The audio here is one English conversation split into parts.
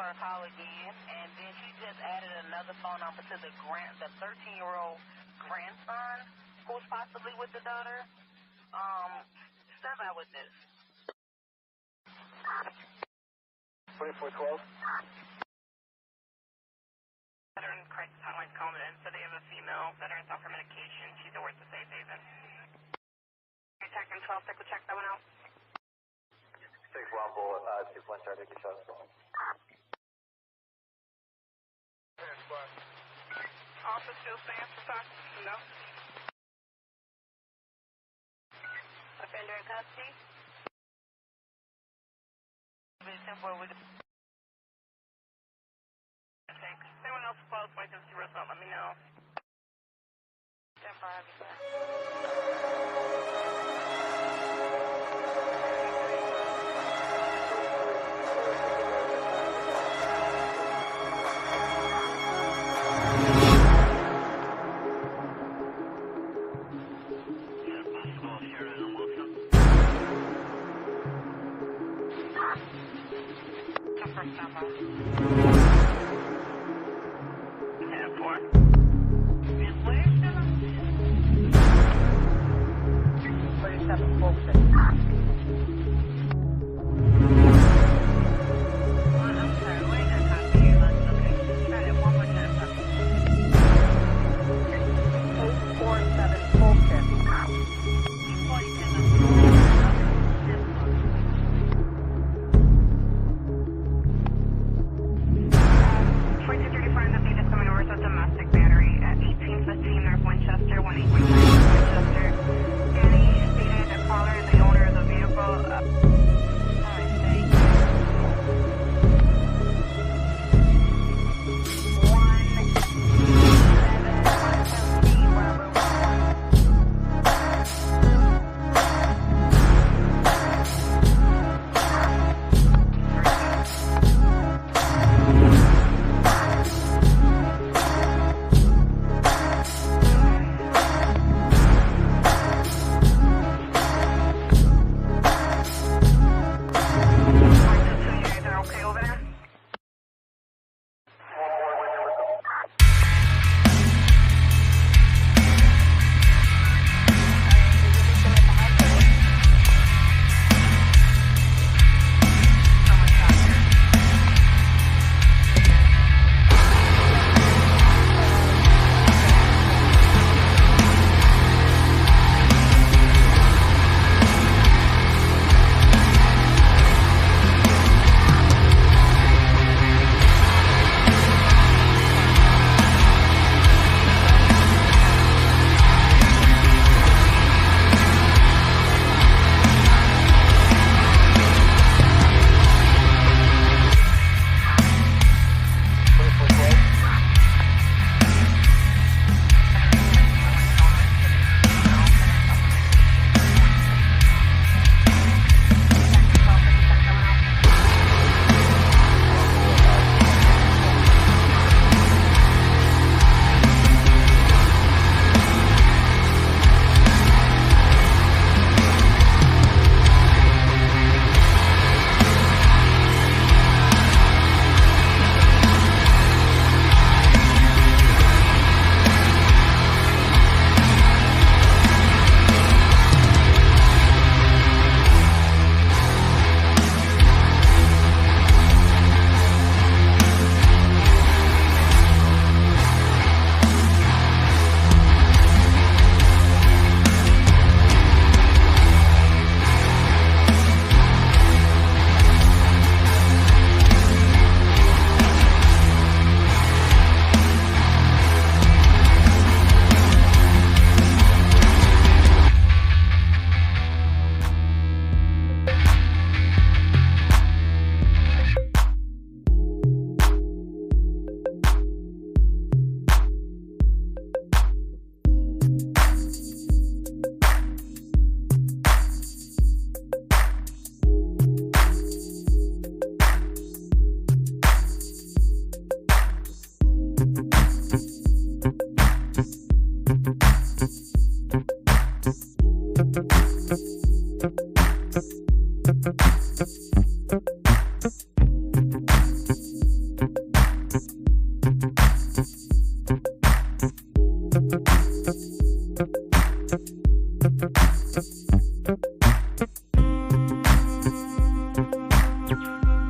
her a call again, and then she just added another phone number to the 13-year-old grandson who's possibly with the daughter. Step out with this. 2412. Veteran crisis hotline's calling in, so they have a female veteran's off her medication. She's at work to Safe Haven. Detecting 12, take a check that one out. 6-1 bullet, 2-1 try to take a shot. Officer still stands for talk? No. Offender in custody? Temporary with thanks. If anyone else close, wait to see what's up, let me know.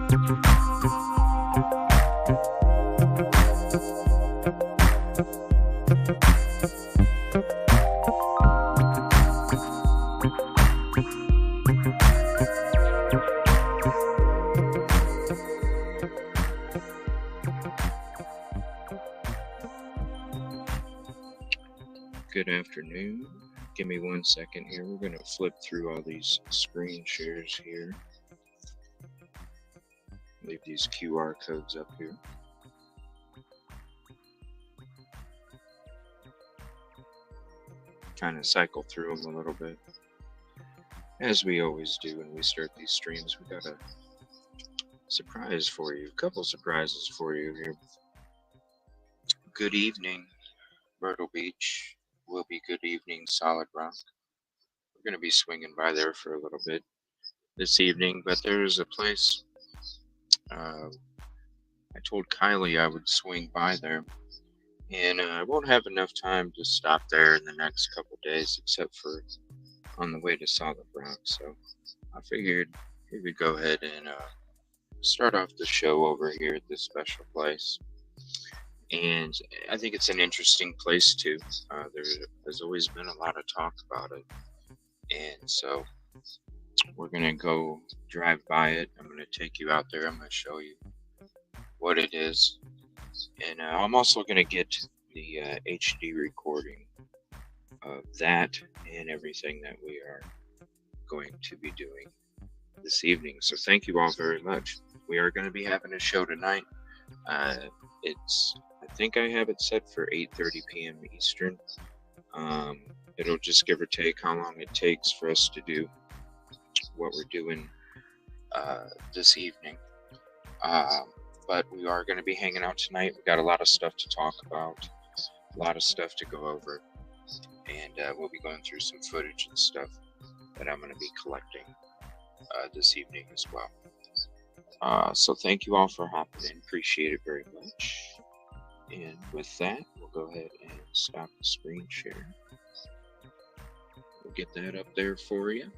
Good afternoon. Give me 1 second here. We're going to flip through all these screen shares here. Leave these QR codes up here. Kind of cycle through them a little bit. As we always do when we start these streams, we got a surprise for you. A couple surprises for you here. Good evening, Myrtle Beach. Will be good evening, Solid Rock. We're going to be swinging by there for a little bit this evening, but there's a place I told Kylie I would swing by there, and I won't have enough time to stop there in the next couple days except for on the way to Solid Rock, so I figured we would go ahead and start off the show over here at this special place. And I think it's an interesting place too. There's always been a lot of talk about it, and so we're gonna go drive by it. I'm gonna take you out there. I'm gonna show you what it is, and I'm also gonna get the HD recording of that and everything that we are going to be doing this evening. So thank you all very much. We are going to be having a show tonight. I think I have it set for 8:30 p.m. Eastern. It'll just give or take how long it takes for us to do what we're doing this evening. But we are going to be hanging out tonight. We got a lot of stuff to talk about, a lot of stuff to go over, and we'll be going through some footage and stuff that I'm going to be collecting this evening as well. So thank you all for hopping in. Appreciate it very much. And with that, we'll go ahead and stop the screen share. We'll get that up there for you.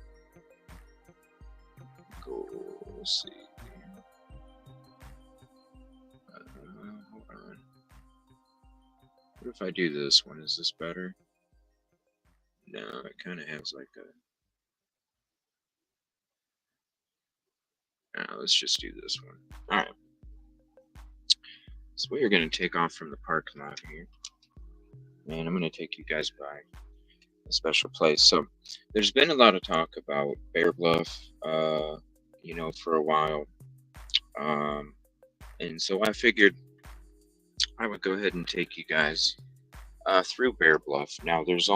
Let's see. Hold on. What if I do this one? Is this better? No, it kind of has like a... let's just do this one. Alright. So we are going to take off from the parking lot here. And I'm going to take you guys by a special place. So there's been a lot of talk about Bear Bluff, for a while. And so I figured I would go ahead and take you guys through Bear Bluff. Now there's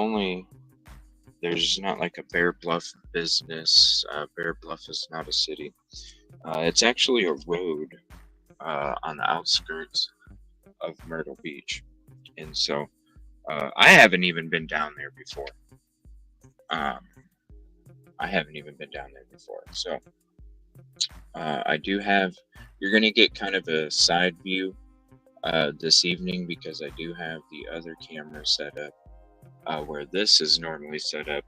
not like a Bear Bluff business. Bear Bluff is not a city. It's actually a road on the outskirts of Myrtle Beach. And so I haven't even been down there before. So I do have, you're going to get kind of a side view this evening because I do have the other camera set up where this is normally set up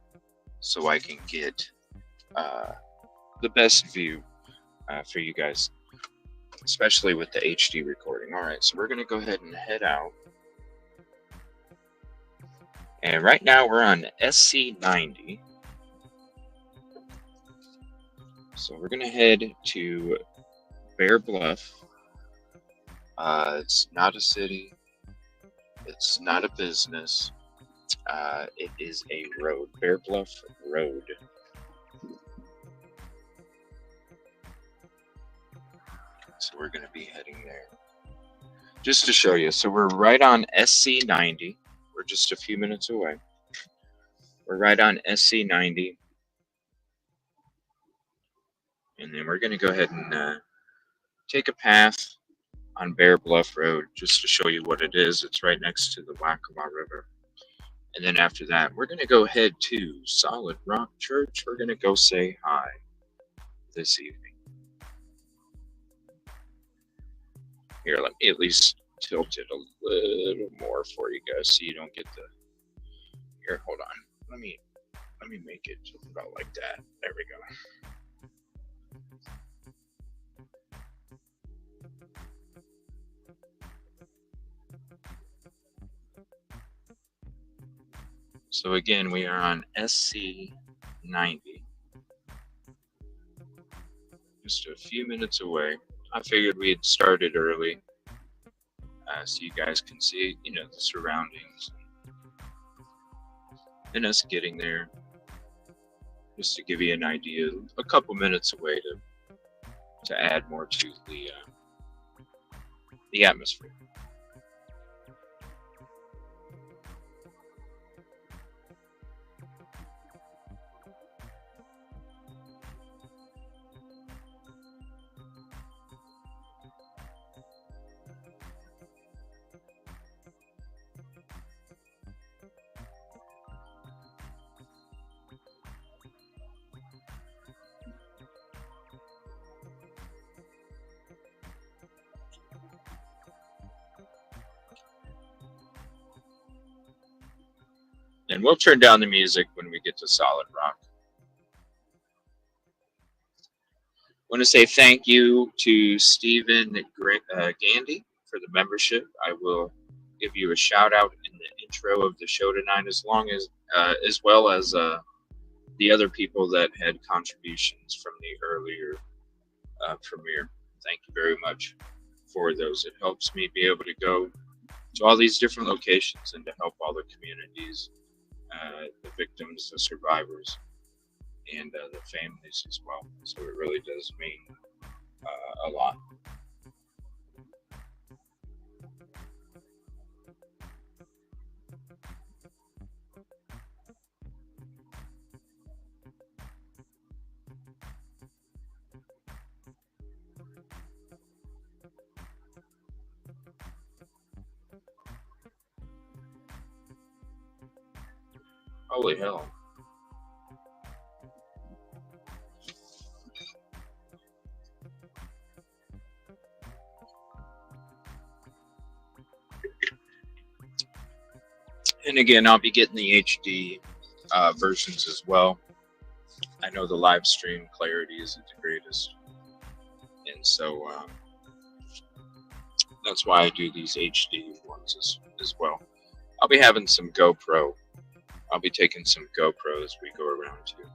so I can get the best view for you guys, especially with the HD recording. Alright, so we're going to go ahead and head out. And right now we're on SC90. So we're going to head to Bear Bluff. It's not a city. It's not a business. It is a road. Bear Bluff Road. So we're going to be heading there. Just to show you. So we're right on SC90. We're just a few minutes away. We're right on SC90. And then we're going to go ahead and take a path on Bear Bluff Road just to show you what it is. It's right next to the Waccamaw River. And then after that, we're going to go head to Solid Rock Church. We're going to go say hi this evening. Here, let me at least tilt it a little more for you guys so you don't get the... Here, hold on. Let me make it about like that. There we go. So again, we are on SC90, just a few minutes away. I figured we had started early, so you guys can see, the surroundings and us getting there, just to give you an idea. A couple minutes away to add more to the atmosphere. And we'll turn down the music when we get to Solid Rock. I want to say thank you to Stephen Gandy for the membership. I will give you a shout out in the intro of the show tonight, as well as the other people that had contributions from the earlier premiere. Thank you very much for those. It helps me be able to go to all these different locations and to help all the communities, the victims, the survivors, and the families as well. So it really does mean a lot. Holy hell. And again, I'll be getting the HD versions as well. I know the live stream clarity isn't the greatest, and so that's why I do these HD ones as well. I'll be having some GoPro. I'll be taking some GoPro as we go around too.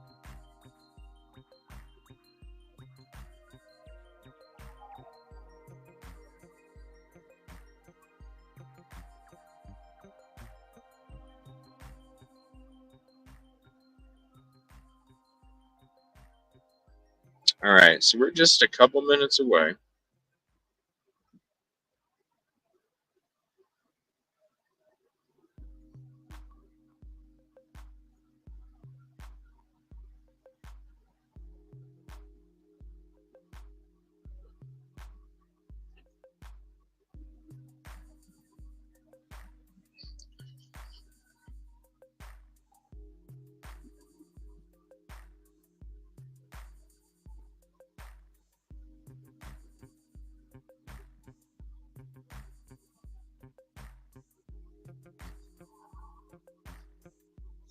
All right, so we're just a couple minutes away.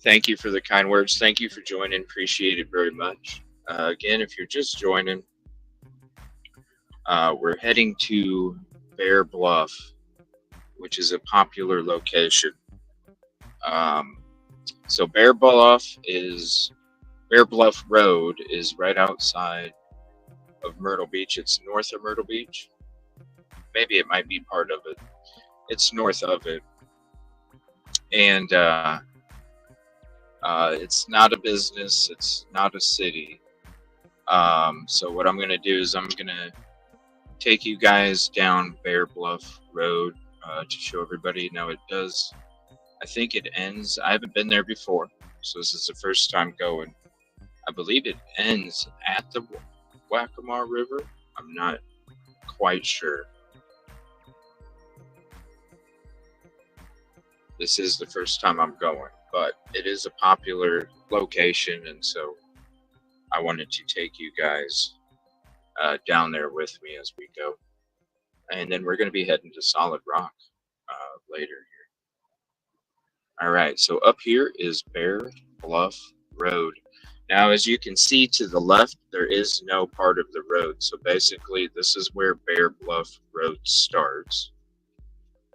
Thank you for the kind words. Thank you for joining. Appreciate it very much. Again, if you're just joining, we're heading to Bear Bluff, which is a popular location. So Bear Bluff Road is right outside of Myrtle Beach. It's north of Myrtle Beach. Maybe it might be part of it. It's north of it. And it's not a business. It's not a city. So what I'm going to do is I'm going to take you guys down Bear Bluff Road to show everybody. Now it does, I think it ends, I haven't been there before, so this is the first time going. I believe it ends at the Waccamaw River. I'm not quite sure. This is the first time I'm going, but it is a popular location, and so I wanted to take you guys down there with me as we go. And then we're going to be heading to Solid Rock later here. All right, so up here is Bear Bluff Road. Now, as you can see to the left, there is no part of the road. So basically, this is where Bear Bluff Road starts.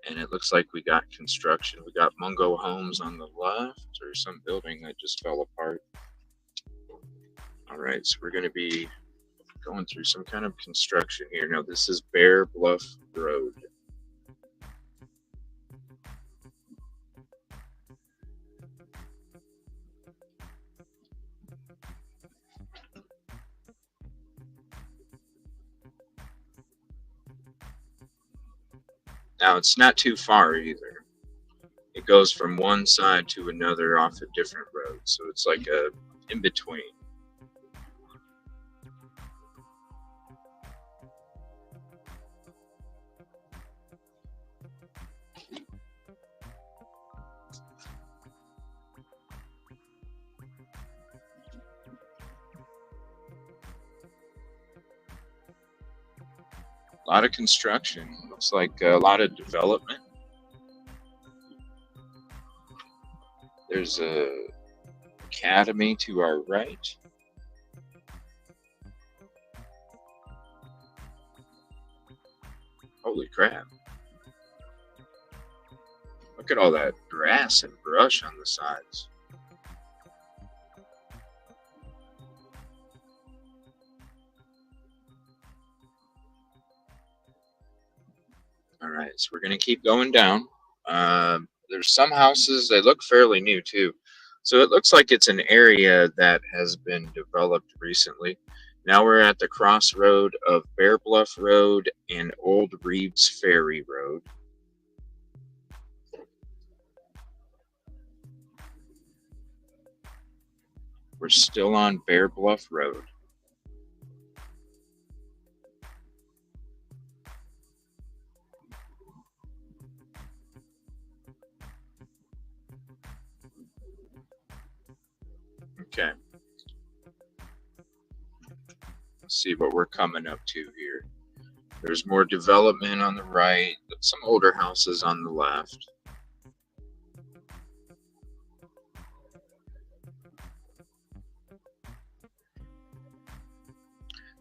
And it looks like we got construction. We got Mungo Homes on the left, or some building that just fell apart. All right, so we're going to be going through some kind of construction here. Now, this is Bear Bluff Road. Now, it's not too far either. It goes from one side to another off a different road, so it's like a in between. A lot of construction. Looks like a lot of development. There's a academy to our right. Holy crap. Look at all that grass and brush on the sides. All right, so we're going to keep going down. There's some houses, they look fairly new too. So it looks like it's an area that has been developed recently. Now we're at the crossroad of Bear Bluff Road and Old Reeves Ferry Road. We're still on Bear Bluff Road. Okay. Let's see what we're coming up to here. There's more development on the right, some older houses on the left.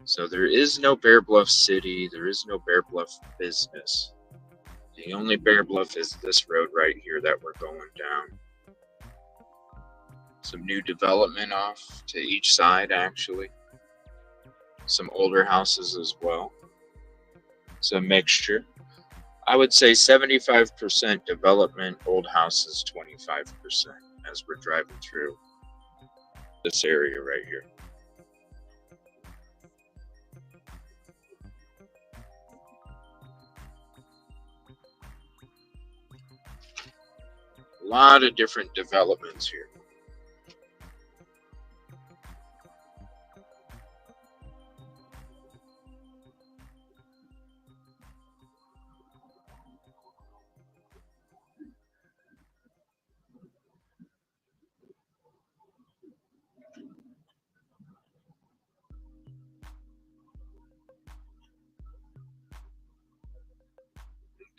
So there is no Bear Bluff City, there is no Bear Bluff business. The only Bear Bluff is this road right here that we're going down. Some new development off to each side, actually. Some older houses as well. It's a mixture. I would say 75% development, old houses 25% as we're driving through this area right here. A lot of different developments here.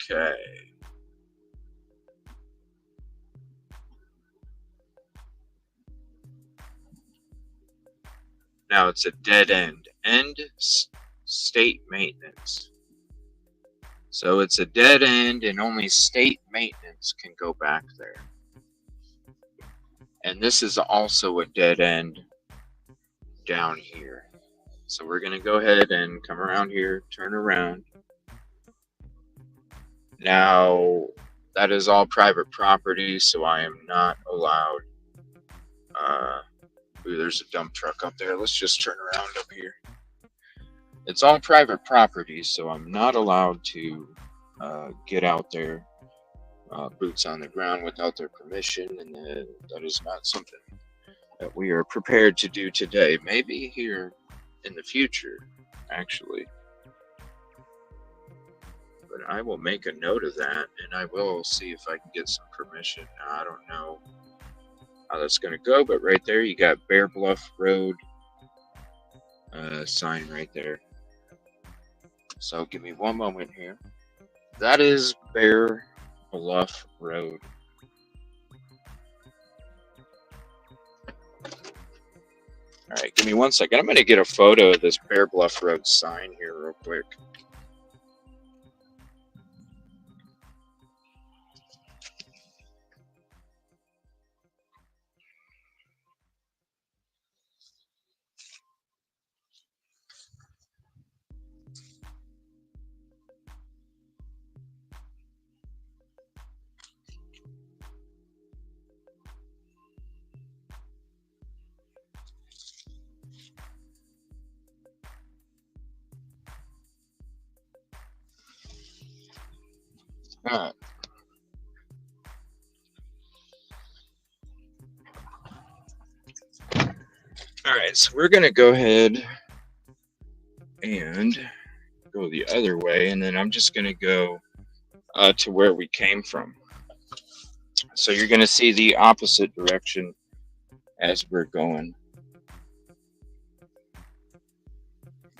Okay. Now it's a dead end. End state maintenance. So it's a dead end and only state maintenance can go back there. And this is also a dead end down here. So we're going to go ahead and come around here, turn around. Now, that is all private property, so I am not allowed. Ooh, there's a dump truck up there. Let's just turn around up here. It's all private property, so I'm not allowed to get out there, boots on the ground without their permission, and that is not something that we are prepared to do today. Maybe here in the future, actually. But I will make a note of that, and I will see if I can get some permission. Now, I don't know how that's going to go, but right there you got Bear Bluff Road sign right there. So give me one moment here. That is Bear Bluff Road. All right, give me 1 second. I'm going to get a photo of this Bear Bluff Road sign here real quick. Alright. Alright, so we're gonna go ahead and go the other way, and then I'm just gonna go to where we came from. So you're gonna see the opposite direction as we're going.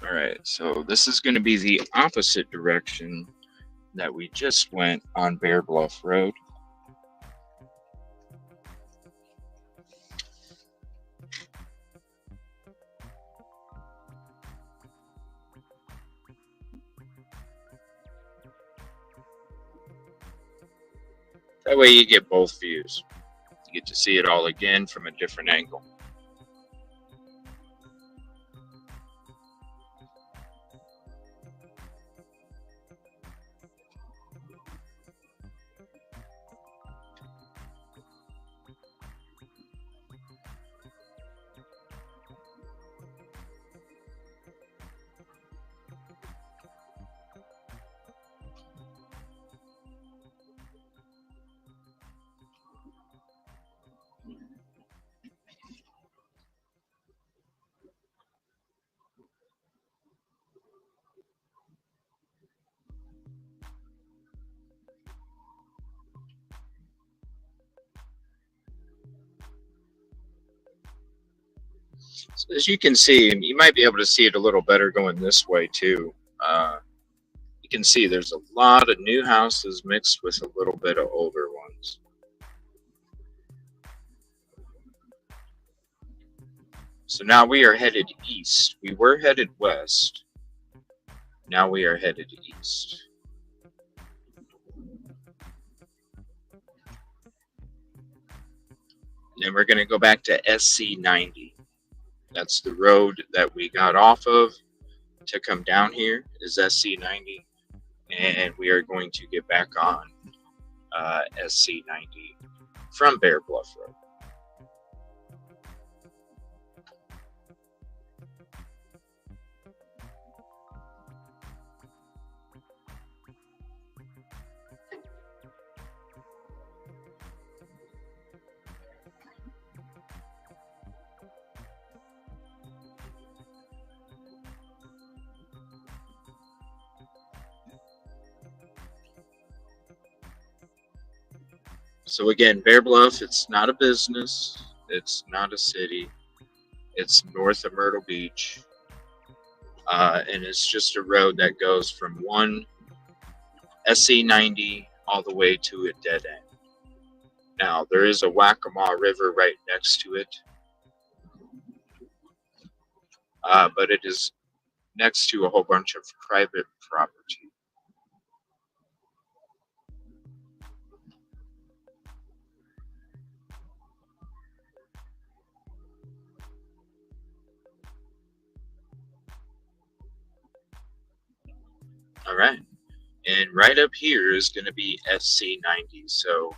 Alright, so this is gonna be the opposite direction that we just went on Bear Bluff Road. That way you get both views. You get to see it all again from a different angle. So as you can see, you might be able to see it a little better going this way too. You can see there's a lot of new houses mixed with a little bit of older ones. So now we are headed east. We were headed west. Now we are headed east. Then we're going to go back to SC90. That's the road that we got off of to come down here is SC90. And we are going to get back on SC90 from Bear Bluff Road. So again, Bear Bluff, it's not a business, it's not a city, it's north of Myrtle Beach, and it's just a road that goes from one SC90 all the way to a dead end. Now, there is a Waccamaw River right next to it, but it is next to a whole bunch of private property. All right, and right up here is going to be SC90. So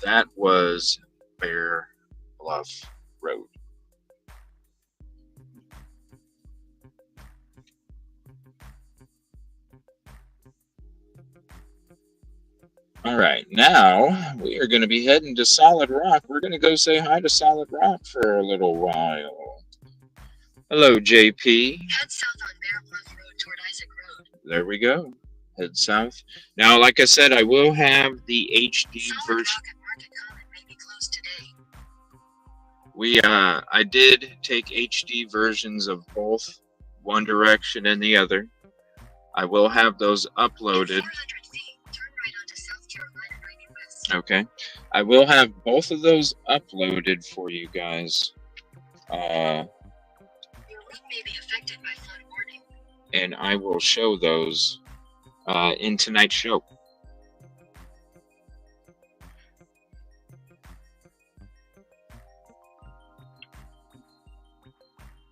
that was Bear Bluff Road. All right, now we are going to be heading to Solid Rock. We're going to go say hi to Solid Rock for a little while. Hello, JP. Head south on Bear Bluff Road toward Isaac Road. There we go. Head south. Now, like I said, I will have the HD Solid version. Rock and Market Common may be closed today. I did take HD versions of both one direction and the other. I will have those uploaded. 400 feet, turn right onto South Carolina 90 West. Okay. I will have both of those uploaded for you guys. Your route may be affected by flood warning. And I will show those in tonight's show.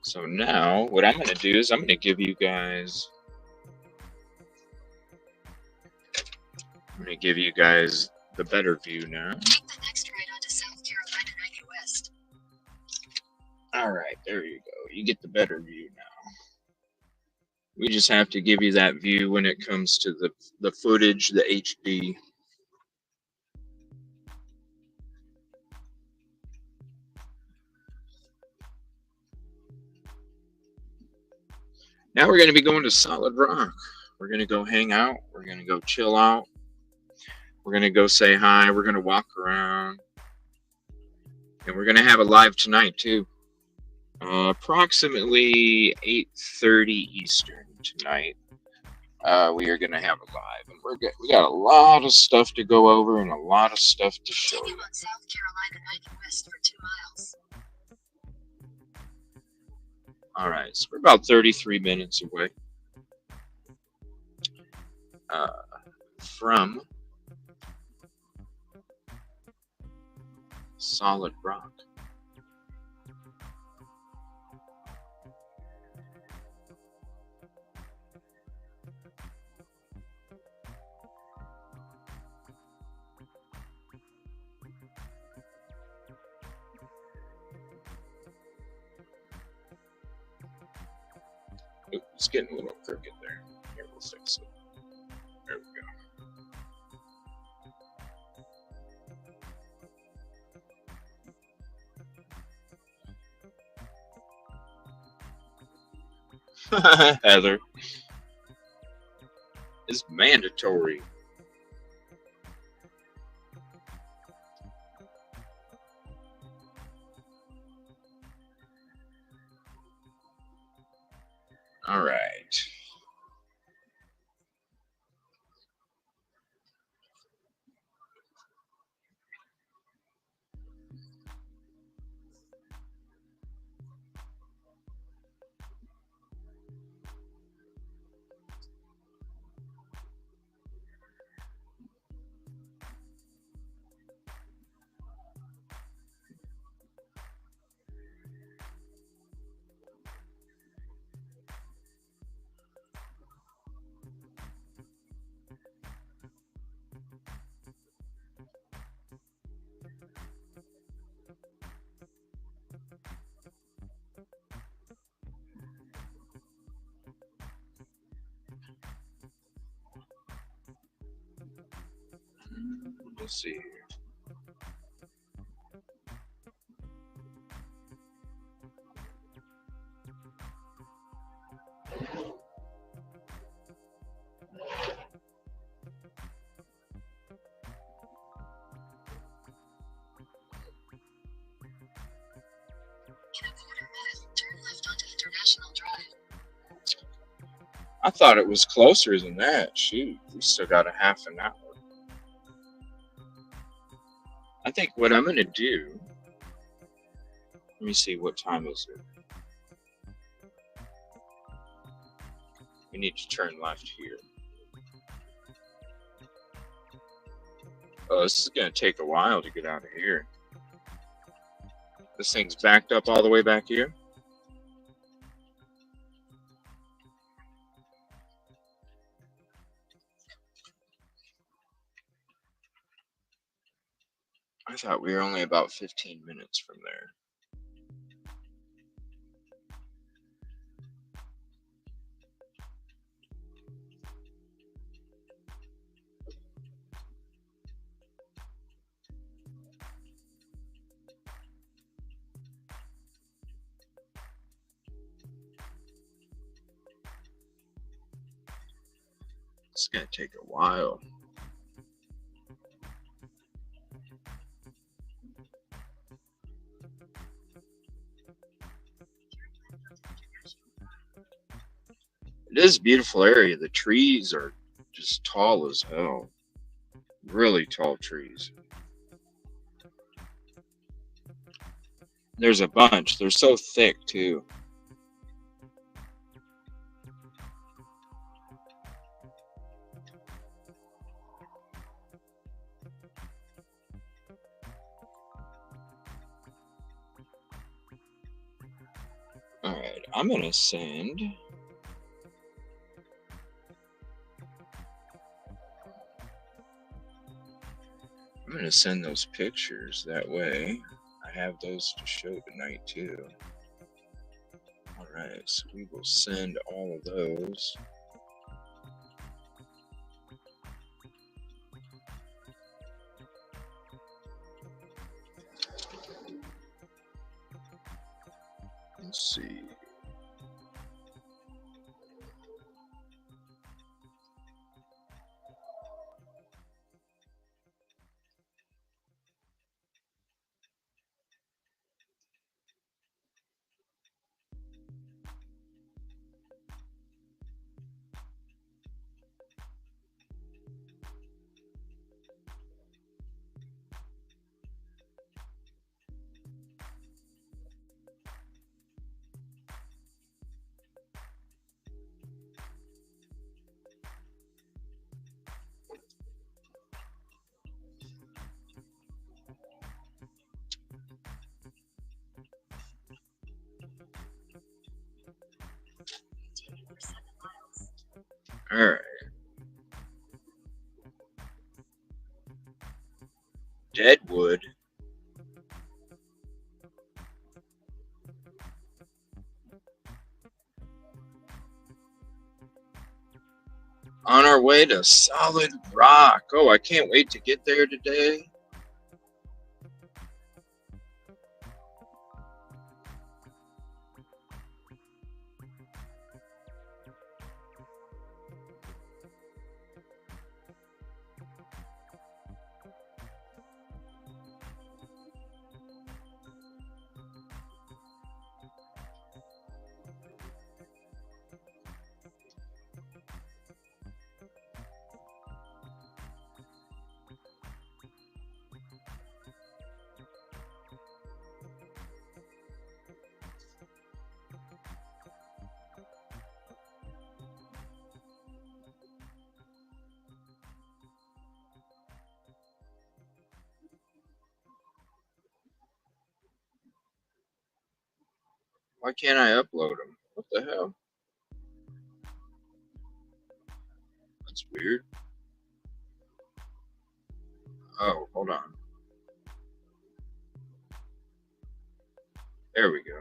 So now, what I'm going to do is I'm going to give you guys... the better view now. Take the next right onto South Carolina 90 West. All right, there you go. You get the better view now. We just have to give you that view when it comes to the footage, the HD. Now we're going to be going to Solid Rock. We're going to go hang out. We're going to go chill out. We're going to go say hi. We're going to walk around. And we're going to have it live tonight, too. Approximately 8:30 Eastern tonight. We are going to have it live. And we got a lot of stuff to go over and a lot of stuff to show you. Continue on South Carolina 90 West for 2 miles. All right, so we're about 33 minutes away from Solid Rock. It's getting a little crooked there. Here, we'll fix it. There we go. Heather. It's mandatory. All right. Let's see. In a quarter mile, turn left onto International Drive. I thought it was closer than that. Shoot, we still got a half an hour. I think what I'm going to do, let me see, what time is it? We need to turn left here. Oh, this is going to take a while to get out of here. This thing's backed up all the way back here. I thought we were only about 15 minutes from there. It's going to take a while. It is a beautiful area. The trees are just tall as hell. Really tall trees. There's a bunch. They're so thick, too. Alright, I'm going to send... I'm going to send those pictures. That way, I have those to show tonight, too. Alright. Alright, so we will send all of those. Let's see. Continue for 7 miles. Alright. Deadwood. On our way to Solid Rock. Oh, I can't wait to get there today. Why can't I upload them? What the hell? That's weird. Oh, hold on. There we go.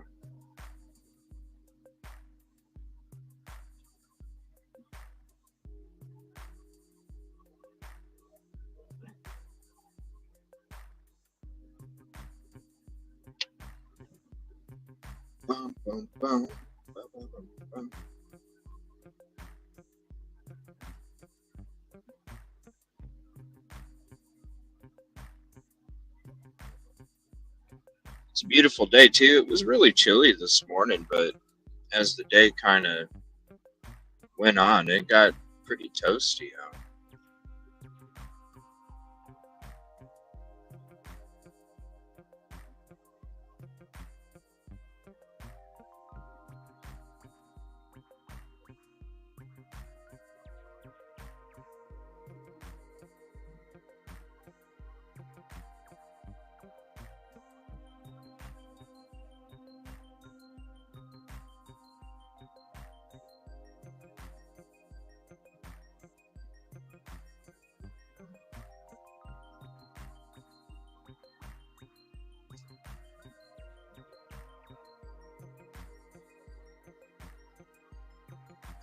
Bum, bum, bum. Bum, bum, bum, bum. It's a beautiful day too. It was really chilly this morning, but as the day kind of went on, it got pretty toasty out.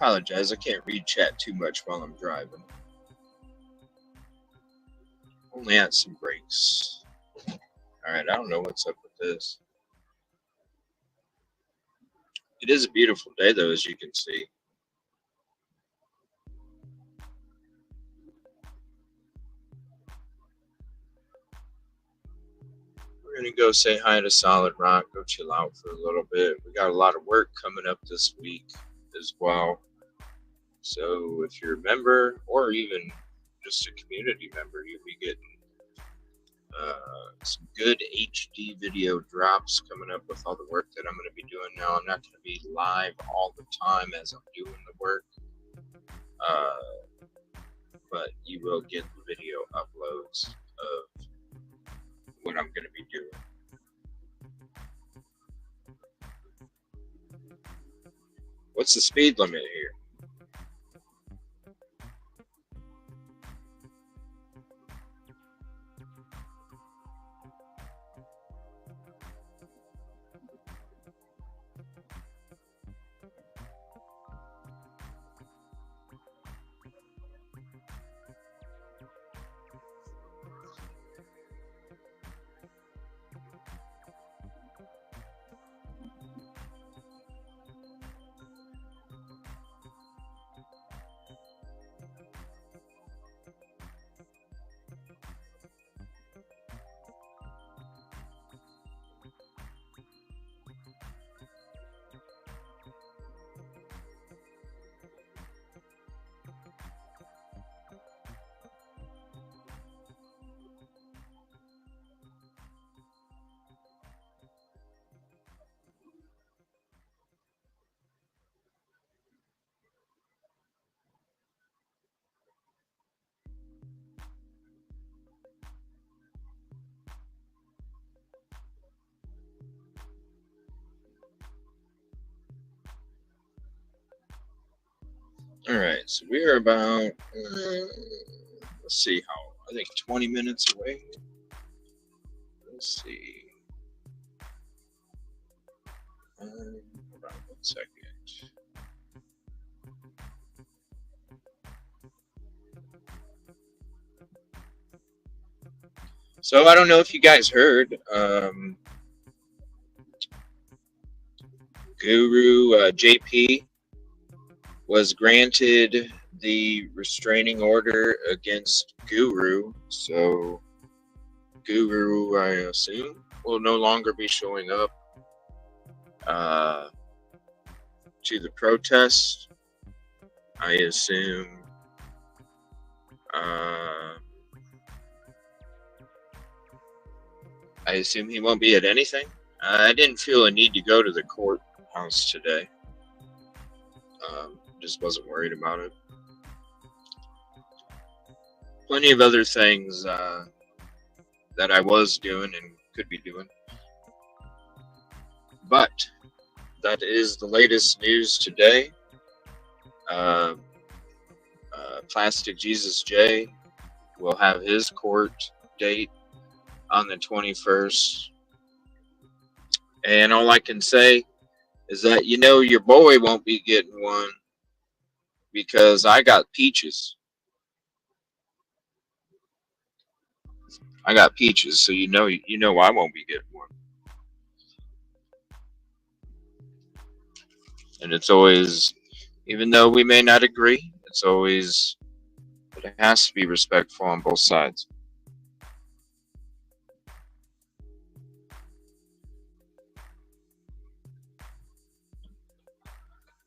Apologize, I can't read chat too much while I'm driving. Only at some breaks. Alright, I don't know what's up with this. It is a beautiful day though, as you can see. We're gonna go say hi to Solid Rock, go chill out for a little bit. We got a lot of work coming up this week as well. So if you're a member or even just a community member, you'll be getting some good HD video drops coming up with all the work that I'm going to be doing now. I'm not going to be live all the time as I'm doing the work, but you will get the video uploads of what I'm going to be doing. What's the speed limit here? Alright, so we are about, let's see how, I think 20 minutes away. Let's see. Hold on 1 second. So I don't know if you guys heard, Guru JP was granted the restraining order against Guru, so Guru, I assume, will no longer be showing up to the protest. I assume he won't be at anything. I didn't feel a need to go to the courthouse today. Just wasn't worried about it. Plenty of other things that I was doing and could be doing. But that is the latest news today. Plastic Jesus J will have his court date on the 21st. And all I can say is that, you know, your boy won't be getting one because I got peaches. I got peaches, so you know I won't be getting one. And it's always, even though we may not agree, it has to be respectful on both sides.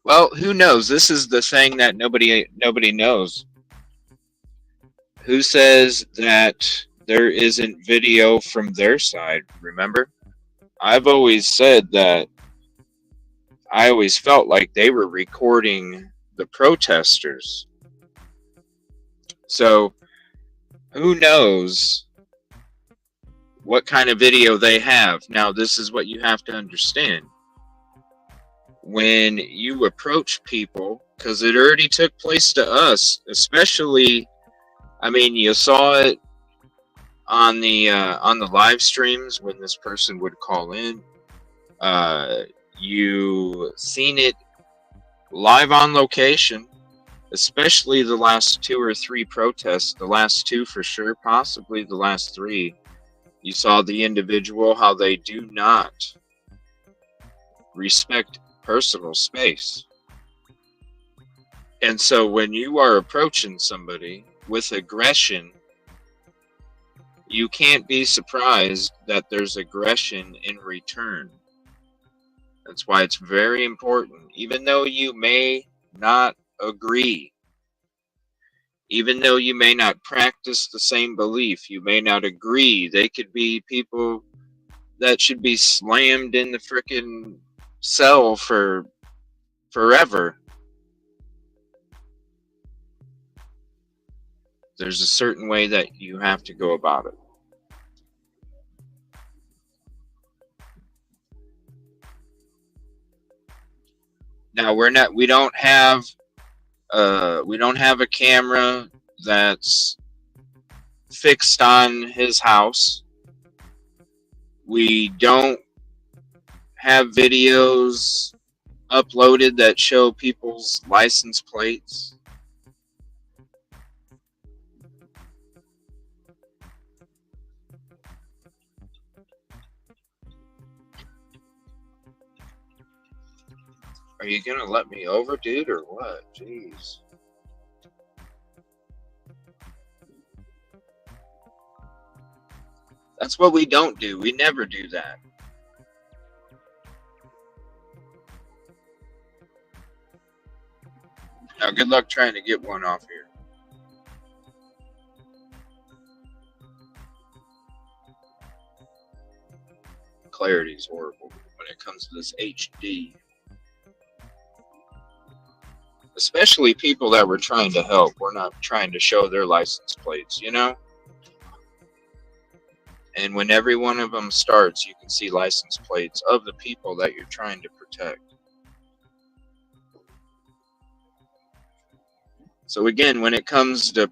Well, who knows? This is the thing that nobody knows. Who says that there isn't video from their side? Remember? I've always said that I always felt like they were recording the protesters. So, who knows what kind of video they have? Now, this is what you have to understand. When you approach people, because it already took place to us, especially, I mean, you saw it on the live streams when this person would call in. You seen it live on location, especially the last 2 or 3 protests, the last 2 for sure, possibly the last 3. You saw the individual, how they do not respect personal space. And so when you are approaching somebody with aggression, you can't be surprised that there's aggression in return. That's why it's very important, even though you may not agree, even though you may not practice the same belief, you may not agree. They could be people that should be slammed in the frickin' cell for forever. There's a certain way that you have to go about it. Now we don't have a camera that's fixed on his house. We don't have videos uploaded that show people's license plates. Are you gonna let me over, dude, or what? Jeez. That's what we don't do. We never do that. Now, good luck trying to get one off here. Clarity is horrible when it comes to this HD. Especially people that we're trying to help. We're not trying to show their license plates, you know? And when every one of them starts, you can see license plates of the people that you're trying to protect. So again, when it comes to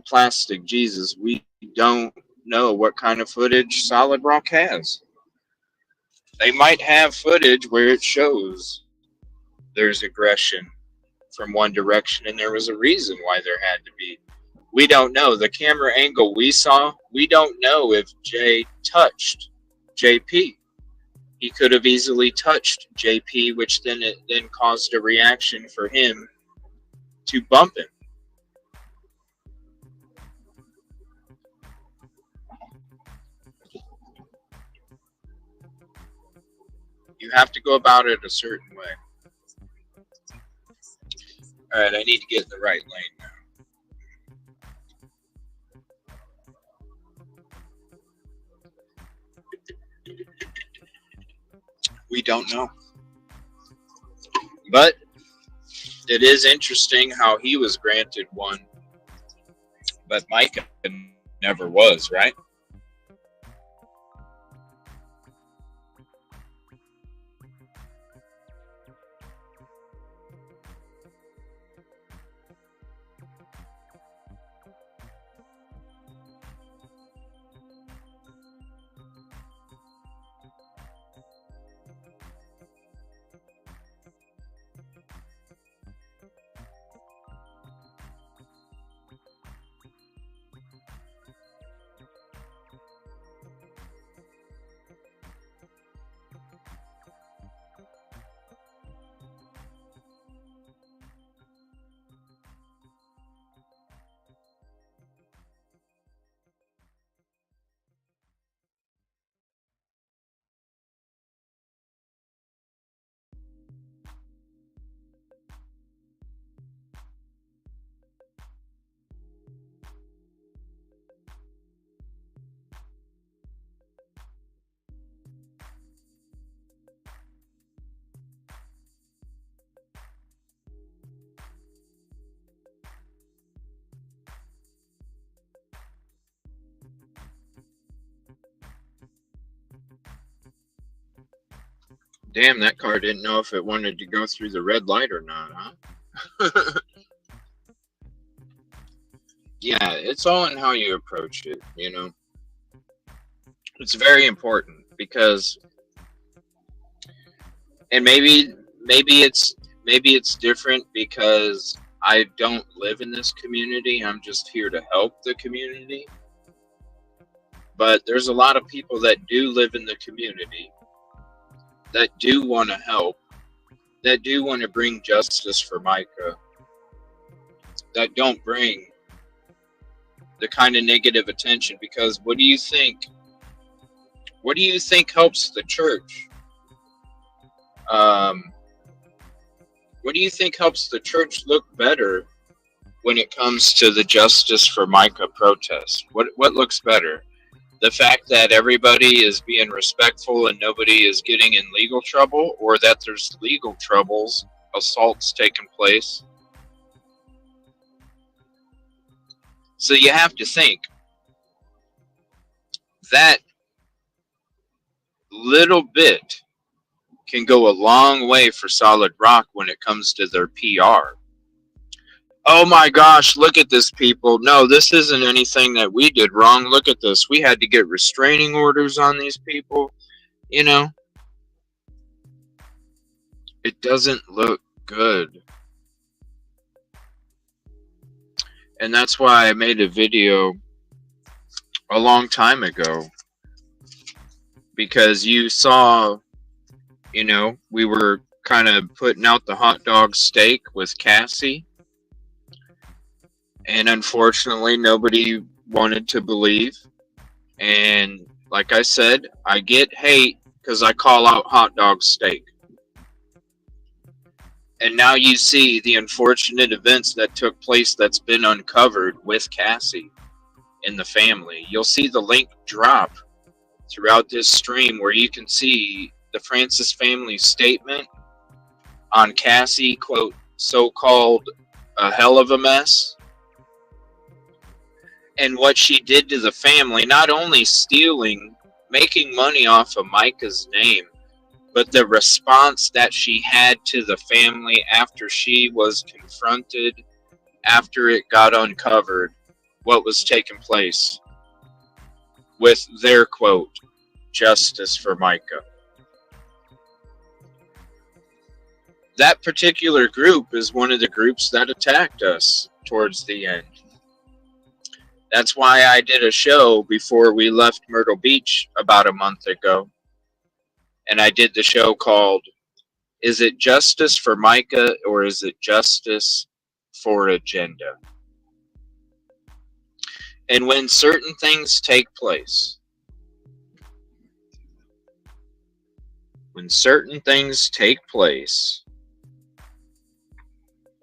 Plastic Jesus, we don't know what kind of footage Solid Rock has. They might have footage where it shows there's aggression from one direction and there was a reason why there had to be. We don't know. The camera angle we saw, we don't know if Jay touched JP. He could have easily touched JP, which then caused a reaction for him to bump him. You have to go about it a certain way. All right, I need to get in the right lane now. We don't know. But it is interesting how he was granted one, but Micah never was, right? Damn, that car didn't know if it wanted to go through the red light or not, huh? Yeah, it's all in how you approach it, you know. It's very important because, and maybe it's different because I don't live in this community. I'm just here to help the community. But there's a lot of people that do live in the community that do want to help, that do want to bring justice for Micah, that don't bring the kind of negative attention. Because what do you think helps the church? What do you think helps the church look better when it comes to the Justice for Micah protest? What looks better? The fact that everybody is being respectful and nobody is getting in legal trouble, or that there's legal troubles, assaults taking place? So you have to think that little bit can go a long way for Solid Rock when it comes to their PR. Oh my gosh, look at this, people. No, this isn't anything that we did wrong. Look at this. We had to get restraining orders on these people. You know, it doesn't look good. And that's why I made a video a long time ago. Because you saw, you know, we were kind of putting out the hot dog steak with Cassie. And unfortunately, nobody wanted to believe. And like I said, I get hate because I call out hot dog steak. And now you see the unfortunate events that took place that's been uncovered with Cassie and the family. You'll see the link drop throughout this stream where you can see the Francis family statement on Cassie, quote, so-called a hell of a mess. And what she did to the family, not only stealing, making money off of Micah's name, but the response that she had to the family after she was confronted after it got uncovered what was taking place with their quote, justice for Micah. That particular group is one of the groups that attacked us towards the end. That's why I did a show before we left Myrtle Beach about a month ago. And I did the show called, Is it Justice for Micah or is it Justice for Agenda? And when certain things take place,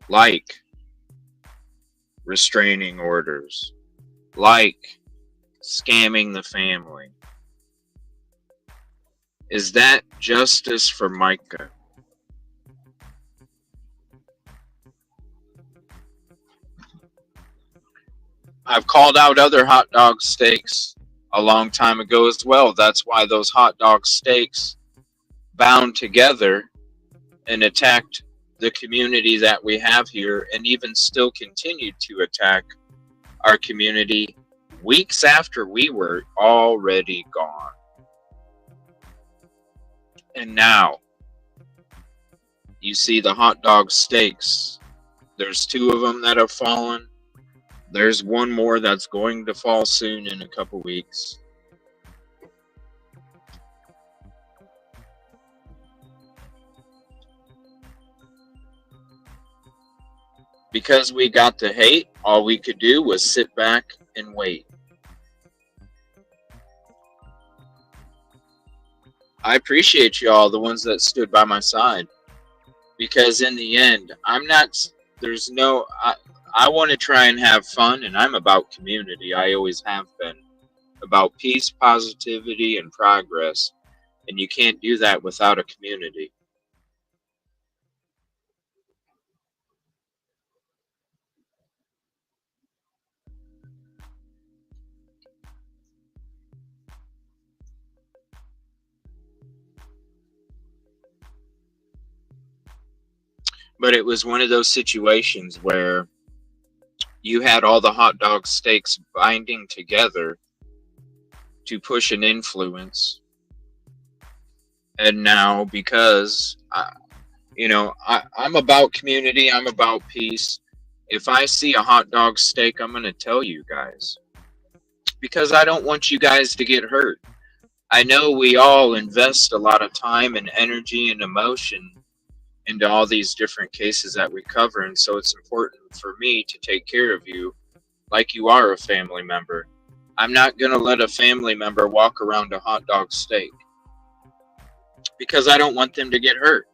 like restraining orders, like scamming the family, is that justice for Micah? I've called out other hot dog steaks a long time ago as well. That's why those hot dog steaks bound together and attacked the community that we have here, and even still continued to attack our community weeks after we were already gone. And now you see the hot dog steaks. There's 2 of them that have fallen. There's 1 more that's going to fall soon in a couple weeks. Because we got the hate, all we could do was sit back and wait. I appreciate y'all, the ones that stood by my side. Because in the end, I want to try and have fun, and I'm about community. I always have been. About peace, positivity, and progress. And you can't do that without a community. But it was one of those situations where you had all the hot dog steaks binding together to push an influence. And now, because, I'm about community, I'm about peace. If I see a hot dog steak, I'm going to tell you guys. Because I don't want you guys to get hurt. I know we all invest a lot of time and energy and emotion into all these different cases that we cover, and so it's important for me to take care of you like you are a family member. I'm not going to let a family member walk around a hot dog steak because I don't want them to get hurt.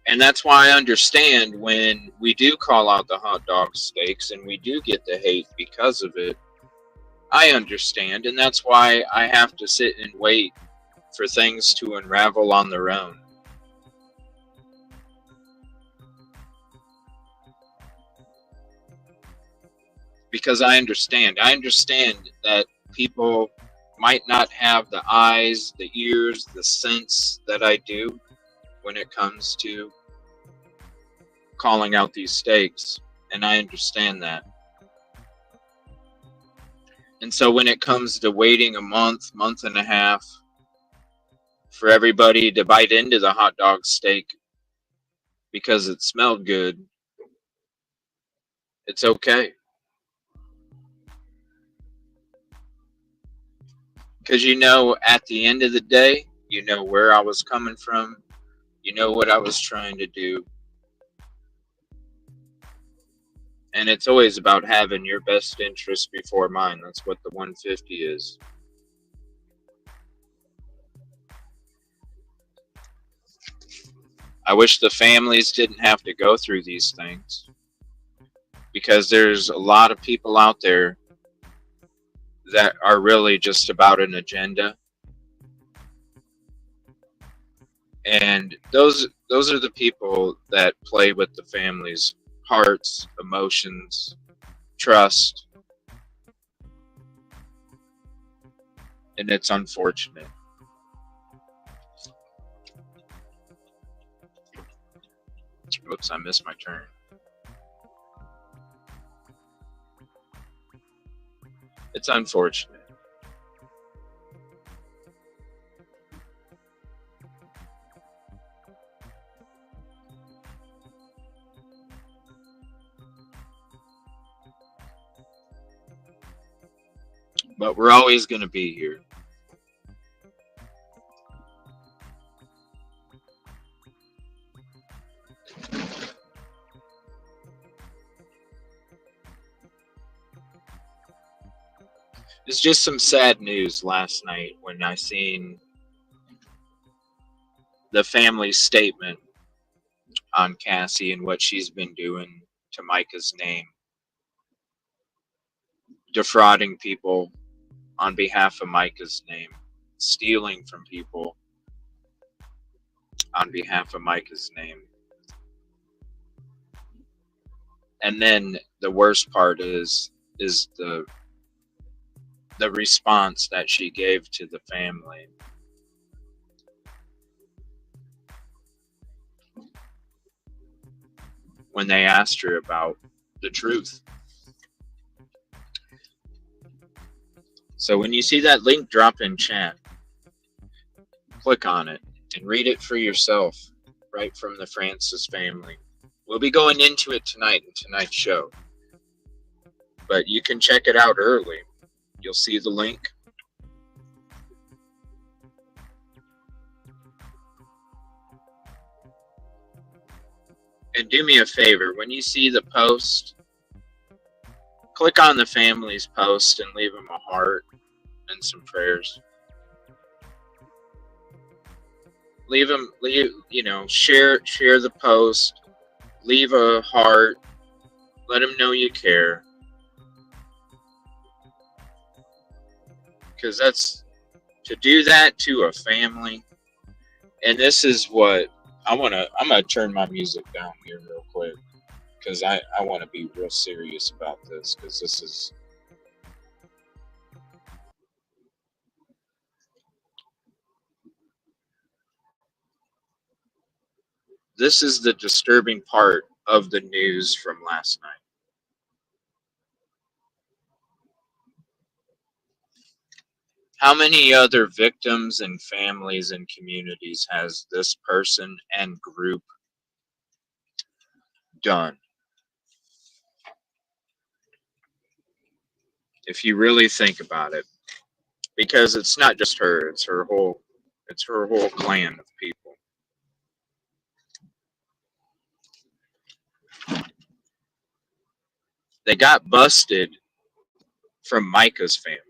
And that's why I understand when we do call out the hot dog steaks and we do get the hate because of it. I understand, and that's why I have to sit and wait for things to unravel on their own. Because I understand that people might not have the eyes, the ears, the sense that I do when it comes to calling out these steaks, and I understand that. And so when it comes to waiting a month and a half for everybody to bite into the hot dog steak because it smelled good, it's okay. Because at the end of the day, you know where I was coming from. You know what I was trying to do. And it's always about having your best interest before mine. That's what the 150 is. I wish the families didn't have to go through these things, because there's a lot of people out there that are really just about an agenda. And those are the people that play with the families' hearts, emotions, trust. And it's unfortunate. Oops, I missed my turn. It's unfortunate. But we're always going to be here. It's just some sad news last night when I seen the family's statement on Cassie and what she's been doing to Micah's name, defrauding people on behalf of Micah's name, stealing from people on behalf of Micah's name. And then the worst part is the response that she gave to the family. When they asked her about the truth. So when you see that link drop in chat, click on it and read it for yourself, right from the Francis family. We'll be going into it tonight in tonight's show. But you can check it out early. You'll see the link. And do me a favor, when you see the post, click on the family's post and leave them a heart and some prayers. Share the post, leave a heart, let them know you care. Because that's, to do that to a family, and this is what, I'm going to turn my music down here real quick, because I want to be real serious about this, because this is the disturbing part of the news from last night. How many other victims and families and communities has this person and group done? If you really think about it, because it's not just her, it's her whole clan of people. They got busted from Micah's family.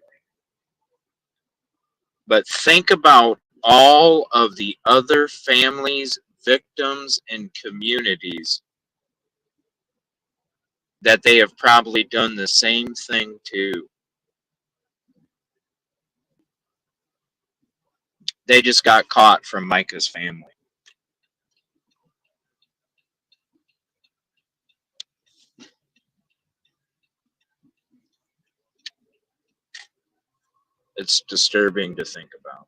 But think about all of the other families, victims, and communities that they have probably done the same thing to. They just got caught from Micah's family. It's disturbing to think about.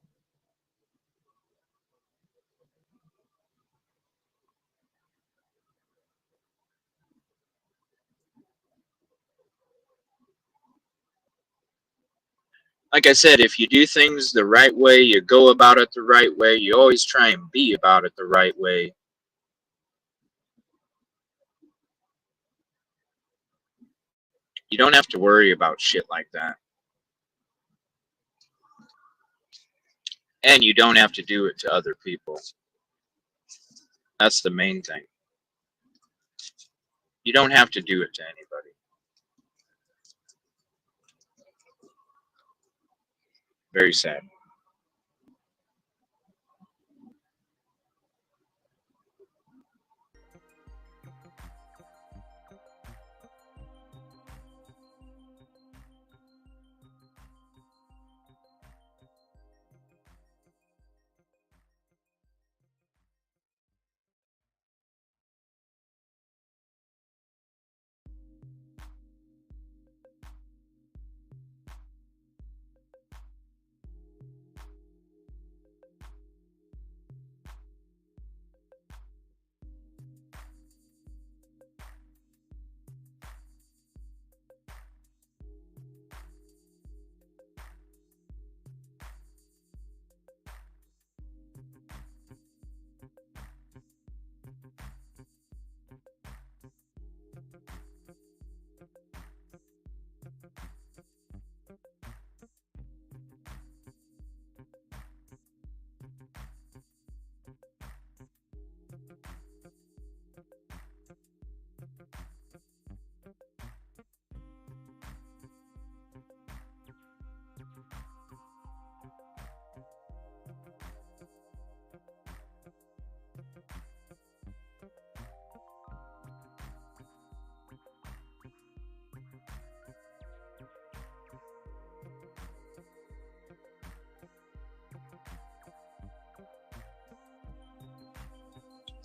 Like I said, if you do things the right way, you go about it the right way, you always try and be about it the right way, you don't have to worry about shit like that. And you don't have to do it to other people. That's the main thing. You don't have to do it to anybody. Very sad.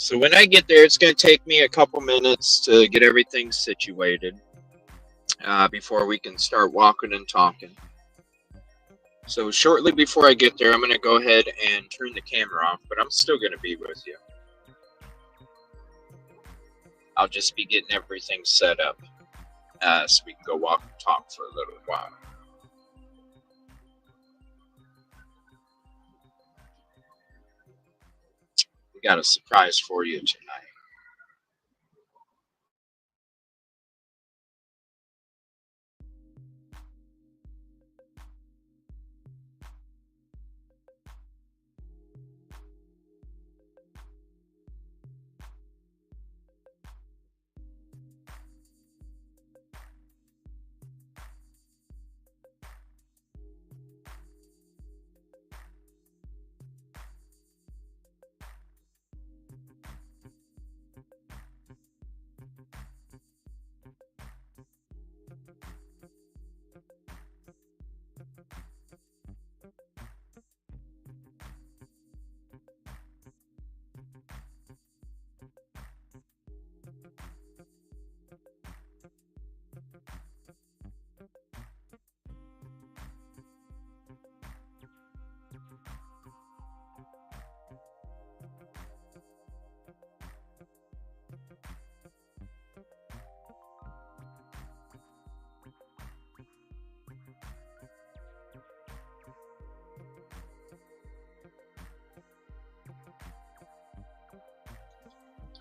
So when I get there, it's going to take me a couple minutes to get everything situated before we can start walking and talking. So shortly before I get there, I'm going to go ahead and turn the camera off, but I'm still going to be with you. I'll just be getting everything set up so we can go walk and talk for a little while. We got a surprise for you tonight.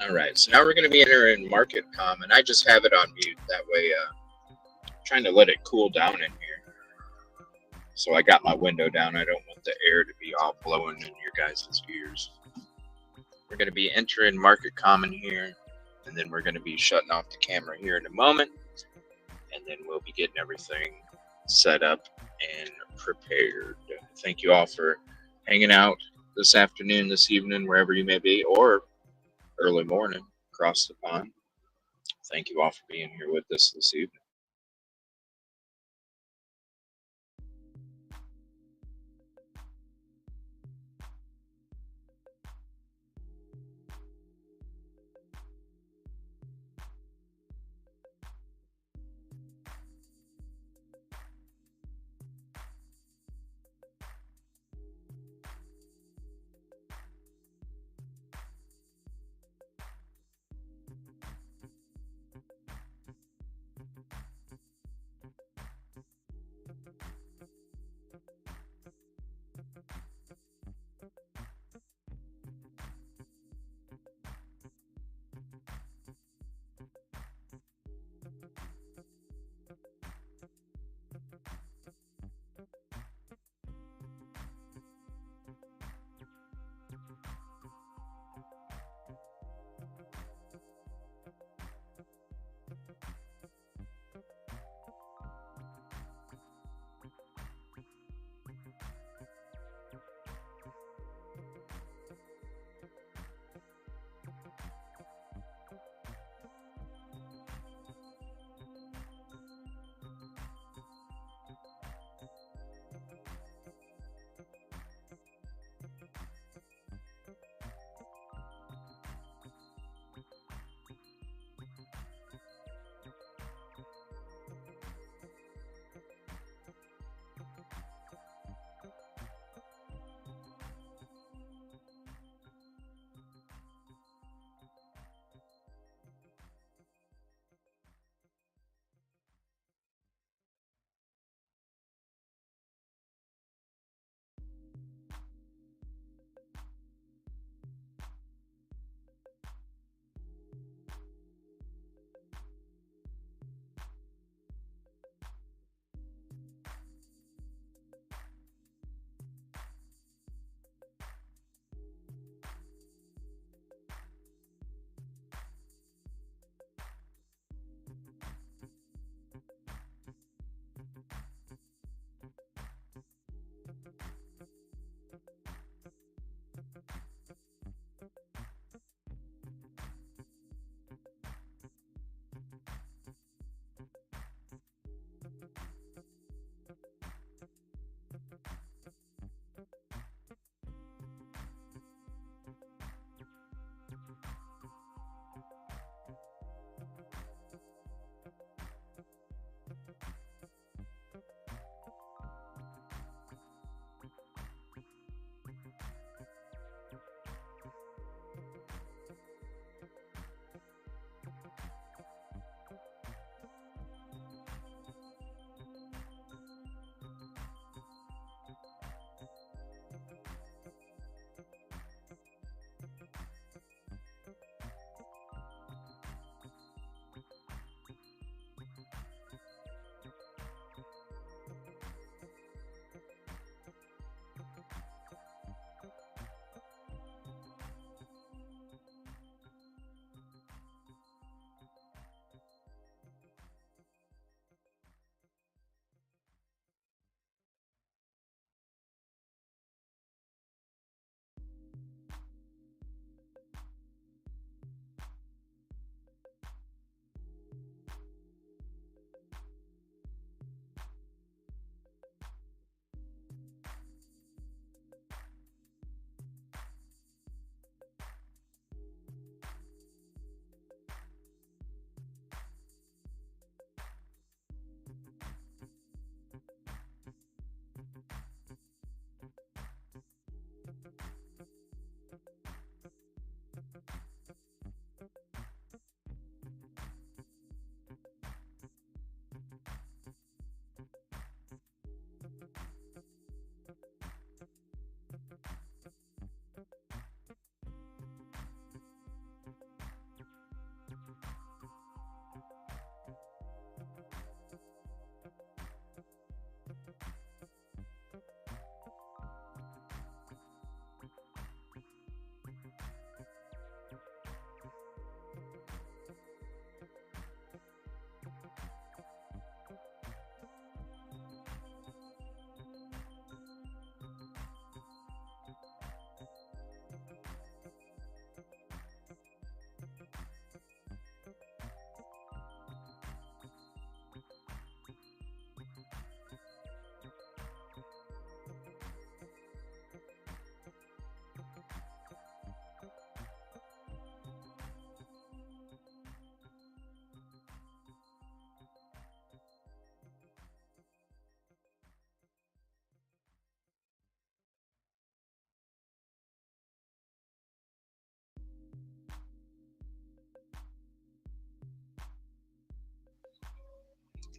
All right, so now we're going to be entering market comm, and I just have it on mute. That way, trying to let it cool down in here. So I got my window down. I don't want the air to be all blowing in your guys' ears. We're going to be entering market comm in here, and then we're going to be shutting off the camera here in a moment, and then we'll be getting everything set up and prepared. Thank you all for hanging out this afternoon, this evening, wherever you may be, or early morning across the pond. Thank you all for being here with us this evening.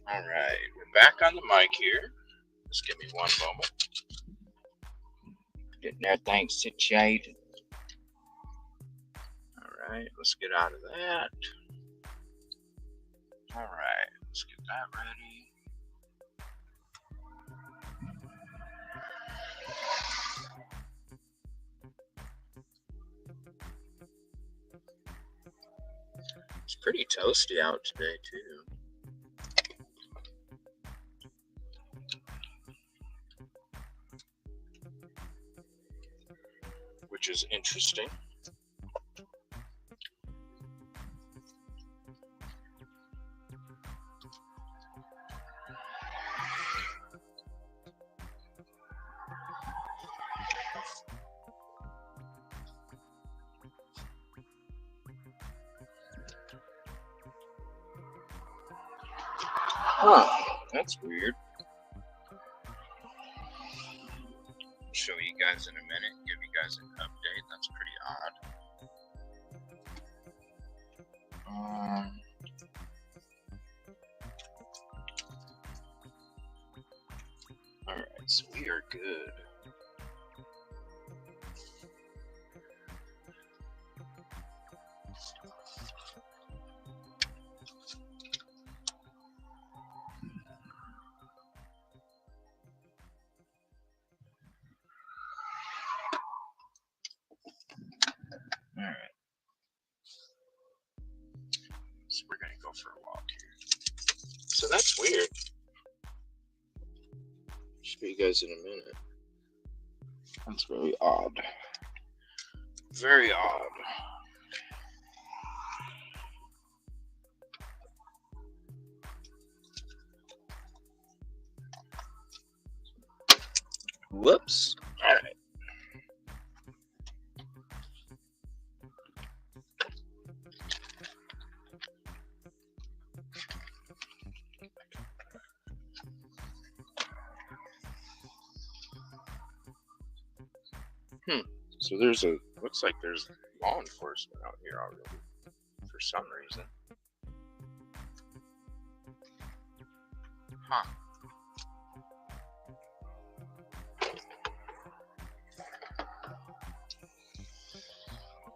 Alright, we're back on the mic here. Just give me one moment. Getting everything situated. Alright, let's get out of that. Alright, let's get that ready. It's pretty toasty out today, too. Which is interesting. Huh, that's weird. I'll show you guys in a minute, give you guys an update. That's pretty odd. Alright, so we are good. Alright. So we're gonna go for a walk here. So that's weird. Show you guys in a minute. That's very odd. Very odd. Whoops. All right. So looks like there's law enforcement out here already for some reason. Huh.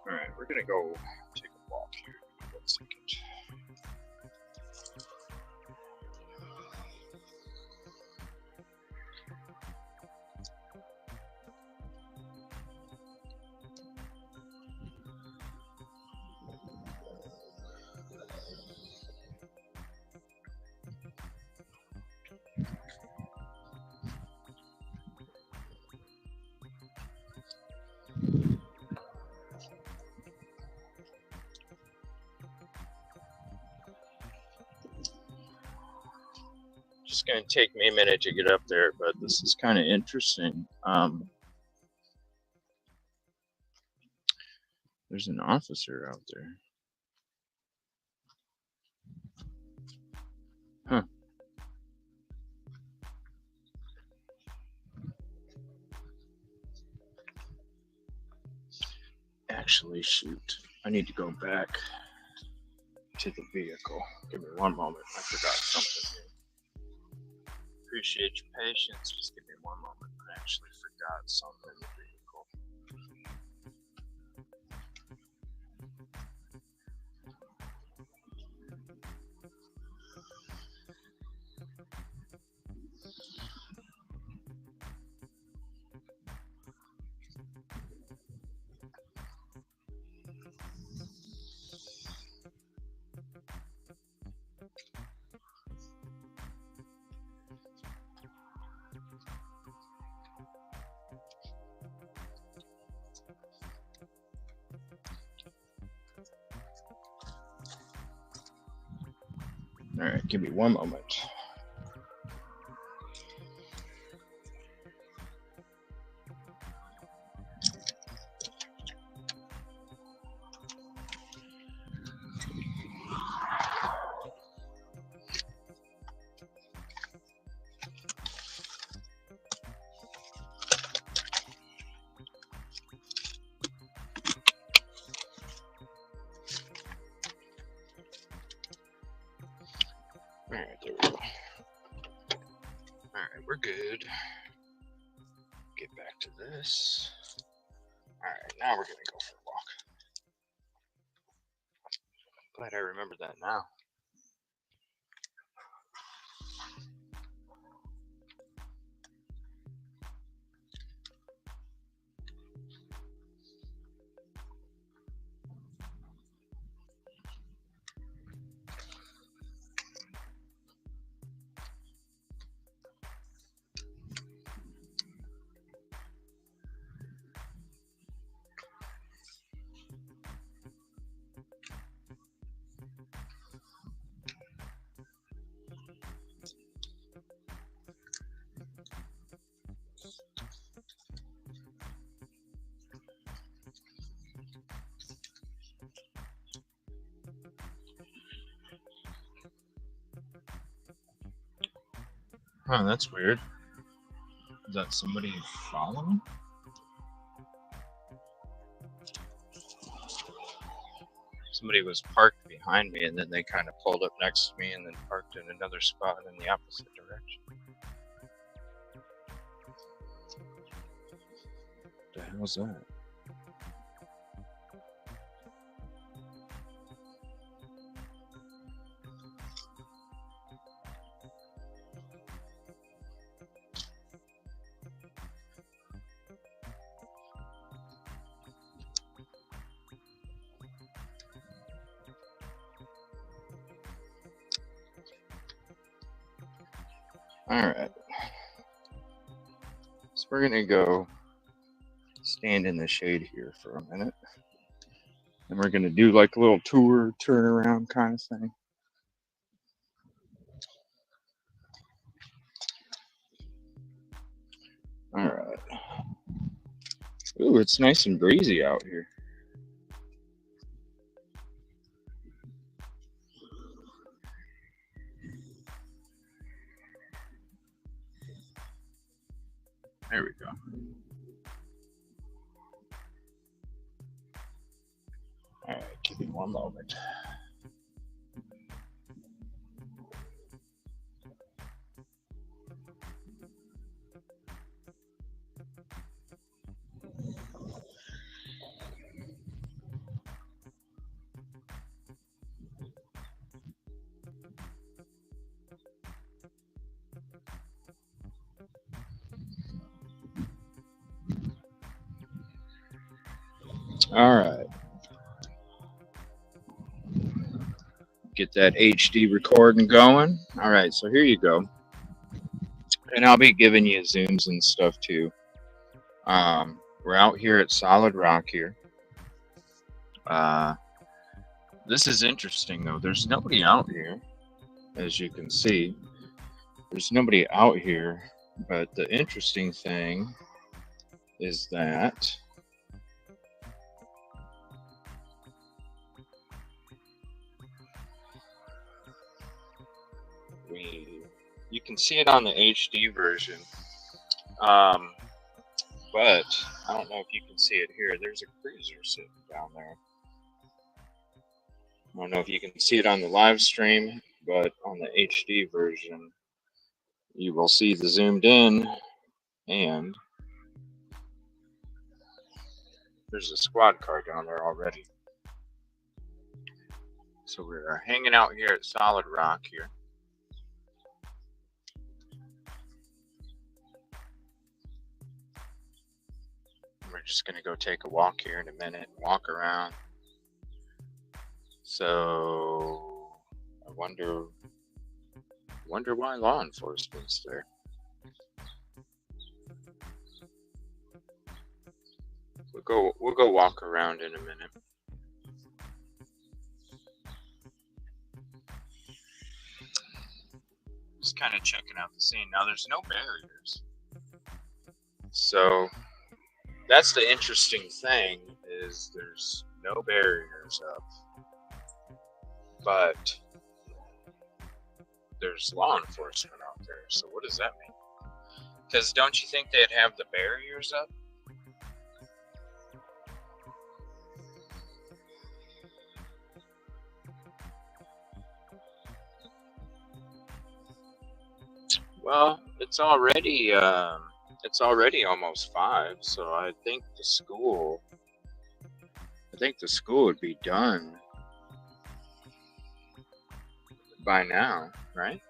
Alright, we're gonna go take a walk here. 1 second. Just gonna take me a minute to get up there, but this is kind of interesting. There's an officer out there. Huh. Actually, shoot. I need to go back to the vehicle. Give me one moment. I forgot something here. Appreciate your patience. Just give me one moment. I actually forgot something in the vehicle. All right, give me one moment. Alright, there we go. Alright, we're good. Get back to this. Alright, now we're gonna go for a walk. Glad I remembered that now. Huh, that's weird. Is that somebody following? Somebody was parked behind me and then they kind of pulled up next to me and then parked in another spot in the opposite direction. What the hell's that? Alright. So we're gonna go stand in the shade here for a minute. And we're gonna do like a little tour, turn around kind of thing. Alright. Ooh, it's nice and breezy out here. There we go. Alright, give me one moment. Alright. Get that HD recording going. Alright, so here you go. And I'll be giving you zooms and stuff too. We're out here at Solid Rock here. This is interesting though. There's nobody out here, as you can see. There's nobody out here, but the interesting thing is that you can see it on the HD version, but I don't know if you can see it here. There's a cruiser sitting down there. I don't know if you can see it on the live stream, but on the HD version, you will see the zoomed in, and there's a squad car down there already. So we're hanging out here at Solid Rock here. We're just gonna go take a walk here in a minute, walk around. So I wonder why law enforcement's there. We'll go walk around in a minute. Just kind of checking out the scene. Now there's no barriers. So that's the interesting thing, is there's no barriers up. But there's law enforcement out there. So what does that mean? Because don't you think they'd have the barriers up? Well, it's already almost 5, so I think the school would be done by now, right?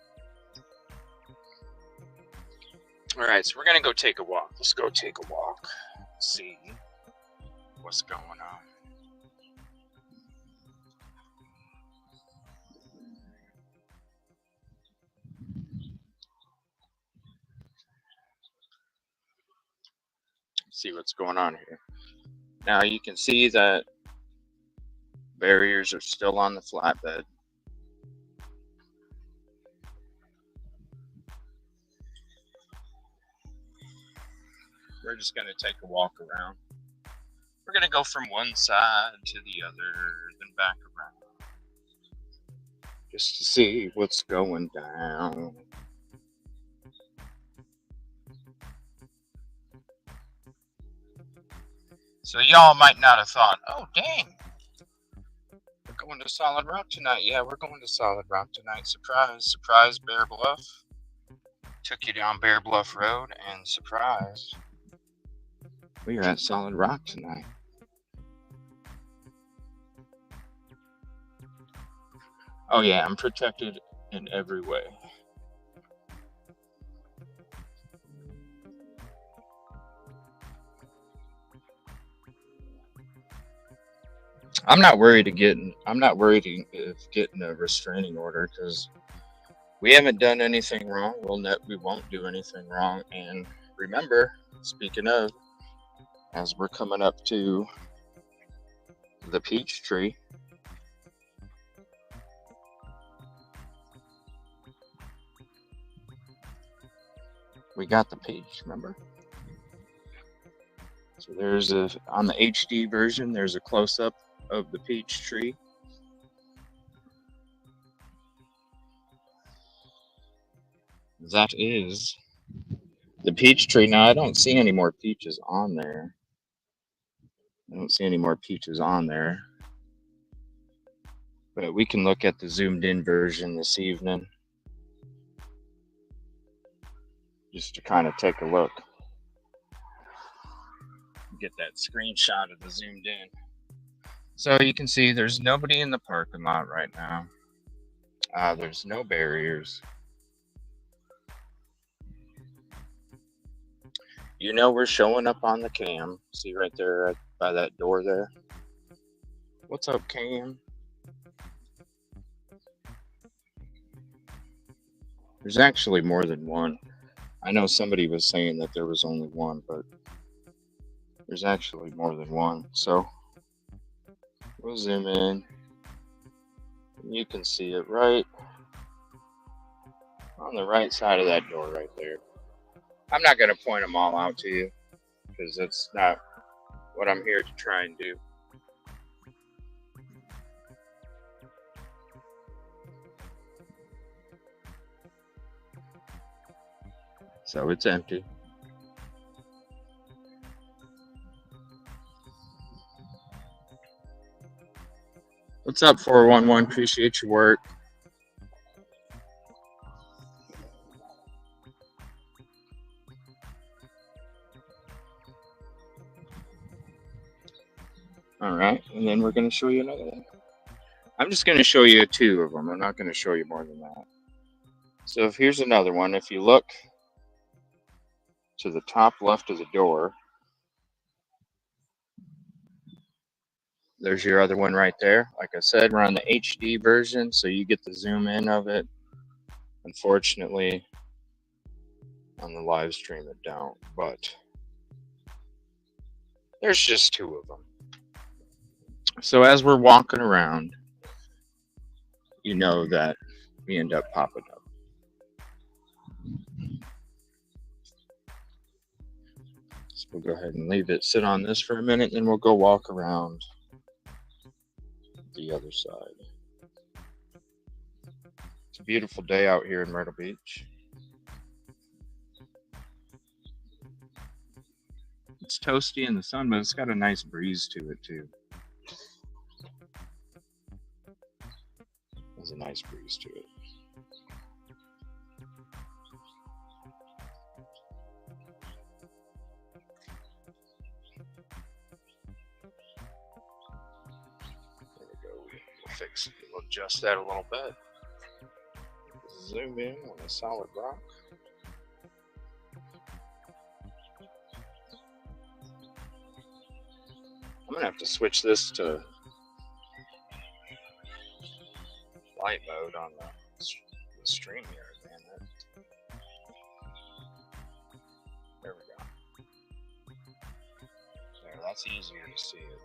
All right, so we're gonna go take a walk. Let's go take a walk. See what's going on. See what's going on here. Now you can see that barriers are still on the flatbed. We're just going to take a walk around. We're going to go from one side to the other, then back around, just to see what's going down. So y'all might not have thought, oh dang, we're going to Solid Rock tonight. Yeah, we're going to Solid Rock tonight. Surprise, surprise, Bear Bluff. Took you down Bear Bluff Road, and surprise, we are at Solid Rock tonight. Oh yeah, I'm protected in every way. I'm not worried of getting a restraining order because we haven't done anything wrong. We won't do anything wrong. And remember, speaking of, as we're coming up to the peach tree, we got the peach, remember? So there's on the HD version, there's a close-up of the peach tree. That is the peach tree. Now, I don't see any more peaches on there. But we can look at the zoomed-in version this evening, just to kind of take a look. Get that screenshot of the zoomed in. So you can see there's nobody in the parking lot right now. There's no barriers. You know we're showing up on the cam. See right there by that door there? What's up, Cam? There's actually more than one. I know somebody was saying that there was only one, but there's actually more than one. So we'll zoom in. You can see it right on the right side of that door right there. I'm not going to point them all out to you because that's not what I'm here to try and do. So it's empty. What's up, 411? Appreciate your work. All right, and then we're going to show you another one. I'm just going to show you 2 of them. I'm not going to show you more than that. So if here's another one. If you look to the top left of the door, there's your other one right there. Like I said, we're on the HD version, so you get the zoom in of it. Unfortunately, on the live stream it don't, but there's just 2 of them. So as we're walking around, you know that we end up popping up. So we'll go ahead and leave it sit on this for a minute, and then we'll go walk around the other side. It's a beautiful day out here in Myrtle Beach. It's toasty in the sun, but it's got a nice breeze to it too. There's a nice breeze to it. fix, we'll adjust that a little bit. Zoom in on a solid rock. I'm gonna have to switch this to light mode on the stream here, man. There we go. There, that's easier to see it.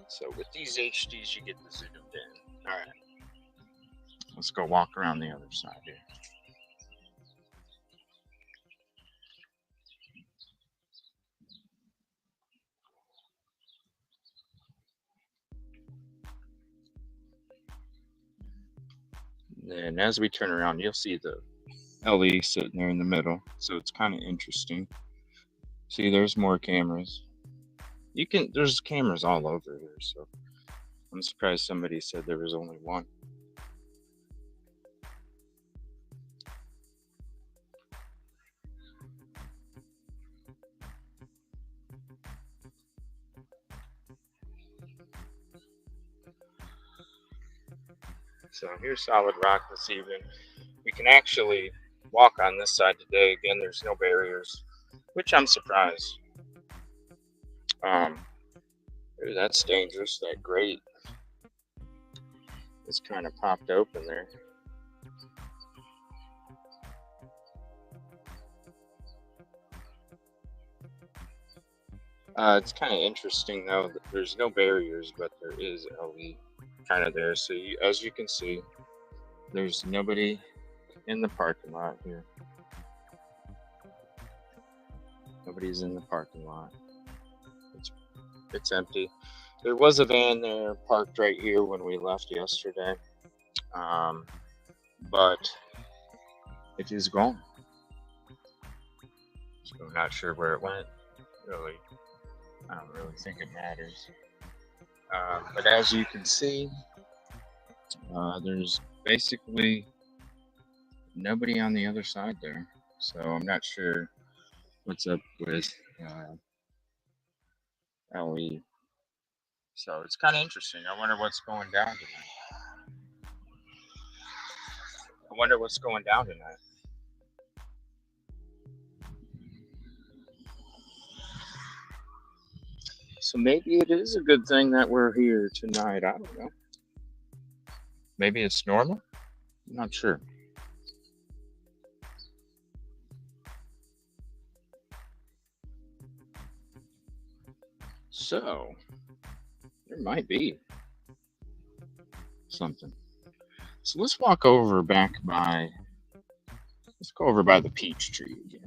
So with these HDs, you get the zoomed in. All right, let's go walk around the other side here. And as we turn around, you'll see the LE sitting there in the middle. So it's kind of interesting. See, there's more cameras. There's cameras all over here. So I'm surprised somebody said there was only one. So here's solid rock this evening. We can actually walk on this side today. Again, there's no barriers, which I'm surprised. Ooh, that's dangerous. That grate is kind of popped open there. It's kind of interesting though that there's no barriers, but there is LE kind of there. So as you can see, there's nobody in the parking lot here. Nobody's in the parking lot. It's empty. There was a van there parked right here when we left yesterday, but it is gone. So I'm not sure where it went. Really, I don't really think it matters. But as you can see, there's basically nobody on the other side there. So I'm not sure what's up with LE. So it's kind of interesting. I wonder what's going down tonight. I wonder what's going down tonight. So maybe it is a good thing that we're here tonight. I don't know. Maybe it's normal? I'm not sure. So, there might be something. So let's walk over back by, let's go over by the peach tree again.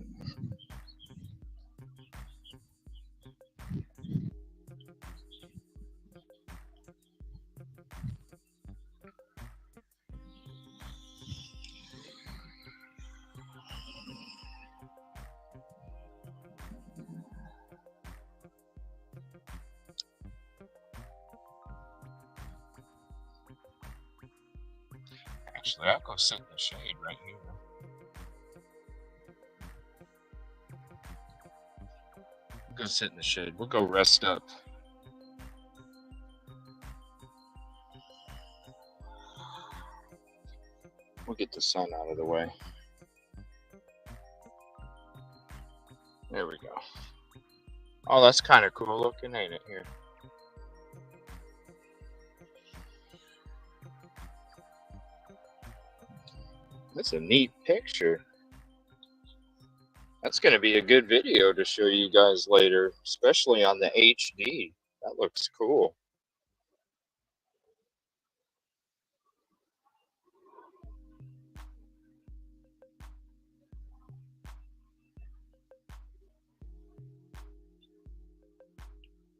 Actually, I'll go sit in the shade right here. Go sit in the shade. We'll go rest up. We'll get the sun out of the way. There we go. Oh, that's kind of cool looking, ain't it, here? That's a neat picture. That's going to be a good video to show you guys later, especially on the HD. That looks cool.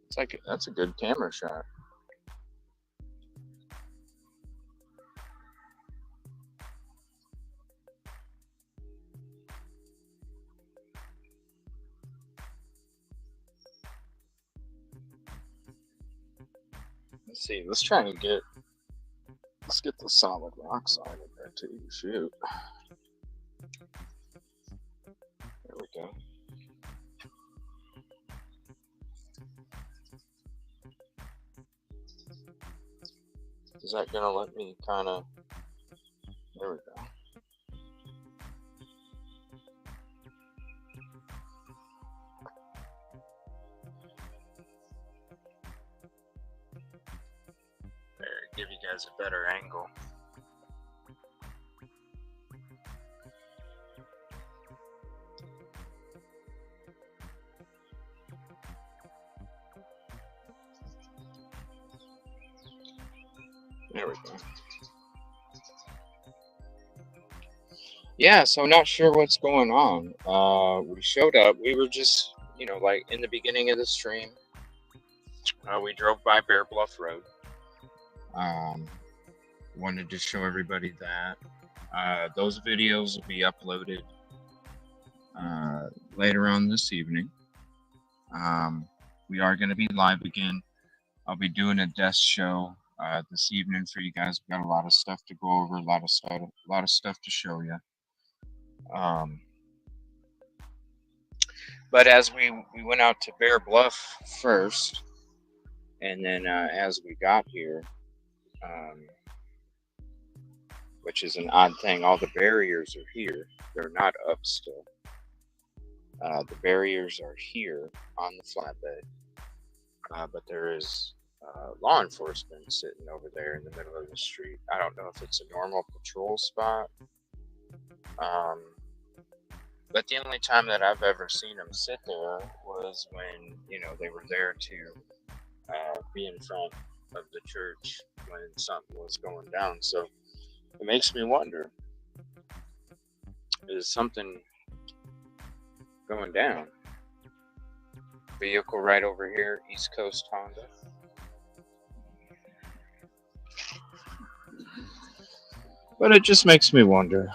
It's like that's a good camera shot. Let's see. Let's get the solid rock side in there too. Shoot. There we go. Is that gonna let me kind of? There we go. There, give you guys a better angle. There we go. Yeah, so not sure what's going on. We showed up. We were just, like in the beginning of the stream. We drove by Bear Bluff Road. Wanted to show everybody that. Those videos will be uploaded later on this evening. We are going to be live again. I'll be doing a desk show this evening for you guys. We've got a lot of stuff to go over, a lot of stuff to show you. But as we went out to Bear Bluff first, and then as we got here, which is an odd thing, all the barriers are here. They're not up still. The barriers are here on the flatbed, but there is law enforcement sitting over there in the middle of the street. I don't know if it's a normal patrol spot. But the only time that I've ever seen them sit there was when, they were there to be in front of the church when something was going down. So it makes me wonder, is something going down? Vehicle right over here, East Coast Honda. But it just makes me wonder.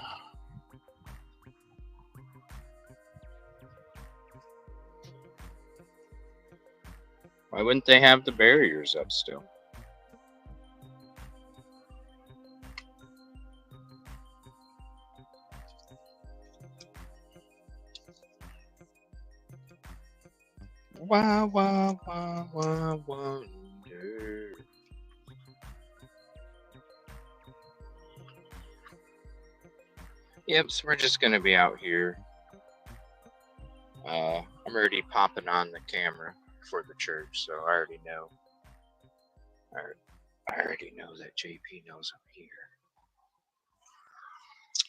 Why wouldn't they have the barriers up still? Why wonder? Yep, so we're just going to be out here. I'm already popping on the camera for the church, so I already know. I already know that JP knows I'm here.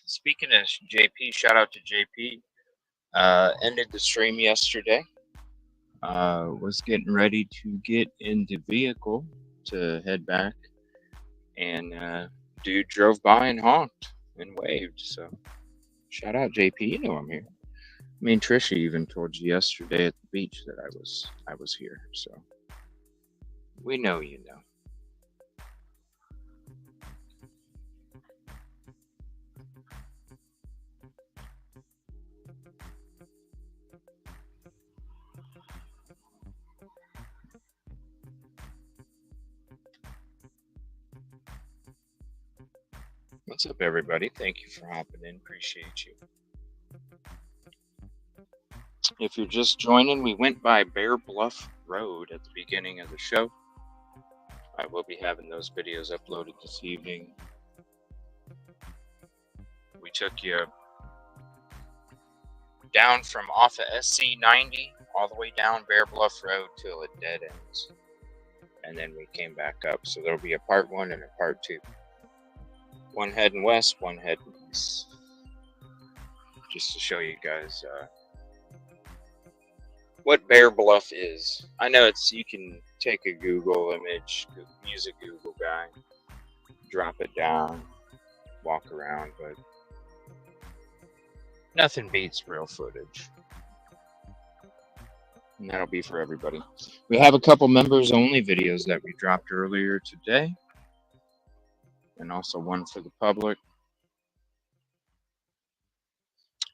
Speaking of JP, shout out to JP. Ended the stream yesterday. Was getting ready to get in the vehicle to head back, and dude drove by and honked and waved. So shout out JP, you know I'm here. Me and Trisha even told you yesterday at the beach that I was here. So we know you know. What's up, everybody? Thank you for hopping in. Appreciate you. If you're just joining, we went by Bear Bluff Road at the beginning of the show. I will be having those videos uploaded this evening. We took you down from off of SC90 all the way down Bear Bluff Road till it dead ends. And then we came back up. So there'll be a part 1 and a part 2. One heading west, one heading east. Just to show you guys what Bear Bluff is. I know you can take a Google image, use a Google guy, drop it down, walk around, but nothing beats real footage. And that'll be for everybody. We have a couple members only videos that we dropped earlier today, and also one for the public.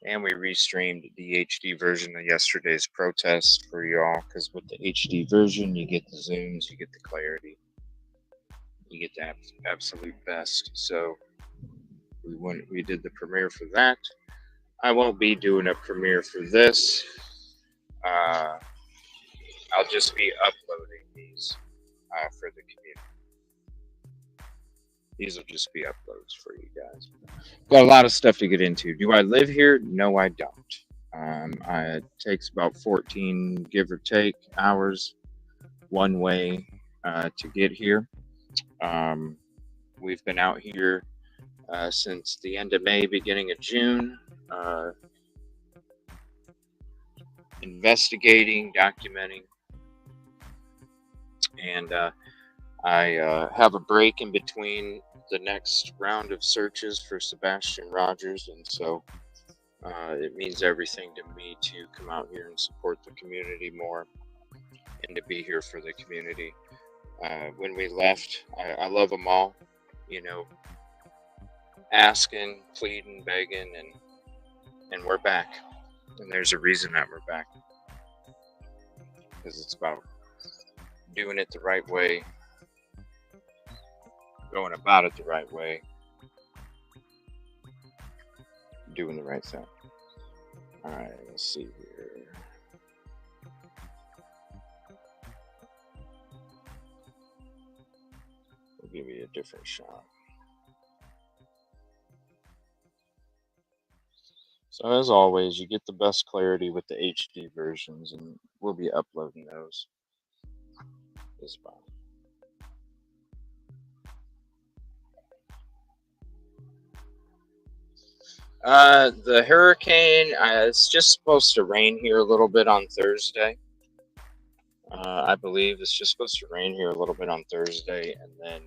And we restreamed the HD version of yesterday's protest for y'all, because with the HD version, you get the zooms, you get the clarity, you get the absolute best. So we did the premiere for that. I won't be doing a premiere for this. I'll just be uploading these for the community. These will just be uploads for you guys. Got a lot of stuff to get into. Do I live here? No, I don't. It takes about 14, give or take, hours one way to get here. We've been out here since the end of May, beginning of June, investigating, documenting, and I have a break in between the next round of searches for Sebastian Rogers, and so it means everything to me to come out here and support the community more and to be here for the community. When we left, I love them all, you know, asking, pleading, begging, and we're back. And there's a reason that we're back, because it's about doing it the right way, going about it the right way, doing the right thing. All right, let's see here. We'll give you a different shot. So as always, you get the best clarity with the HD versions, and we'll be uploading those as well. The hurricane, it's just supposed to rain here a little bit on Thursday. I believe it's just supposed to rain here a little bit on Thursday, and then,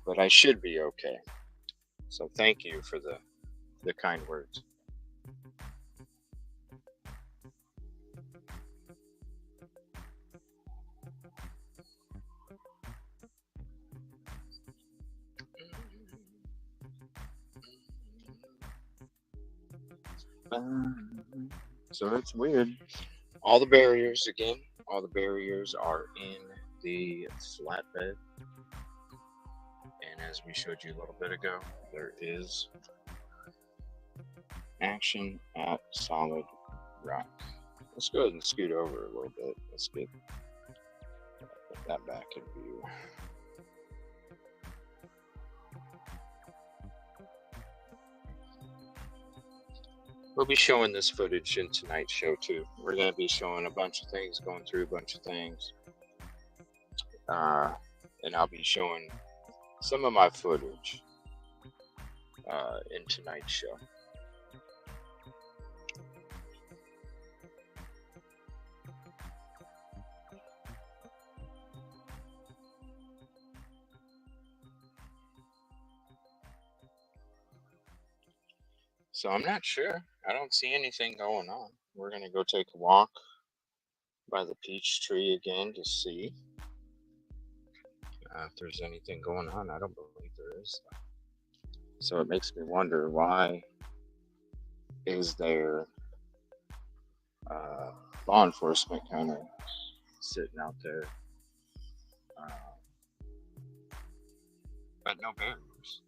but I should be okay. So thank you for the kind words. So it's weird. All the barriers are in the flatbed. And as we showed you a little bit ago, there is action at solid rock. Let's go ahead and scoot over a little bit. Let's get that back in view. We'll be showing this footage in tonight's show too. We're going to be showing a bunch of things, going through a bunch of things. And I'll be showing some of my footage in tonight's show. So I'm not sure. I don't see anything going on. We're going to go take a walk by the peach tree again to see if there's anything going on. I don't believe there is. So it makes me wonder, why is there law enforcement kind of sitting out there, but no barriers?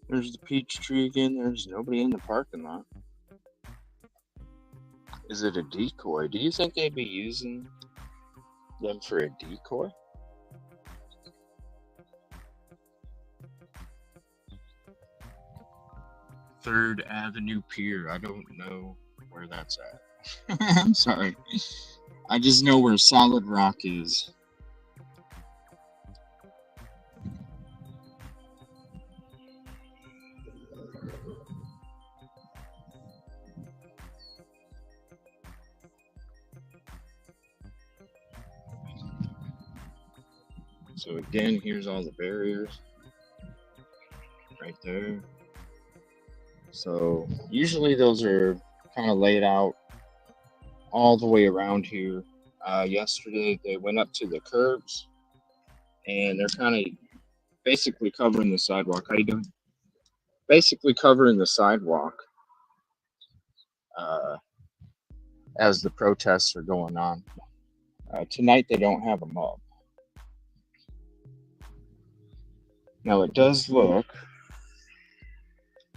There's the peach tree again. There's nobody in the parking lot. Is it a decoy? Do you think they'd be using them for a decoy? Third Avenue Pier. I don't know where that's at. I'm sorry. I just know where Solid Rock is. So again, here's all the barriers right there. So usually those are kind of laid out all the way around here. Yesterday they went up to the curbs, and they're kind of basically covering the sidewalk. How you doing? Basically covering the sidewalk as the protests are going on. Tonight they don't have them up. Now it does look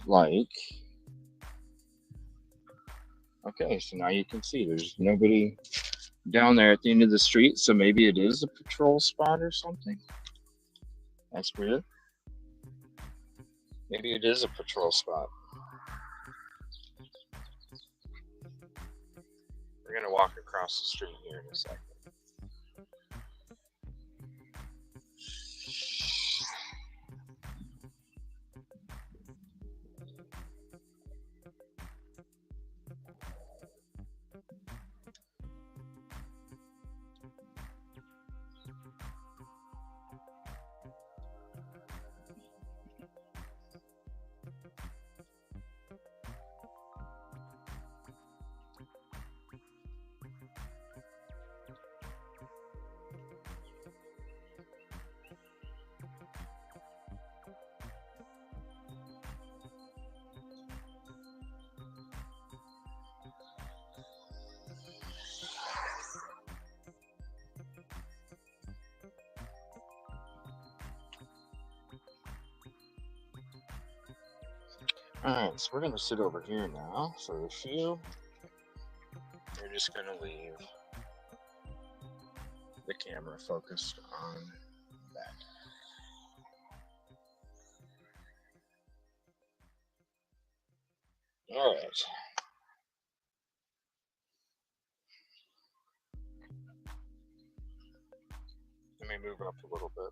like, okay, so now you can see there's nobody down there at the end of the street, so maybe it is a patrol spot or something. That's weird. Maybe it is a patrol spot. We're gonna walk across the street here in a second. Alright, so we're going to sit over here now. So the few, we're just going to leave the camera focused on that. Alright. Let me move up a little bit.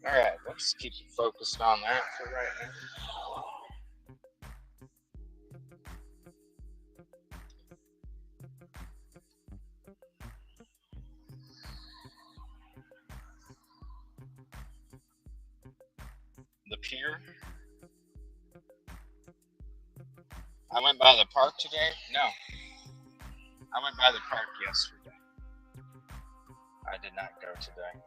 Alright, let's keep it focused on that for right now. The pier. I went by the park today. No. I went by the park yesterday. I did not go today.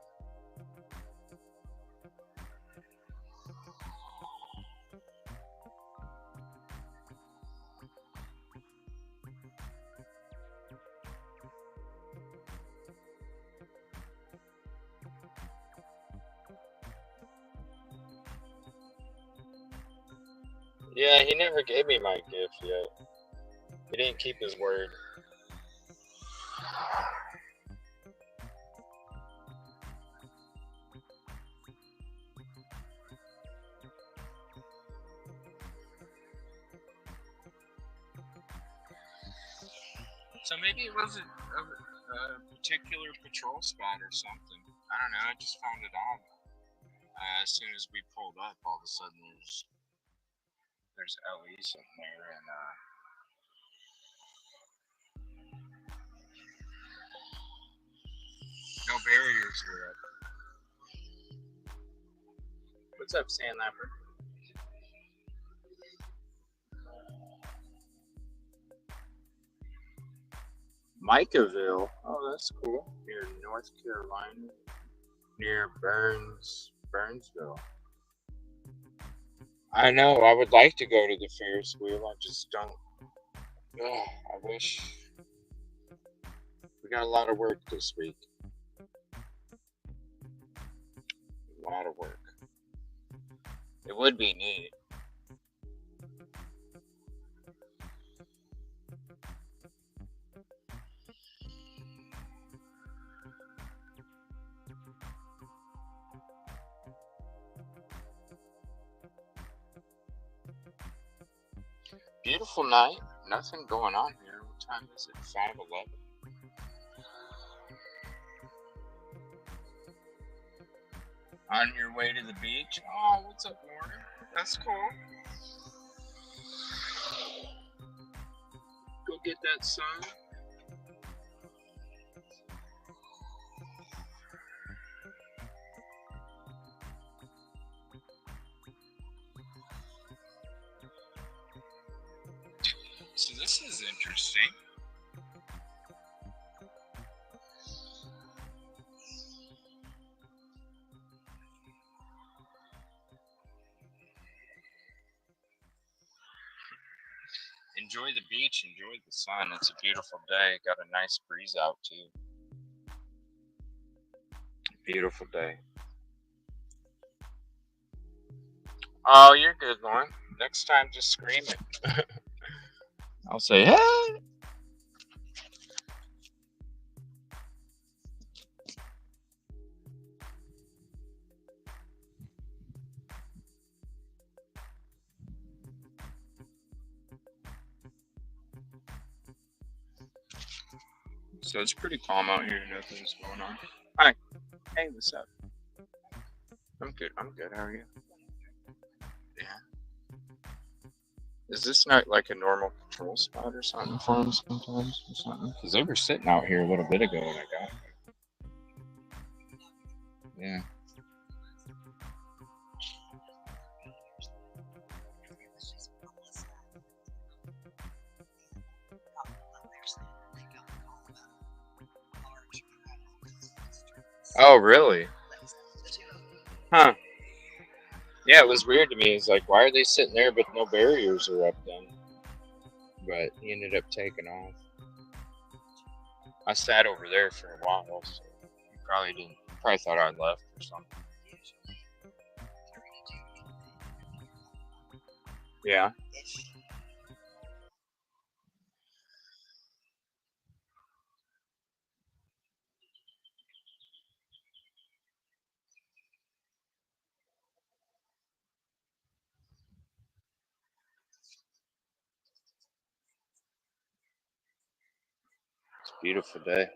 Yeah, he never gave me my gift yet. He didn't keep his word. So maybe it wasn't a particular patrol spot or something. I don't know, I just found it odd. As soon as we pulled up, all of a sudden there's LE sitting there, and no barriers were up. What's up, Sandlapper? Micaville. Oh, that's cool. Near North Carolina, near Burnsville. I know. I would like to go to the Ferris wheel. I just don't. I wish. We got a lot of work this week. A lot of work. It would be neat. Beautiful night. Nothing going on here. What time is it? 5:11. On your way to the beach? Oh, what's up, Warner? That's cool. Go get that sun. So this is interesting. Enjoy the beach, enjoy the sun. It's a beautiful day. Got a nice breeze out too. Beautiful day. Oh, you're good, Lauren. Next time, just scream it. I'll say, hey. So it's pretty calm out here. Nothing's going on. Hi. Hey, what's up? I'm good. I'm good. How are you? Yeah. Is this not like a normal patrol spot or something for them sometimes or something? Because they were sitting out here a little bit ago when I got here. Yeah. Oh, really? Huh. Yeah, it was weird to me. It's like, why are they sitting there but no barriers are up then? But he ended up taking off. I sat over there for a while, so he probably thought I'd left or something. Yeah. It's a beautiful day.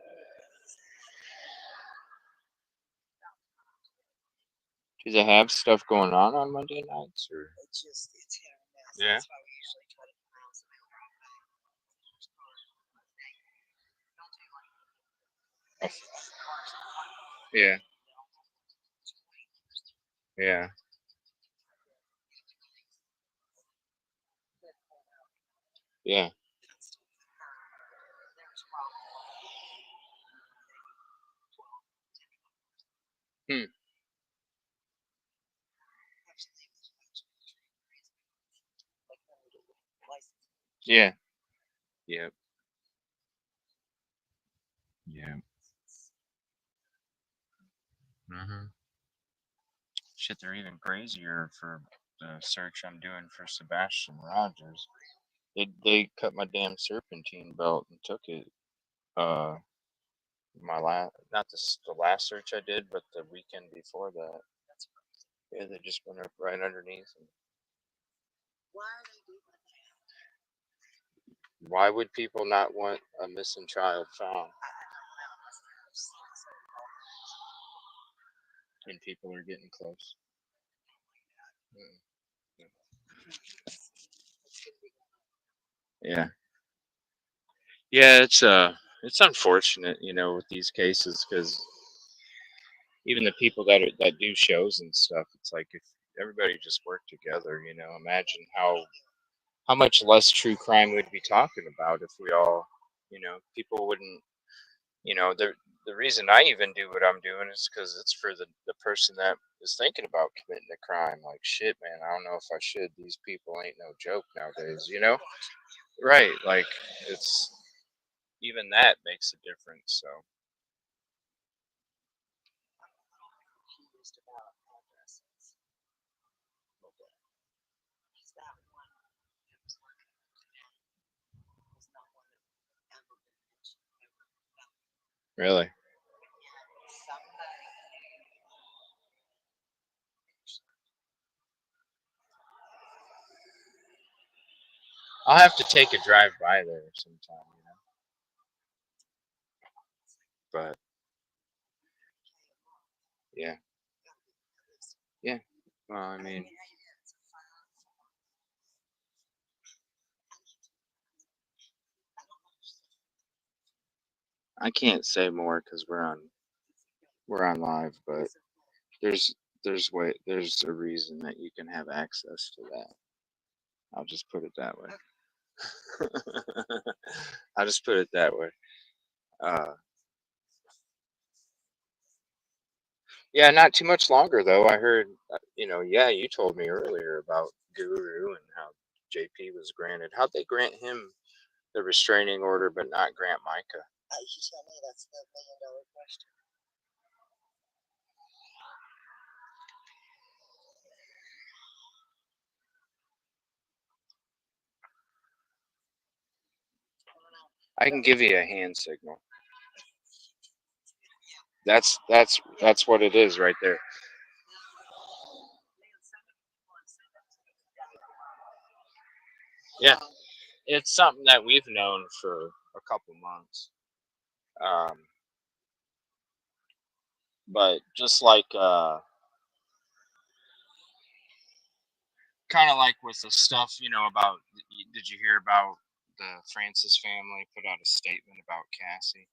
Do they have stuff going on Monday nights or? It's hit or miss. Yeah. That's why we usually try to pronounce them out back. Don't do like Yeah. Yeah. Yeah. Hmm. Yeah. Yep. Yeah. Mhm. Shit, they're even crazier for the search I'm doing for Sebastian Rogers. They cut my damn serpentine belt and took it. Uh, my last, not the last search I did, but the weekend before that. Yeah, they just went up right underneath. And why are they doing that? why would people not want a missing child found? And people are getting close. Mm. Yeah. Yeah, it's unfortunate, with these cases because even the people that do shows and stuff, it's like if everybody just worked together, imagine how much less true crime we'd be talking about if we all, people wouldn't, the reason I even do what I'm doing is because it's for the person that is thinking about committing a crime. Like shit, man, I don't know if I should. These people ain't no joke nowadays. Right? Like it's even that makes a difference. So. Confused about addresses. Is that one that was looking today? Was not one that ever been mentioned ever. Really? Somebody I'll have to take a drive by there sometime. But yeah, yeah. Well, I mean, I can't say more because we're on live, but there's there's a reason that you can have access to that. I'll just put it that way. I'll just put it that way. Uh, yeah, not too much longer though. I heard, yeah, you told me earlier about Guru and how JP was granted. How'd they grant him the restraining order but not grant Micah? You tell me, that's the $1 million question. I can give you a hand signal. That's what it is right there. Yeah, it's something that we've known for a couple months. But just like kind of like with the stuff, about, did you hear about the Francis family put out a statement about Cassie?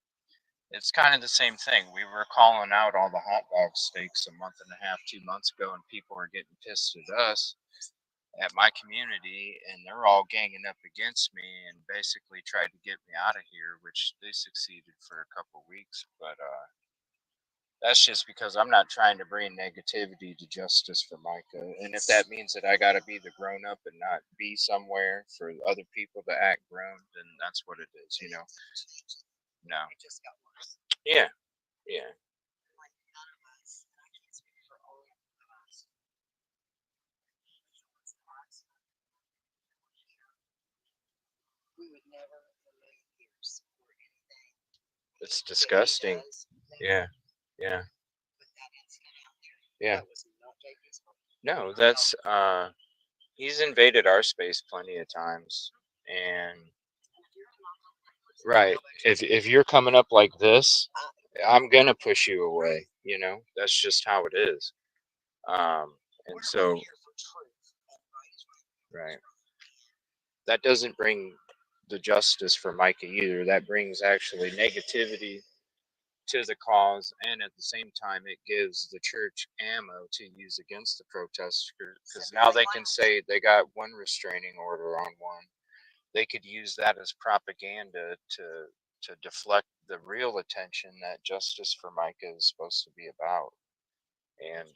It's kind of the same thing. We were calling out all the hot dog steaks a month and a half, 2 months ago, and people were getting pissed at us, at my community, and they're all ganging up against me and basically tried to get me out of here, which they succeeded for a couple weeks. But that's just because I'm not trying to bring negativity to justice for Micah. And if that means that I got to be the grown up and not be somewhere for other people to act grown, then that's what it is, No. It just got worse. Yeah. Yeah. Like none of us, and I can't speak for all of us, we would never in a million years support anything. It's disgusting. Yeah. Yeah. But that incident out there, Yeah. that was not JP's fault. No, that's he's invaded our space plenty of times. And right, if you're coming up like this, I'm gonna push you away. That's just how it is. And so, Here for truth, and right is right. right, that doesn't bring the justice for Micah either. That brings actually negativity to the cause, and at the same time, it gives the church ammo to use against the protesters, because now they can say they got one restraining order on one. They could use that as propaganda to deflect the real attention that justice for Micah is supposed to be about. And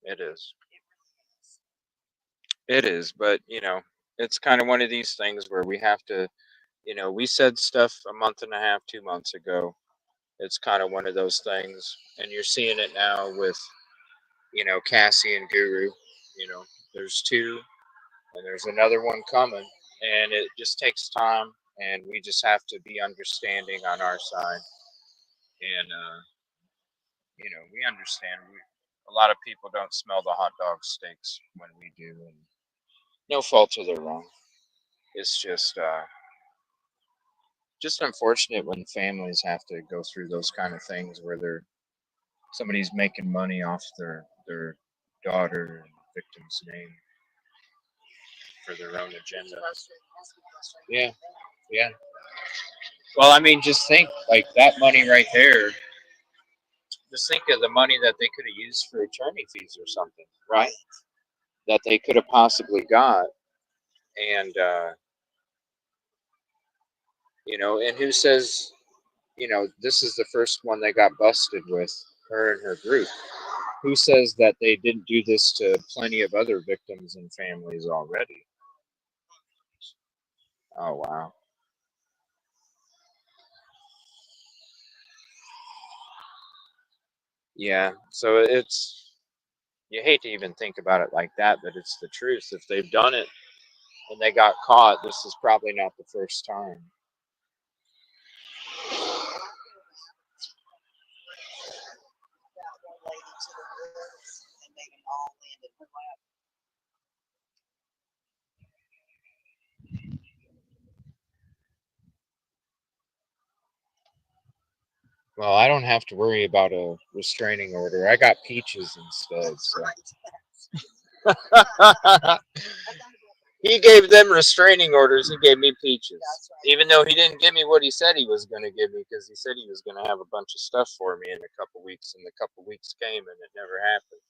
it is. It is, but it's kind of one of these things where we have to, we said stuff a month and a half, 2 months ago. It's kind of one of those things, and you're seeing it now with, Cassie and Guru. There's two, and there's another one coming, and it just takes time, and we just have to be understanding on our side, and we understand. A lot of people don't smell the hot dog steaks when we do, and no fault of their own. It's just unfortunate when families have to go through those kind of things where somebody's making money off their daughter and victim's name for their own agenda. Yeah, yeah. Well, I mean, just think like that money right there. Just think of the money that they could have used for attorney fees or something, right? That they could have possibly got, and and who says, this is the first one they got busted with, her and her group. Who says that they didn't do this to plenty of other victims and families already? Oh, wow. Yeah, so you hate to even think about it like that, but it's the truth. If they've done it and they got caught, this is probably not the first time. That one lady to the woods and made them all land in her lap. Well, I don't have to worry about a restraining order. I got peaches instead. So. He gave them restraining orders. He gave me peaches. Right. Even though he didn't give me what he said he was going to give me, because he said he was going to have a bunch of stuff for me in a couple weeks, and the couple weeks came and it never happened.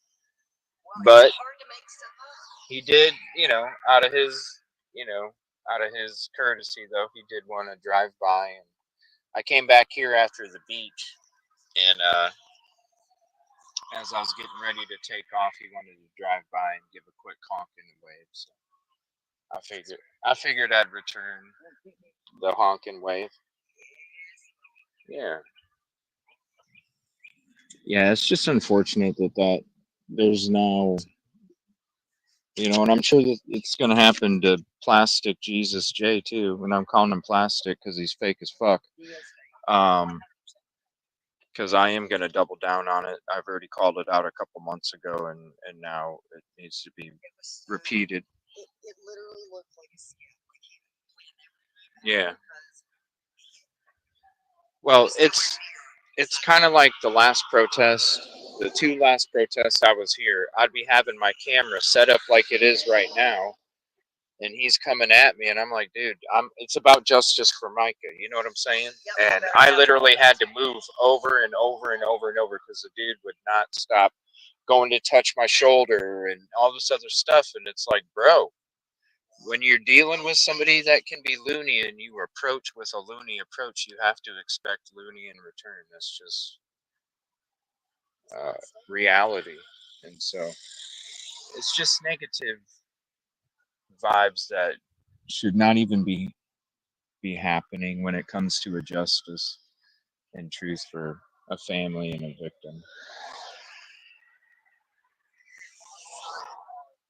Well, but hard to make stuff up. He did, out of his, Out of his courtesy, though, he did want to drive by, and I came back here after the beach, and as I was getting ready to take off, he wanted to drive by and give a quick honk and wave. So I figured I'd return the honk and wave. Yeah, yeah. It's just unfortunate that there's now, and I'm sure that it's gonna happen to Plastic Jesus J too. And I'm calling him Plastic because he's fake as fuck. Um, because I am going to double down on it. I've already called it out a couple months ago, and now it needs to be repeated. It literally looked like a scam. Like he planned everything. Yeah. Because Well, it's kind of like the last protest, the two last protests I was here. I'd be having my camera set up like it is right now, and he's coming at me, and I'm like, dude, it's about justice for Micah. You know what I'm saying? And I literally had to move over and over and over and over because the dude would not stop going to touch my shoulder and all this other stuff. And it's like, bro, when you're dealing with somebody that can be loony and you approach with a loony approach, you have to expect loony in return. That's just reality. And so it's just negative vibes that should not even be happening when it comes to a justice and truth for a family and a victim.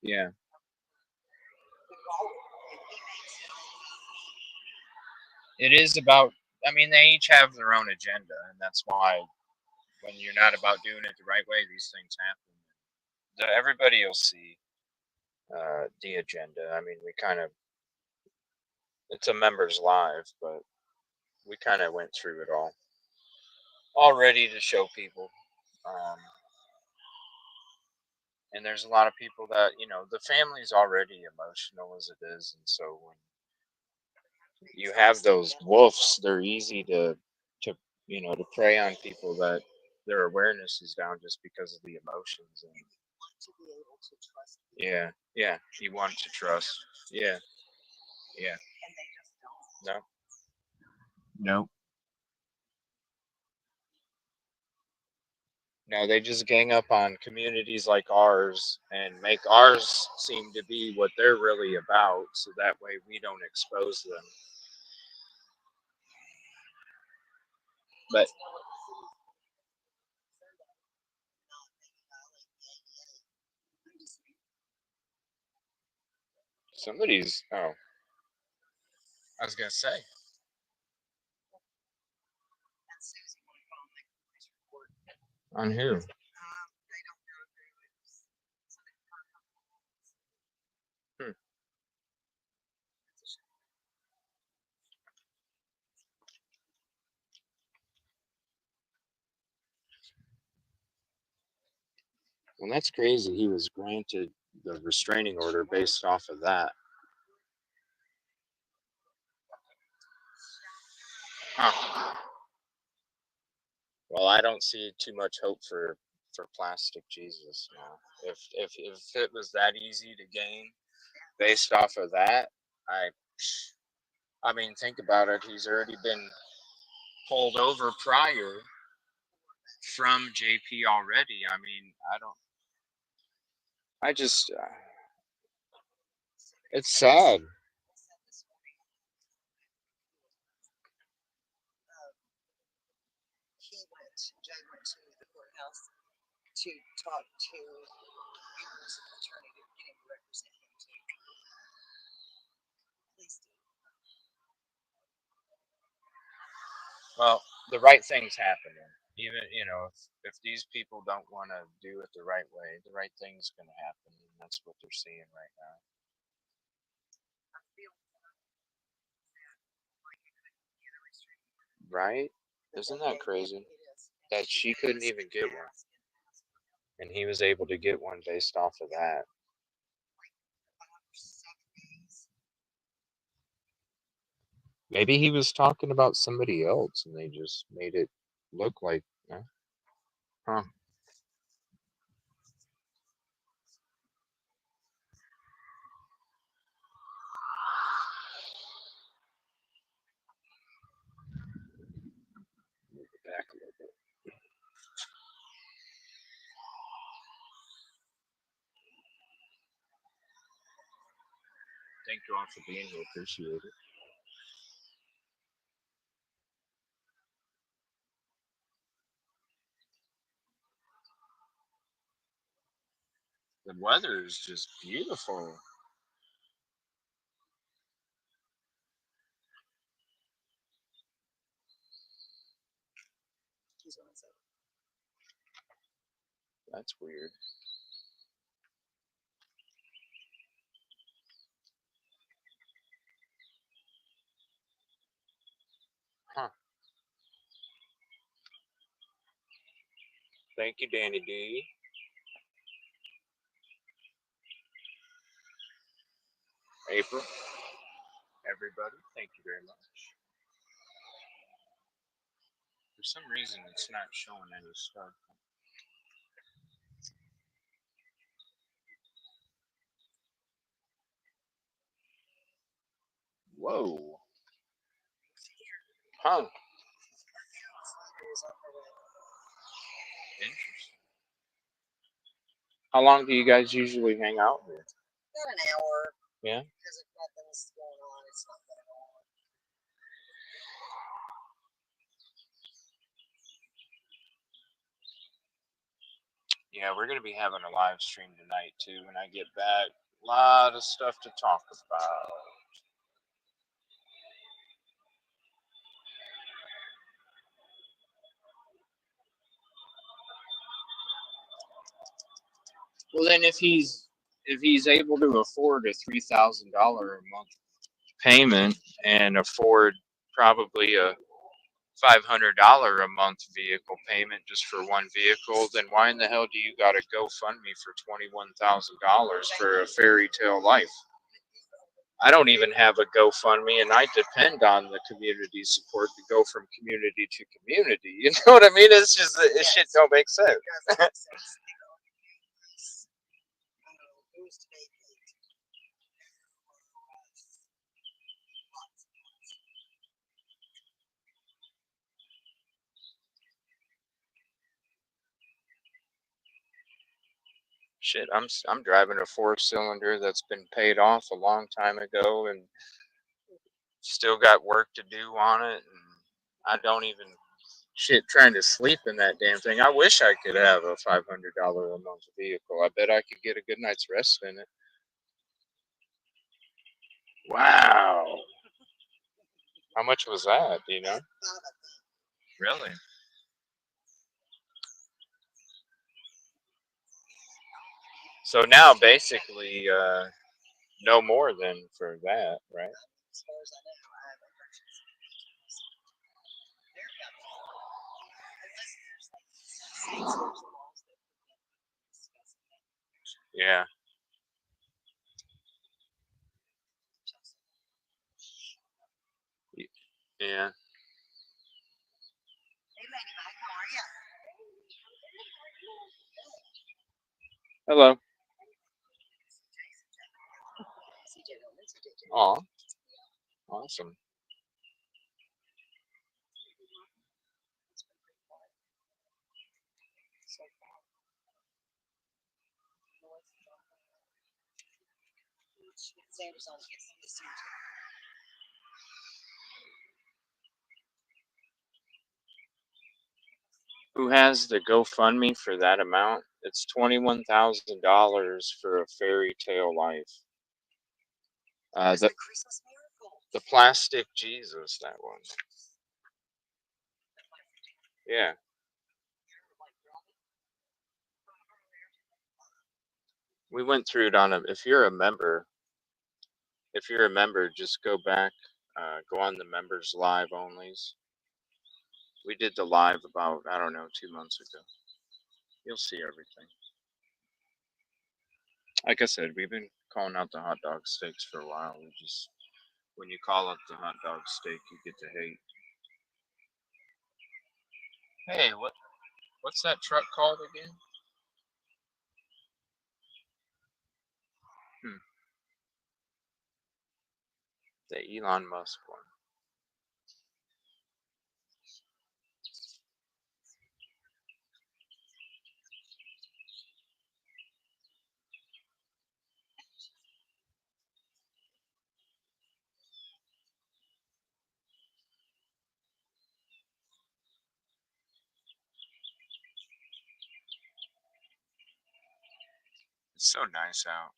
Yeah. It is about, I mean, they each have their own agenda, and that's why when you're not about doing it the right way, these things happen. Everybody will see the agenda. I mean, we kind of, it's a members live, but we kind of went through it all ready to show people. Um, and there's a lot of people that, the family's already emotional as it is. And so when you have those wolves, they're easy to to prey on people that their awareness is down just because of the emotions. And want to be able to trust people. yeah, you want to trust. Yeah, yeah. And they just don't. No, no, no. They just gang up on communities like ours and make ours seem to be what they're really about, so that way we don't expose them. But somebody's. Oh, I was gonna say. On who? Hmm. Well, that's crazy. He was granted the restraining order based off of that. Huh. Well, I don't see too much hope for Plastic Jesus now. If it was that easy to gain based off of that, I I mean, think about it. He's already been pulled over prior from JP already. I mean, I don't. I just. It's sad. Jay went to the courthouse to talk to Myrtle's attorney to get him to represent him too. Please do. Well, the right things happen. Even if these people don't want to do it the right way, the right thing's going to happen, and that's what they're seeing right now. I feel like you couldn't get a restraining order. Right? Isn't that crazy? It is. That she couldn't even get one, and he was able to get one based off of that. Maybe he was talking about somebody else, and they just made it look like, huh? Thank you all for being here. Appreciate it. The weather is just beautiful. He's on his own. That's weird. Huh. Thank you, Danny D. April. Everybody, thank you very much. For some reason, it's not showing any stuff. Whoa. Huh. Slender is on her way. Interesting. How long do you guys usually hang out here? About an hour. Yeah. Because if nothing's going on, it's not going on. Yeah, we're going to be having a live stream tonight, too, when I get back. A lot of stuff to talk about. Well, then if he's able to afford a $3,000 a month payment and afford probably a $500 a month vehicle payment just for one vehicle, then why in the hell do you got to GoFundMe for $21,000 for a fairy tale life? I don't even have a GoFundMe, and I depend on the community support to go from community to community. You know what I mean? It's just this shit don't make sense. It doesn't make sense. It was to make Shit, I'm driving a 4-cylinder that's been paid off a long time ago, and still got work to do on it, and I don't even trying to sleep in that damn thing. I wish I could have a $500 a month vehicle. I bet I could get a good night's rest in it. Wow. How much was that? Do you know? Really? So now basically, no more than for that, right? as far as I know, I haven't purchased it. They're coming. Unless there's like sensors or laws that prevent discussing that. Yeah. Yeah. Hey, Ladybug, how are you? Hello. CJ don't listen to you. Aw. Awesome. It's been pretty quiet so far. Noise is on. Sanders on gets this year. Who has the GoFundMe for that amount? It's $21,000 for a fairy tale life. It's The the Christmas miracle. the plastic Jesus, that one. Yeah. We went through it on a. If you're a member, just go back, go on the members live onlys. We did the live about, I don't know, 2 months ago. You'll see everything. Like I said, we've been calling out the hot dog steaks for a while. We just, when you call up the hot dog steak, you get to hate. Hey, what's that truck called again? The Elon Musk one. So nice out.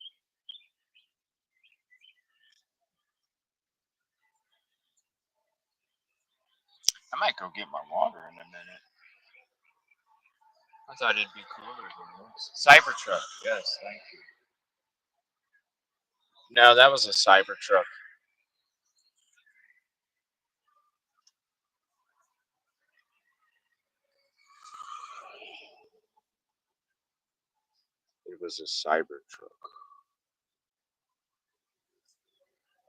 I might go get my water in a minute. I thought it'd be cooler than this. Cybertruck, yes, thank you. No, that was a Cybertruck. It was a Cybertruck.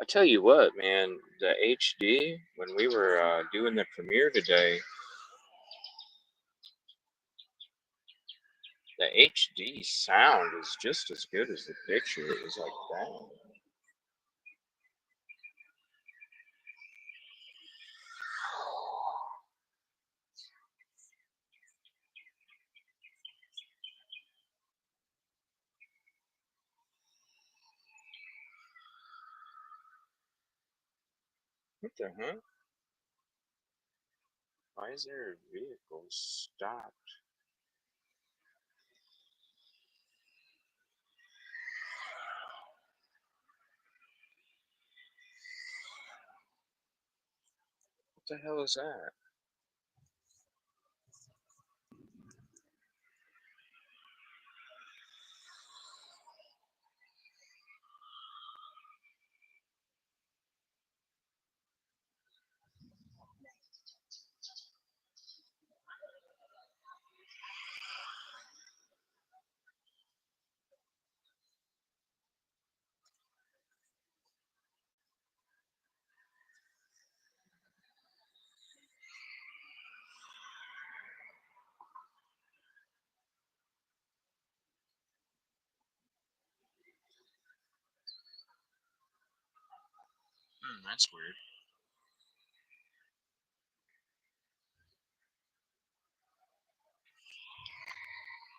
I tell you what, man, the HD, when we were doing the premiere today, the HD sound is just as good as the picture. It was like, damn. What the heck? Why is there a vehicle stopped? What the hell is that? That's weird.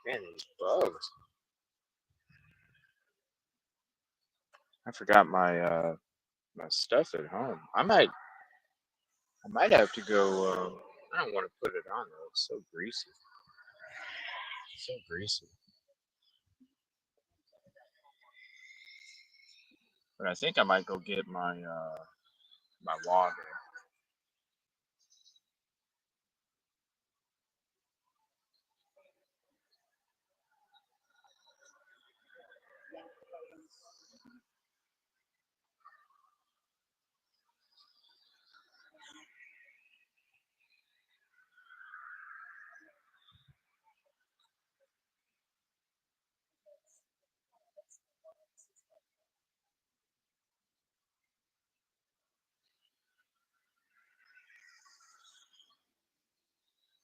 Man, these bugs. I forgot my stuff at home. I might have to go. I don't want to put it on though. It's so greasy. So greasy. But I think I might go get my water.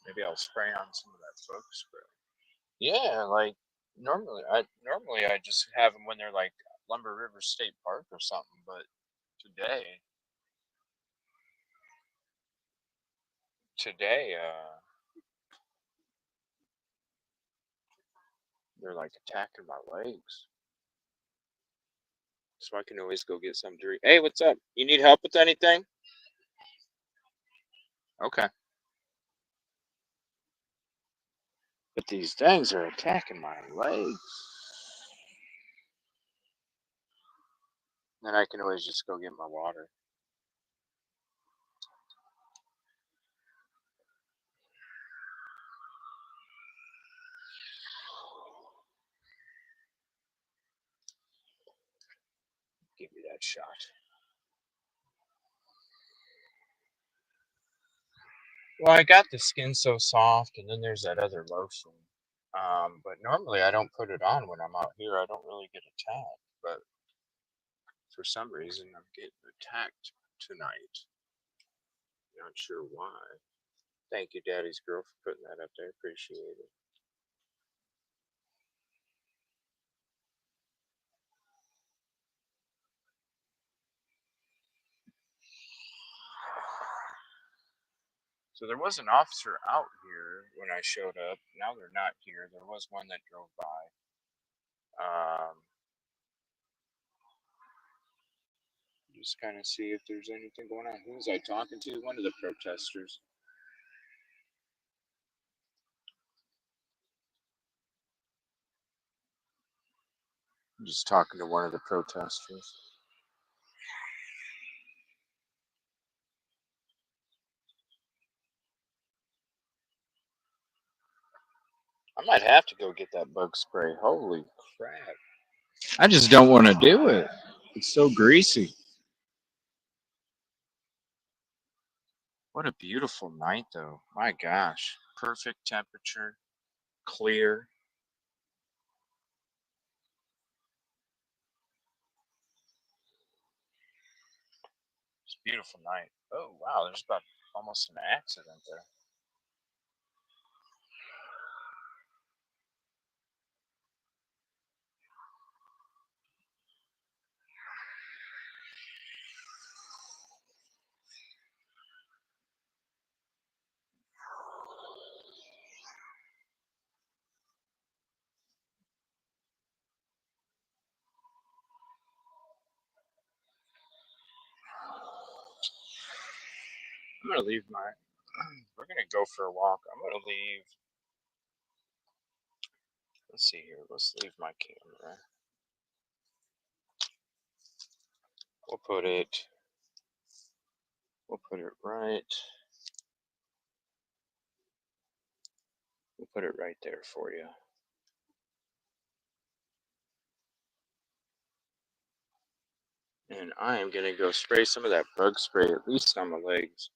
Maybe I'll spray on some of that bug spray. Yeah, like normally I just have them when they're like Lumber River State Park or something, but today they're like attacking my legs. So I can always go get some drink. Hey, what's up? You need help with anything? Okay. But these things are attacking my legs. Then I can always just go get my water. Give me that shot. Well, I got the Skin So Soft, and then there's that other lotion. But normally I don't put it on when I'm out here. I don't really get attacked. But for some reason, I'm getting attacked tonight. Not sure why. Thank you, Daddy's girl, for putting that up there. Appreciate it. So there was an officer out here when I showed up. Now they're not here. There was one that drove by. Just kind of see if there's anything going on. Who was I talking to? One of the protesters. I'm just talking to one of the protesters. I might have to go get that bug spray. Holy crap. I just don't want to do it. It's so greasy. What a beautiful night, though. My gosh. Perfect temperature, clear. It's a beautiful night. Oh, wow. There's about almost an accident there. I'm going to leave my. We're going to go for a walk. I'm going to leave. Let's see here. Let's leave my camera. We'll put it right. We'll put it right there for you. And I am gonna go spray some of that bug spray, at least on my legs,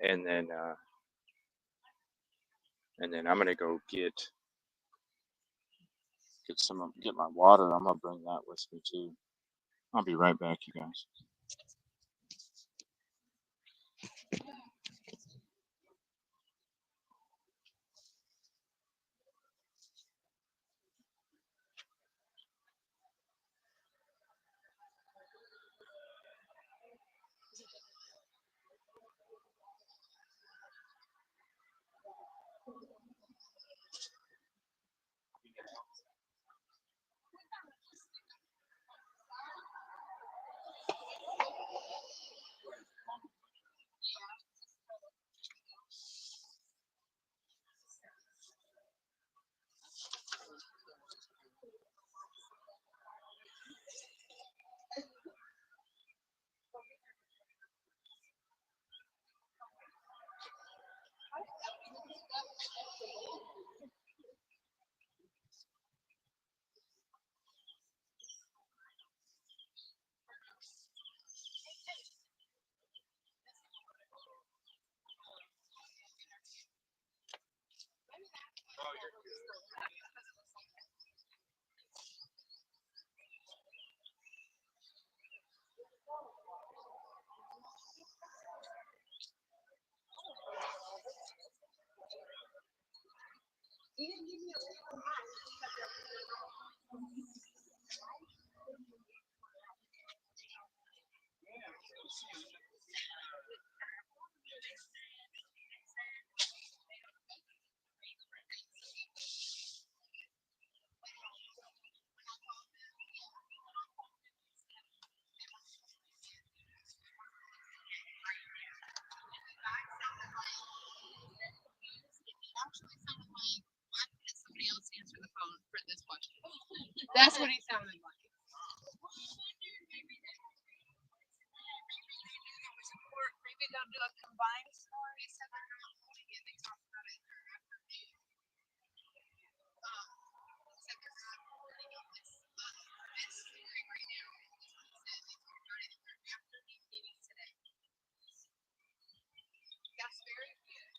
and then I'm gonna go get my water. I'm gonna bring that with me too. I'll be right back, you guys. Actually sounded like, why didn't somebody else answer the phone for this question? That's what he sounded like. Maybe they'll do a combined story. They said they're not holding it. They talked about it in their afternoon. They said they're not holding on this story right now. They said they talked about it in their afternoon meeting today. That's very good.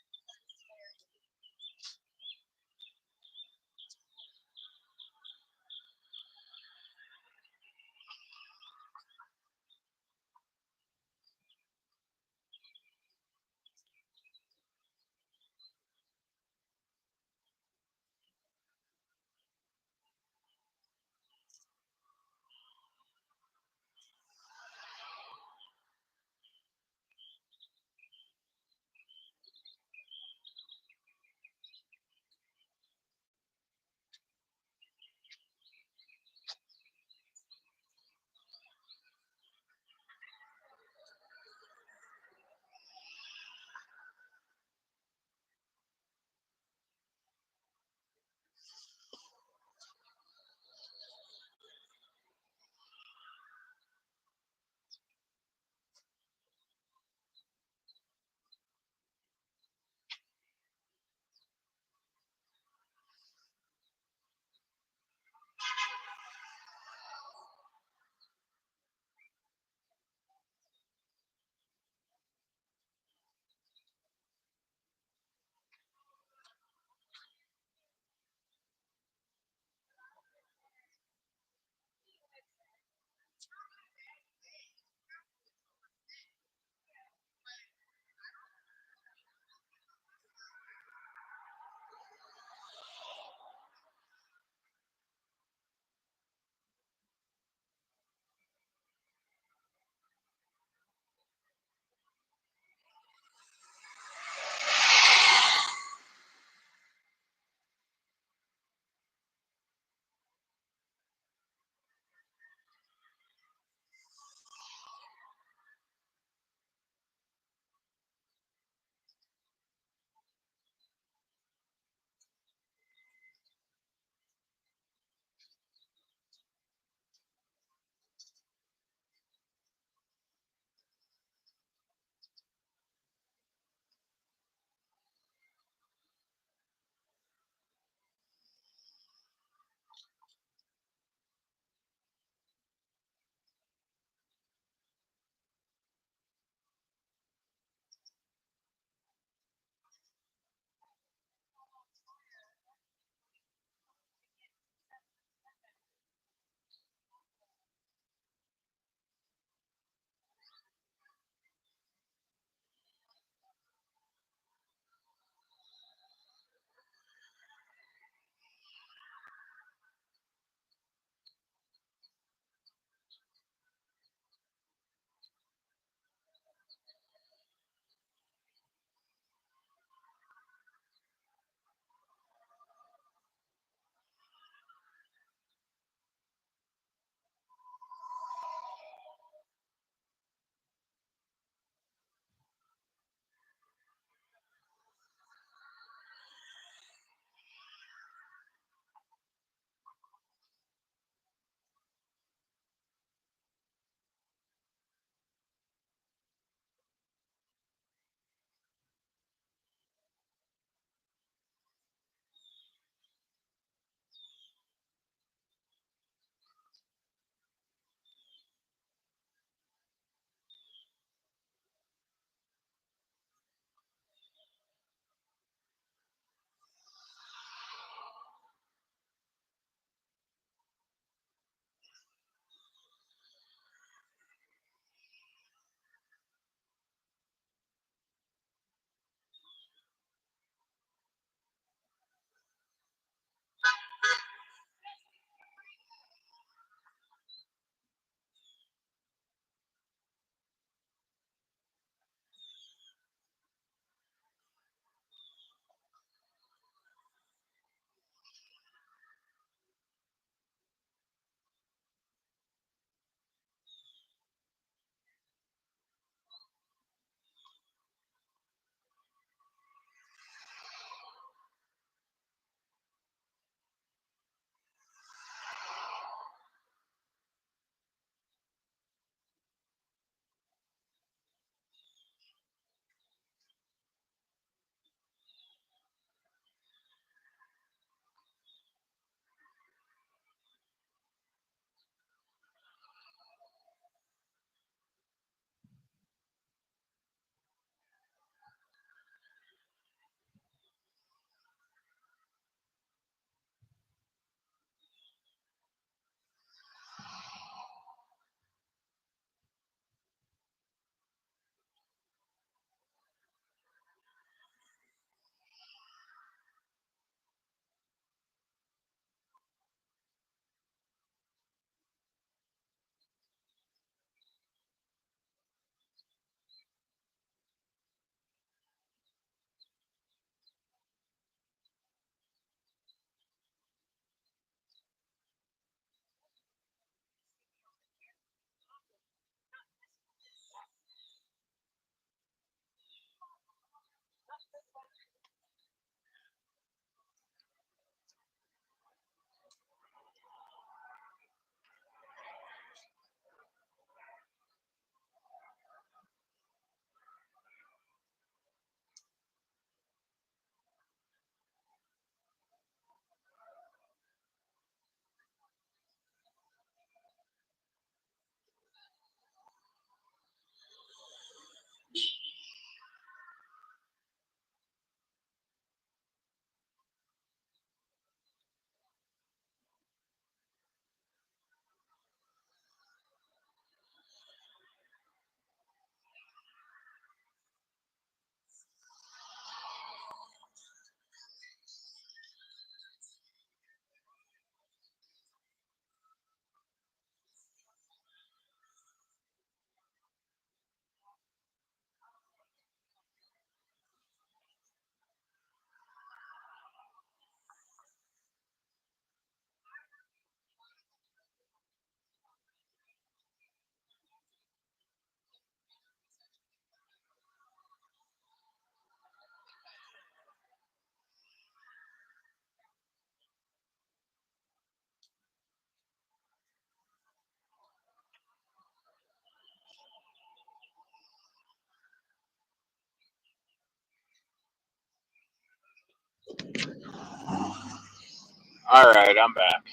All right, I'm back.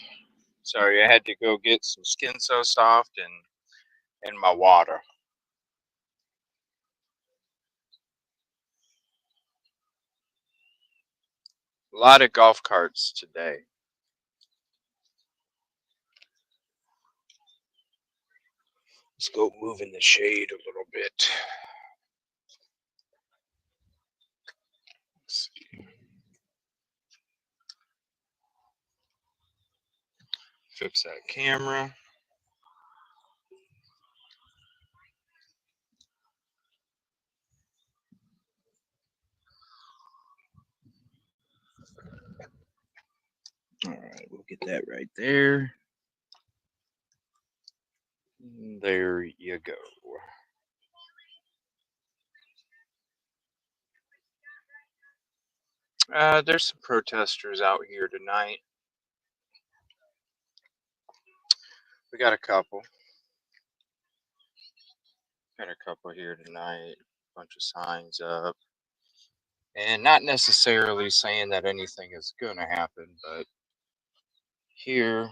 Sorry, I had to go get some Skin So Soft and my water. A lot of golf carts today. Let's go move in the shade a little bit. Let's see. Fix that camera. All right, we'll get that right there. There you go. There's some protesters out here tonight. We got a couple. Got a couple here tonight. Bunch of signs up. And not necessarily saying that anything is going to happen, but here,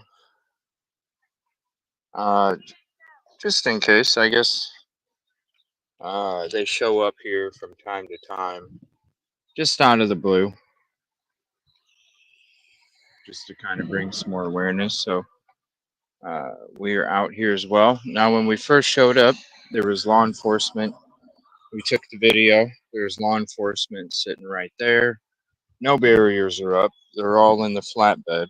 just in case, I guess, they show up here from time to time, just out of the blue, just to kind of bring some more awareness. So we are out here as well. Now, when we first showed up, there was law enforcement. We took the video. There's law enforcement sitting right there. No barriers are up. They're all in the flatbed.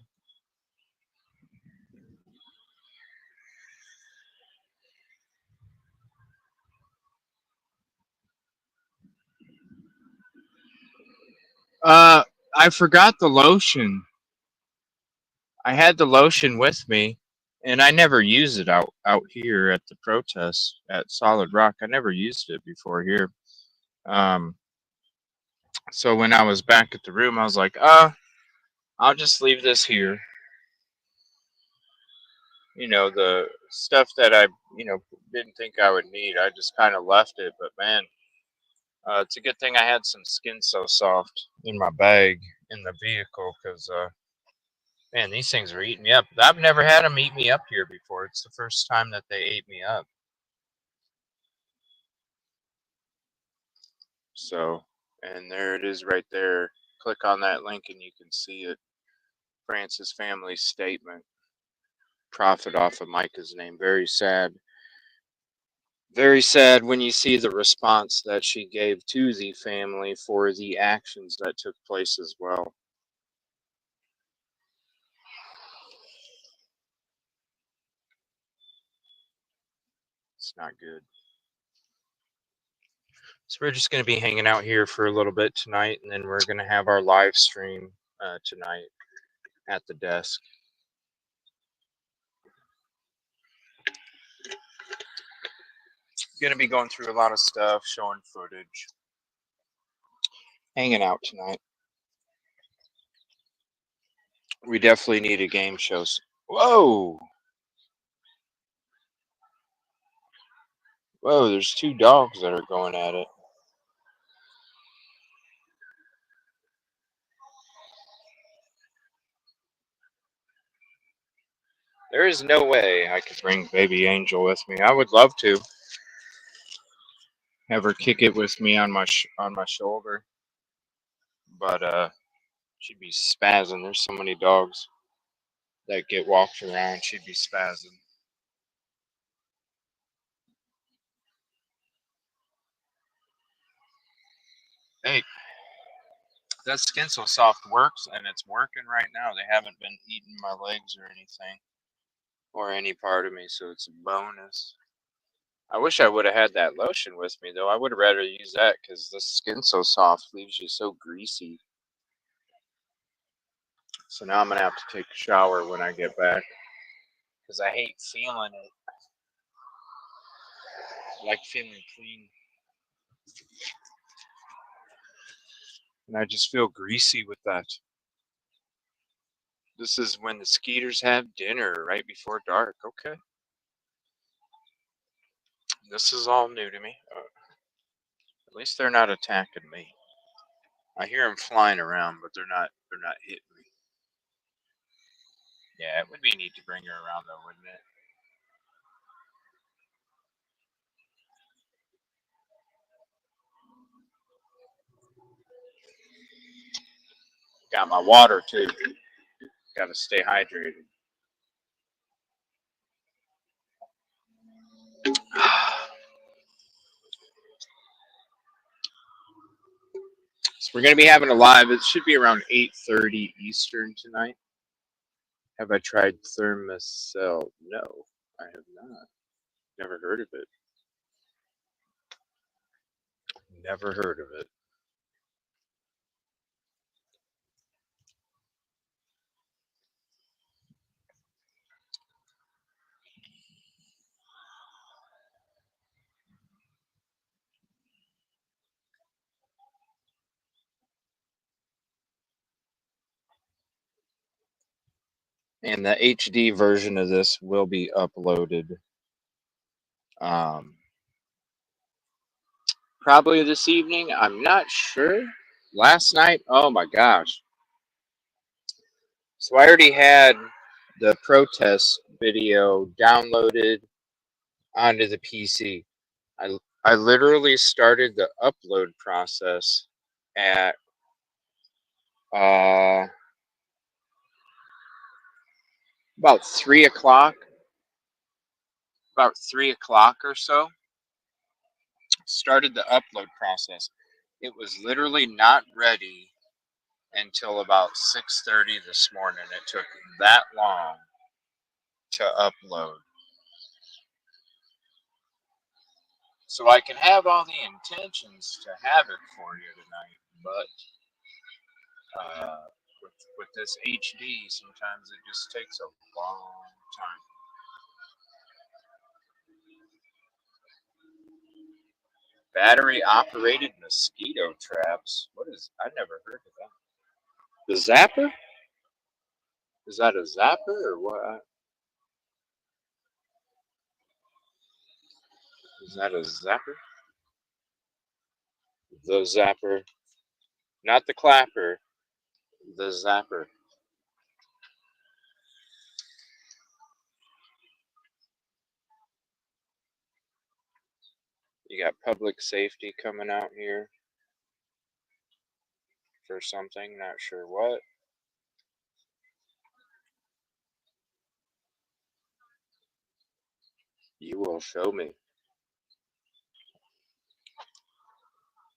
Uh, I forgot the lotion. I had the lotion with me, and I never used it out here at the protest at Solid Rock. I never used it before here. Um, so when I was back at the room, I was like, I'll just leave this here. You know, the stuff that I, didn't think I would need, I just kind of left it. But man, it's a good thing I had some Skin So Soft in my bag in the vehicle because, man, these things were eating me up. I've never had them eat me up here before. It's the first time that they ate me up. So, and there it is right there. Click on that link and you can see it. Francis family statement. Profit off of Micah's name. Very sad. Very sad when you see the response that she gave to the family for the actions that took place as well. It's not good. So we're just going to be hanging out here for a little bit tonight, and then we're going to have our live stream tonight at the desk. Going to be going through a lot of stuff, showing footage. hanging out tonight. We definitely need a game show. Whoa! Whoa, there's two dogs that are going at it. There is no way I could bring baby Angel with me. I would love to have her kick it with me on my shoulder, but she'd be spazzing. There's so many dogs that get walked around. She'd be spazzing. Hey, that Skin So Soft works, and it's working right now. They haven't been eating my legs or anything, or any part of me, so it's a bonus. I wish I would have had that lotion with me, though. I would have rather use that because the Skin So Soft leaves you so greasy. So now I'm going to have to take a shower when I get back because I hate feeling it. I like feeling clean. And I just feel greasy with that. This is when the Skeeters have dinner right before dark. Okay. This is all new to me. At least they're not attacking me. I hear them flying around, but they're not hitting me. Yeah, it would be neat to bring her around though, wouldn't it? Got my water too. Got to stay hydrated. So we're going to be having a live. It should be around 8:30 Eastern tonight. Have I tried Thermacell? No, I have not. Never heard of it. Never heard of it. And the HD version of this will be uploaded probably this evening. I'm not sure. Last night, oh my gosh. So I already had the protest video downloaded onto the PC. I literally started the upload process at about 3 o'clock. About 3 o'clock or so. Started the upload process. It was literally not ready until about 6:30 this morning. It took that long to upload. So I can have all the intentions to have it for you tonight, but with this HD, sometimes it just takes a long time. Battery operated mosquito traps. What is? I never heard of that. The zapper? Is that a zapper or what? Is that a zapper? The zapper. Not the clapper. The zapper. You got public safety coming out here for something, not sure what. You will show me.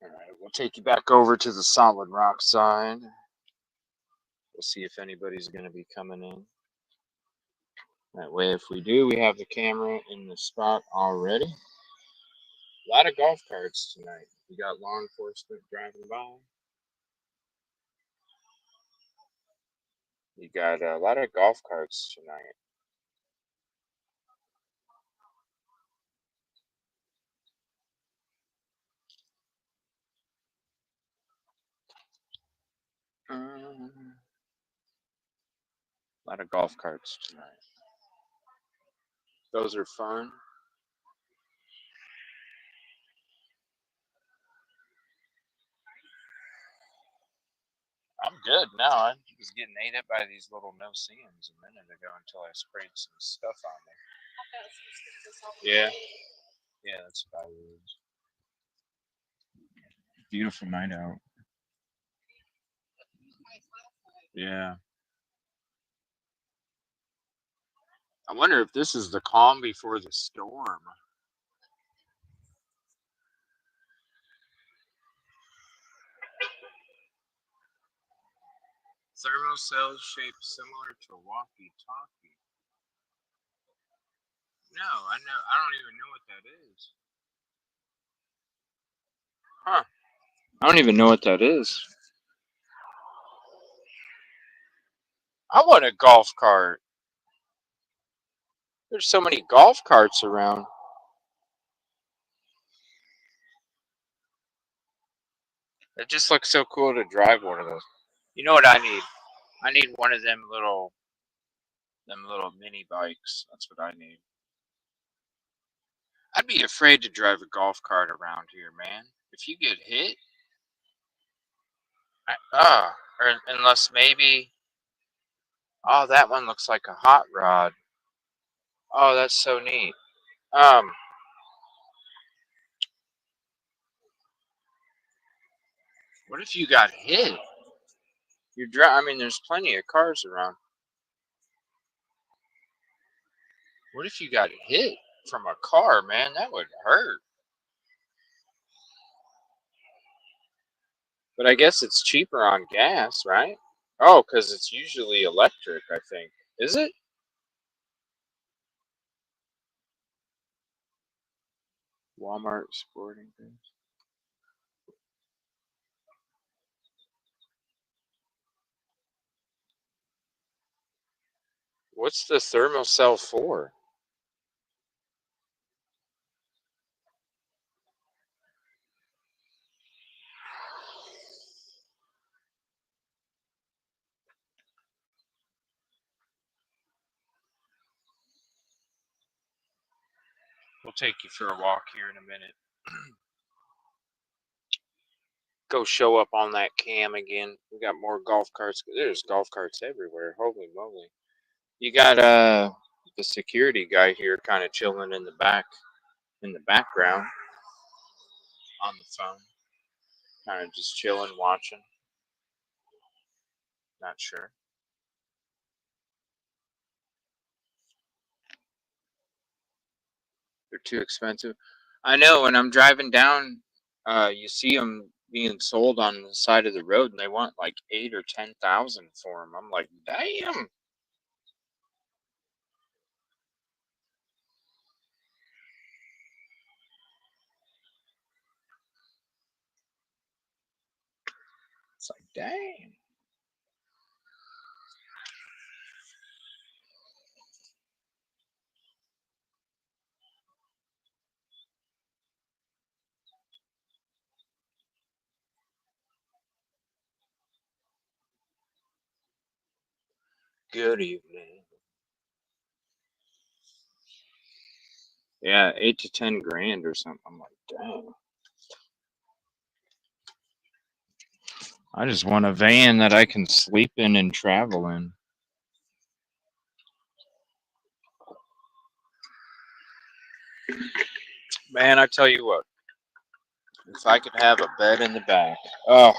Alright, we'll take you back over to the solid rock side. We'll see if anybody's going to be coming in. That way, if we do, we have the camera in the spot already. A lot of golf carts tonight. We got law enforcement driving by. You got a lot of golf carts tonight. A lot of golf carts tonight. Those are fun. I'm good now. I was getting ate up by these little no-see-ums a minute ago until I sprayed some stuff on there. Yeah. Yeah, that's about it. Beautiful night out. Yeah. I wonder if this is the calm before the storm. Thermocells shaped similar to walkie-talkie. No, I know. I don't even know what that is. Huh? I don't even know what that is. I want a golf cart. There's so many golf carts around. It just looks so cool to drive one of those. You know what I need? I need one of them little mini bikes. That's what I need. I'd be afraid to drive a golf cart around here, man. If you get hit, or unless maybe. Oh, that one looks like a hot rod. Oh, that's so neat. Um, what if you got hit? I mean, there's plenty of cars around. What if you got hit from a car, man? That would hurt. But I guess it's cheaper on gas, right? Oh, because it's usually electric, I think. Is it? Walmart sporting goods. What's the thermocell for? We'll take you for a walk here in a minute. Go show up on that cam again. We got more golf carts. There's golf carts everywhere. Holy moly. You got the security guy here kind of chilling in the background on the phone. Kind of just chilling, watching. Not sure. They're too expensive. I know. When I'm driving down, you see them being sold on the side of the road, and they want like 8 or 10,000 for them. I'm like, damn. It's like, dang. Good evening. Yeah, 8 to 10 grand or something. I'm like, dang. I just want a van that I can sleep in and travel in. Man, I tell you what, if I could have a bed in the back, oh,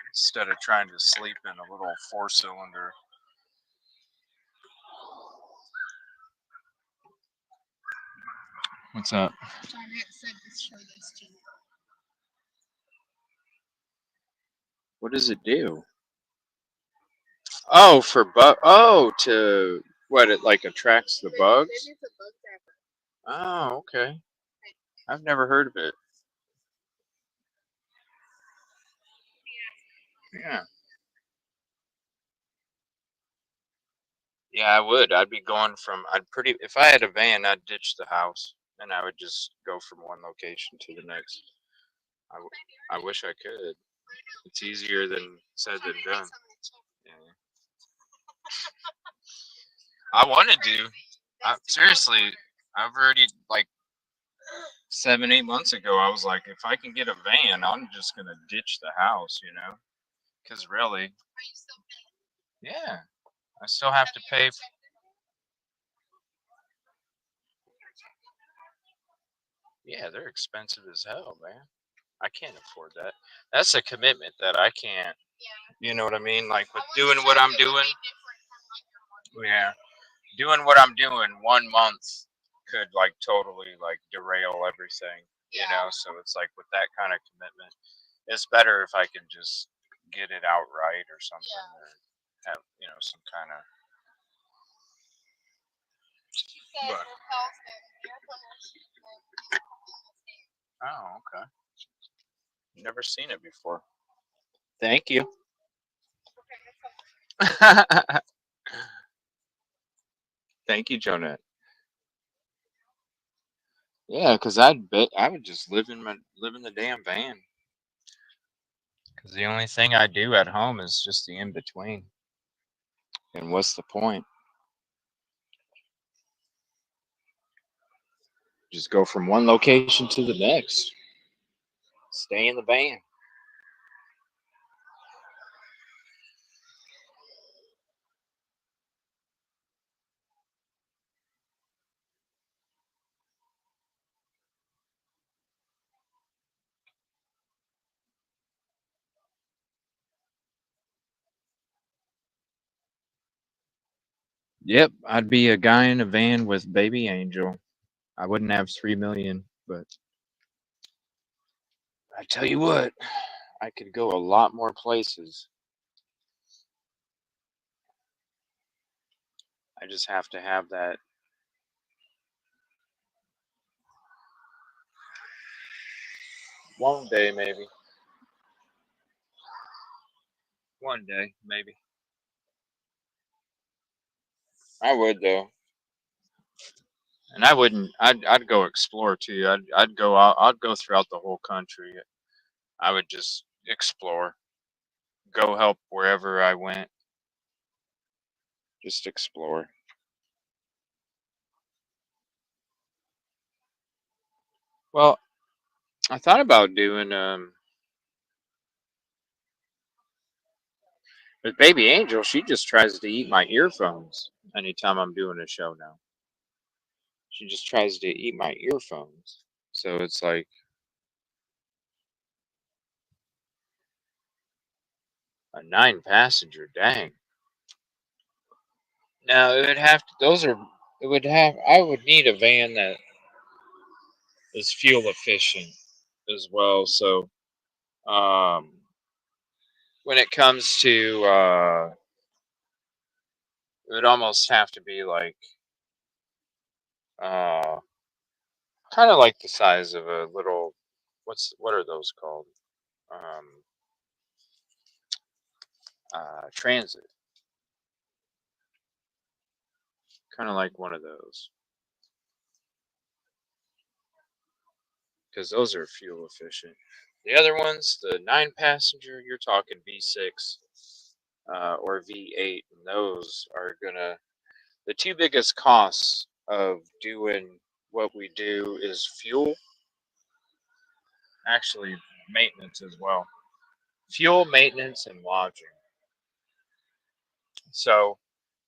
instead of trying to sleep in a little 4-cylinder. What's up? Janet said to show this to you. What does it do? Oh, for bug. Oh, to what? It like attracts the bugs. Maybe it's a bug trapper. Oh, okay. I've never heard of it. Yeah. Yeah, I would. I'd be going from. If I had a van, I'd ditch the house and I would just go from one location to the next. I wish I could. It's easier than said than done. Yeah. I want to do. Seriously, I've already like 7, 8 months ago. I was like, if I can get a van, I'm just gonna ditch the house, you know. Because really, yeah, I still have to pay. Yeah, they're expensive as hell, man. I can't afford that. That's a commitment that I can't. You know what I mean? Like with doing what I'm doing. Yeah, doing what I'm doing 1 month could like totally like derail everything. You know, so it's like with that kind of commitment, it's better if I can just get it outright or something, or have some kind of. But oh, okay. Never seen it before. Thank you. Thank you, Jonette. Yeah, cause I'd bet I would just live in the damn van. Cause the only thing I do at home is just the in between. And what's the point? Just go from one location to the next. Stay in the van. Yep, I'd be a guy in a van with baby Angel. I wouldn't have 3 million, but I tell you what, I could go a lot more places. I just have to have that one day, maybe. One day, maybe. I would though, and I wouldn't. I'd go explore too. I'd go out. I'd go throughout the whole country. I would just explore, go help wherever I went. Just explore. Well, I thought about doing with baby Angel. She just tries to eat my earphones anytime I'm doing a show now. She just tries to eat my earphones. So it's like a 9 passenger. Dang. No, it would have to. Those are. It would have. I would need a van that is fuel efficient as well. So um, when it comes to, it would almost have to be like uh, kind of like the size of a little. What are those called? Um, transit. Kind of like one of those because those are fuel efficient. The other ones, the 9 passenger, you're talking V6 or V8, and those are gonna. The two biggest costs of doing what we do is fuel, actually maintenance as well. Fuel, maintenance, and lodging. So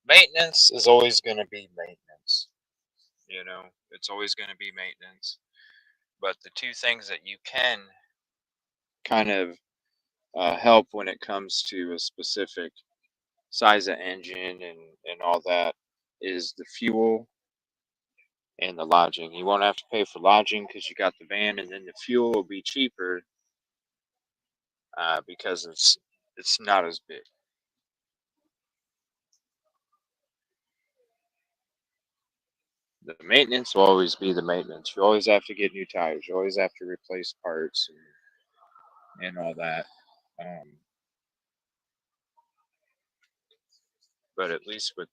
maintenance is always going to be maintenance. It's always going to be maintenance. But the two things that you can kind of help when it comes to a specific size of engine and all that is the fuel and the lodging. You won't have to pay for lodging because you got the van, and then the fuel will be cheaper because it's not as big. The maintenance will always be the maintenance. You always have to get new tires. You always have to replace parts and all that. Um, but at least with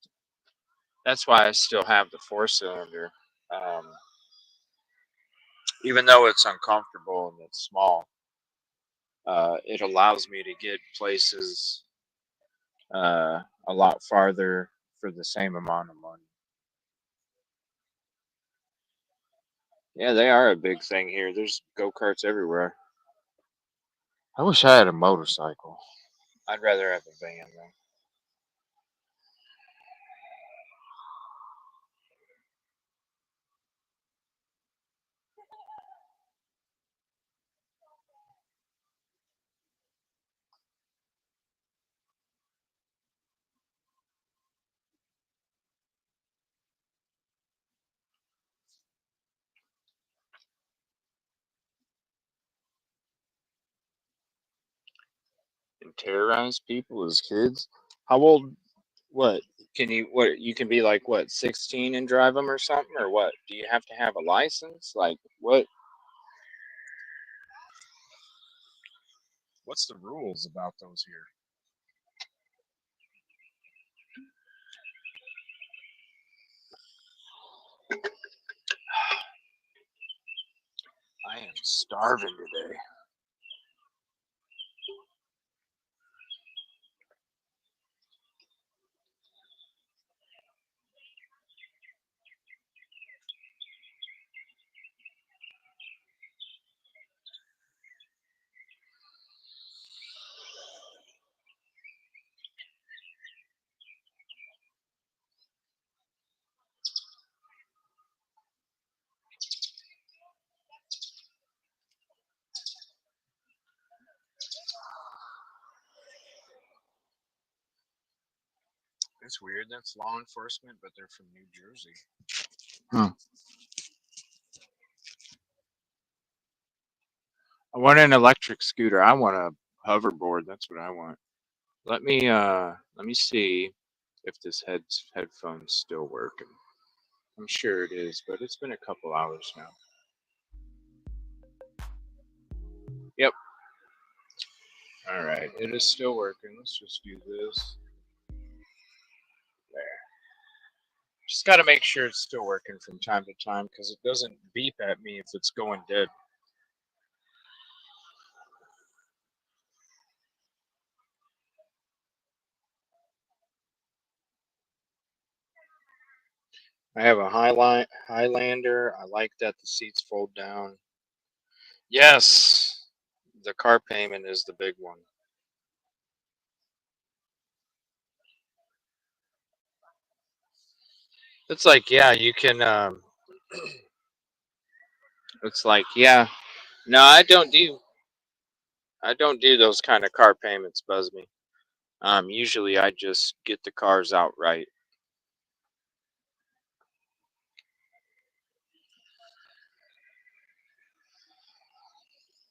that's why I still have the 4 cylinder, um, even though it's uncomfortable and it's small. It allows me to get places a lot farther for the same amount of money. Yeah, they are a big thing here. There's go karts everywhere. I wish I had a motorcycle. I'd rather have a van though. And terrorize people as kids. How old? What can you? What you can be like? What 16 and drive them or something? Or what? Do you have to have a license? Like what? What's the rules about those here? I am starving today. It's weird. That's law enforcement, but they're from New Jersey. Huh. I want an electric scooter. I want a hoverboard. That's what I want. Let me see if this headphone's still working. I'm sure it is, but it's been a couple hours now. Yep. All right. It is still working. Let's just do this. There. Just got to make sure it's still working from time to time because it doesn't beep at me if it's going dead. I have a Highlander. I like that the seats fold down. Yes, the car payment is the big one. It's like, yeah, you can. It's like, yeah. No, I don't do. I don't do those kind of car payments. Buzz me. Usually I just get the cars outright.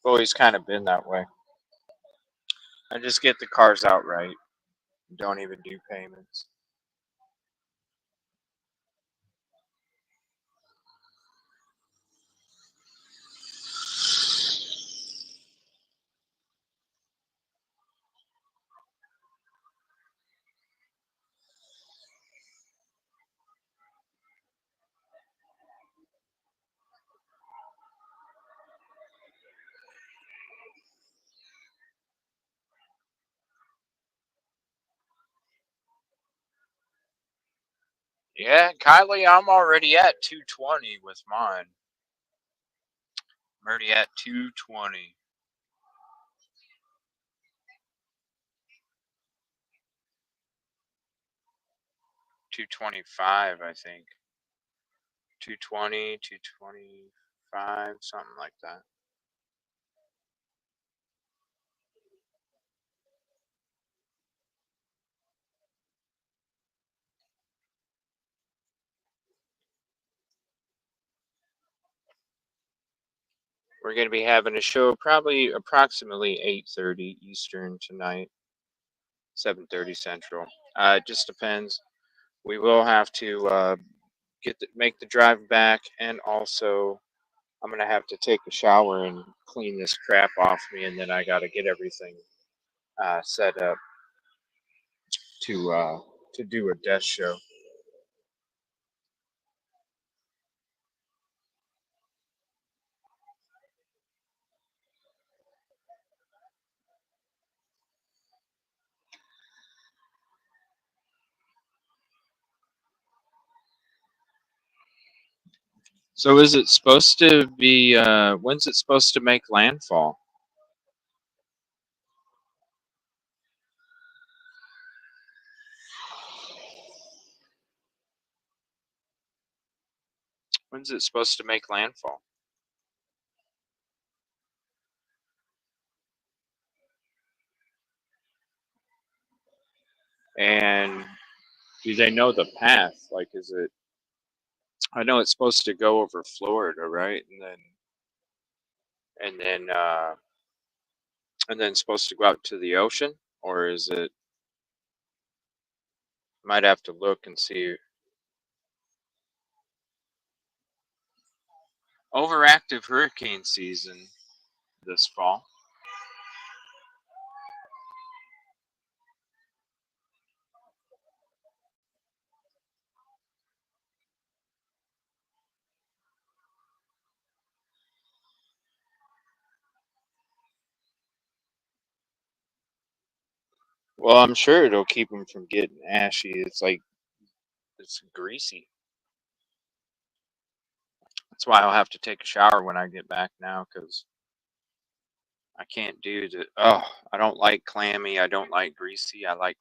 Always kind of been that way. I just get the cars outright. Don't even do payments. Yeah, Kylie, I'm already at 220 with mine. I'm already at 220. 225, I think. 220, 225, something like that. We're going to be having a show probably approximately 8:30 Eastern tonight, 7:30 Central. It just depends. We will have to make the drive back, and also I'm gonna have to take a shower and clean this crap off me, and then I got to get everything set up to uh, to do a death show. So is it supposed to be? When's it supposed to make landfall? When's it supposed to make landfall? And do they know the path? Like, is it? I know it's supposed to go over Florida, right? And then and then supposed to go out to the ocean, or is it? Might have to look and see. Overactive hurricane season this fall. Well, I'm sure it'll keep them from getting ashy. It's like it's greasy. That's why I'll have to take a shower when I get back now, because I can't do the. Oh, I don't like clammy. I don't like greasy. I like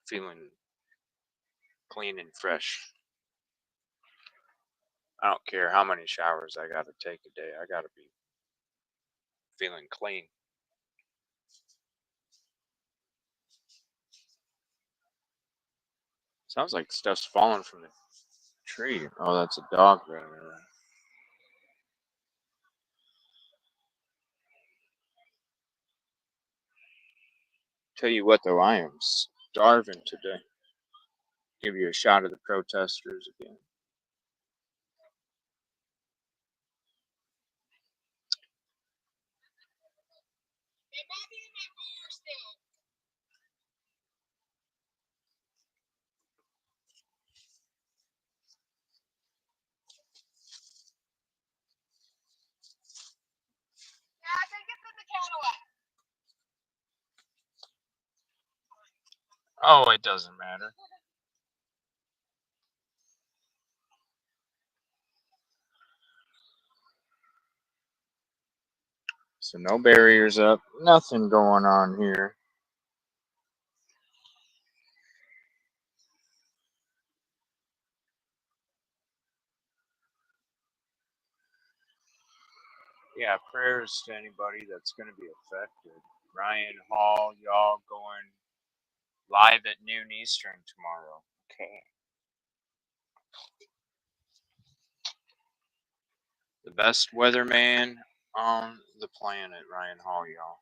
feeling clean and fresh. I don't care how many showers I got to take a day. I got to be feeling clean. Sounds like stuff's falling from the tree. Oh, that's a dog running around. Tell you what, though, I am starving today. Give you a shot of the protesters again. They might be in my car still. Yeah, I think it's in the Cadillac. Oh, it doesn't matter. So no barriers up, nothing going on here. Yeah, prayers to anybody that's going to be affected. Ryan Hall, y'all going live at noon Eastern tomorrow. Okay. The best weatherman on the planet, Ryan Hall, y'all.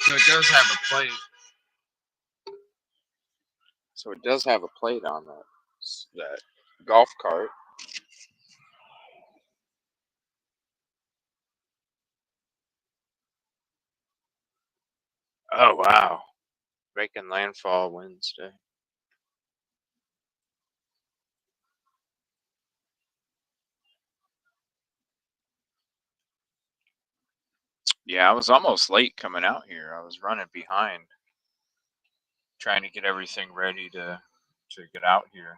So it does have a plate. So it does have a plate on that golf cart. Oh wow. Making landfall Wednesday. Yeah, I was almost late coming out here. I was running behind, trying to get everything ready to get out here.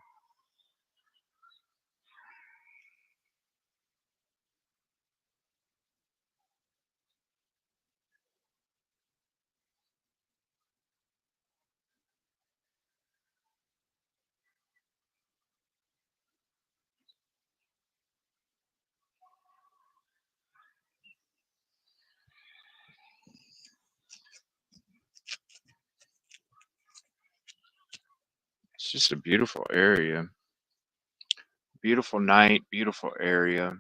It's just a beautiful area. Beautiful night, beautiful area.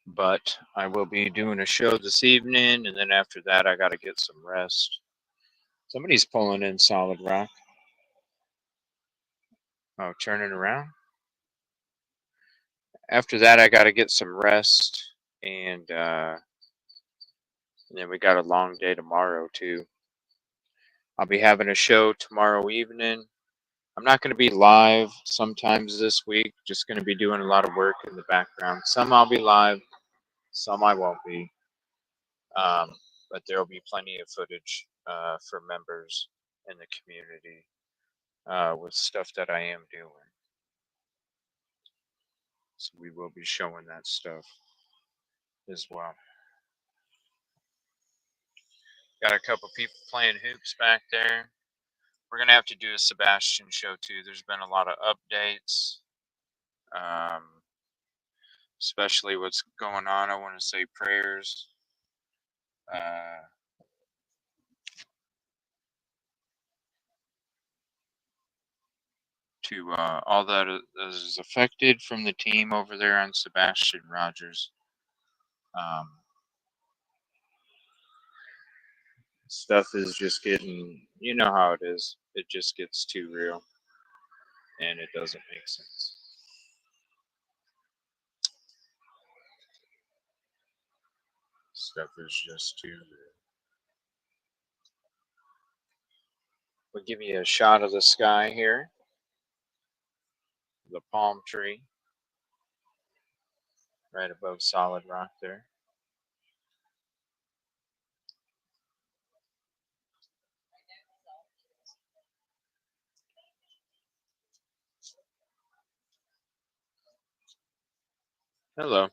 But I will be doing a show this evening, and then after that, I got to get some rest. Somebody's pulling in solid rock. Oh, turning around. After that, I got to get some rest, and then we got a long day tomorrow too. I'll be having a show tomorrow evening, I'm not going to be live sometimes this week. Just going to be doing a lot of work in the background. Some I'll be live, some I won't be. But there will be plenty of footage for members in the community with stuff that I am doing. So we will be showing that stuff as well. Got a couple people playing hoops back there. We're going to have to do a Sebastian show too. There's been a lot of updates, especially what's going on. I want to say prayers to all that is affected from the team over there on Sebastian Rogers. Stuff is just getting, you know how it is. It just gets too real, and it doesn't make sense. Stuff is just too real. We'll give you a shot of the sky here. The palm tree right above Solid Rock there. Hello.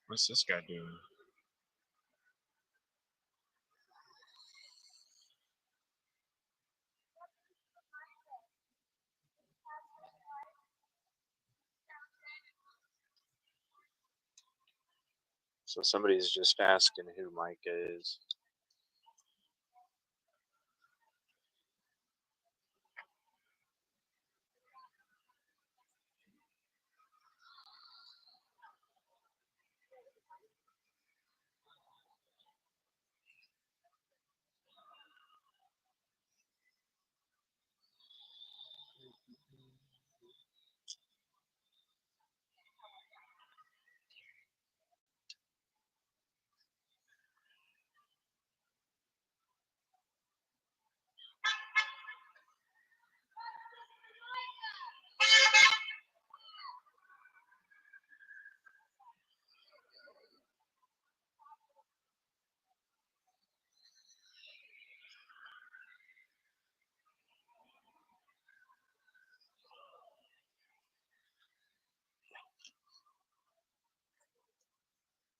What's this guy doing? So somebody's just asking who Micah is.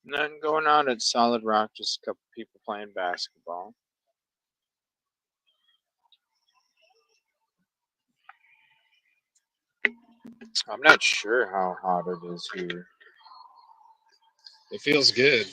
Nothing going on at Solid Rock, just a couple people playing basketball. I'm not sure how hot it is here. It feels good.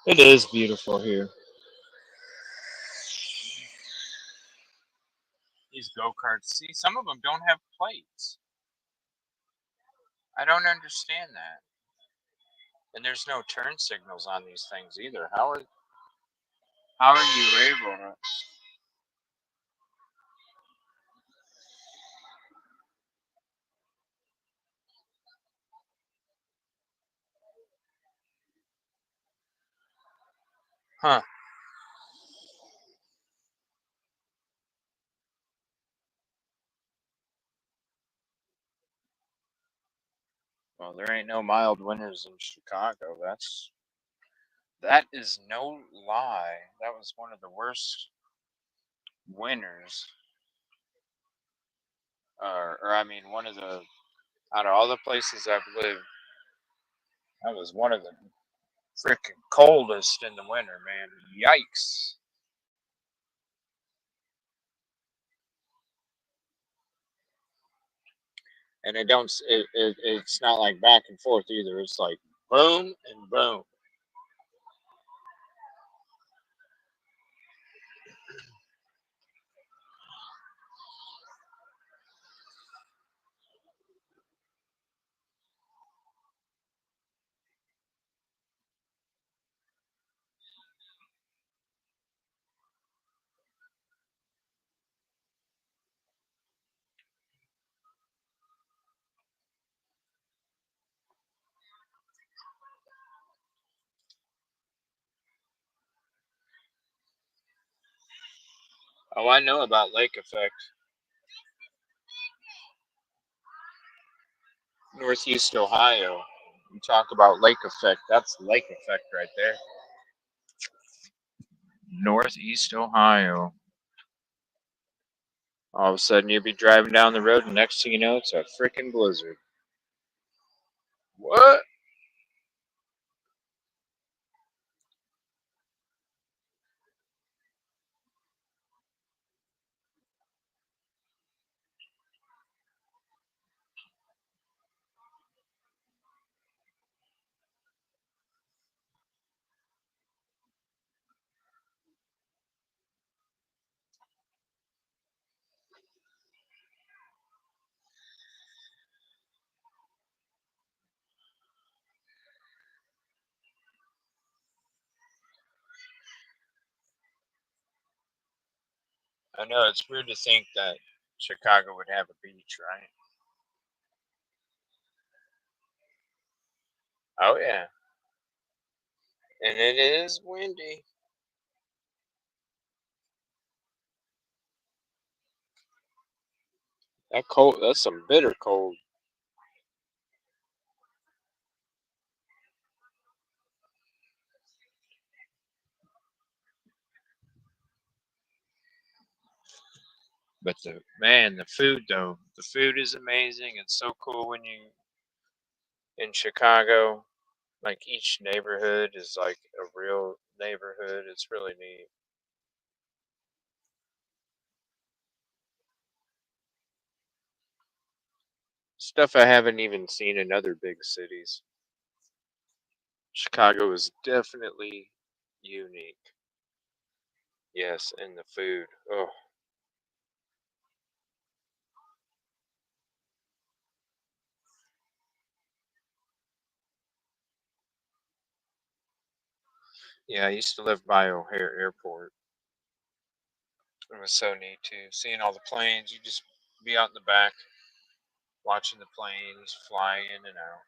It is beautiful here. These go-karts, see, some of them don't have plates. I don't understand that. And there's no turn signals on these things either. How are you able to? Huh. Well, there ain't no mild winters in Chicago. That is no lie. That was one of the worst winters, or I mean, one of the out of all the places I've lived, that was one of the freaking coldest in the winter, man. Yikes! And it don't. It's not like back and forth either. It's like boom and boom. Oh, I know about lake effect. Northeast Ohio. You talk about lake effect. That's lake effect right there. Northeast Ohio. All of a sudden, you'll be driving down the road, and next thing you know, it's a freaking blizzard. What? I know it's weird to think that Chicago would have a beach, right? Oh yeah, and it is windy. That cold. That's some bitter cold. But the man, the food though, the food is amazing. It's so cool when you in Chicago. Like each neighborhood is like a real neighborhood. It's really neat. Stuff I haven't even seen in other big cities. Chicago is definitely unique. Yes, and the food. Oh, yeah, I used to live by O'Hare Airport. It was so neat too. Seeing all the planes, you just be out in the back watching the planes fly in and out.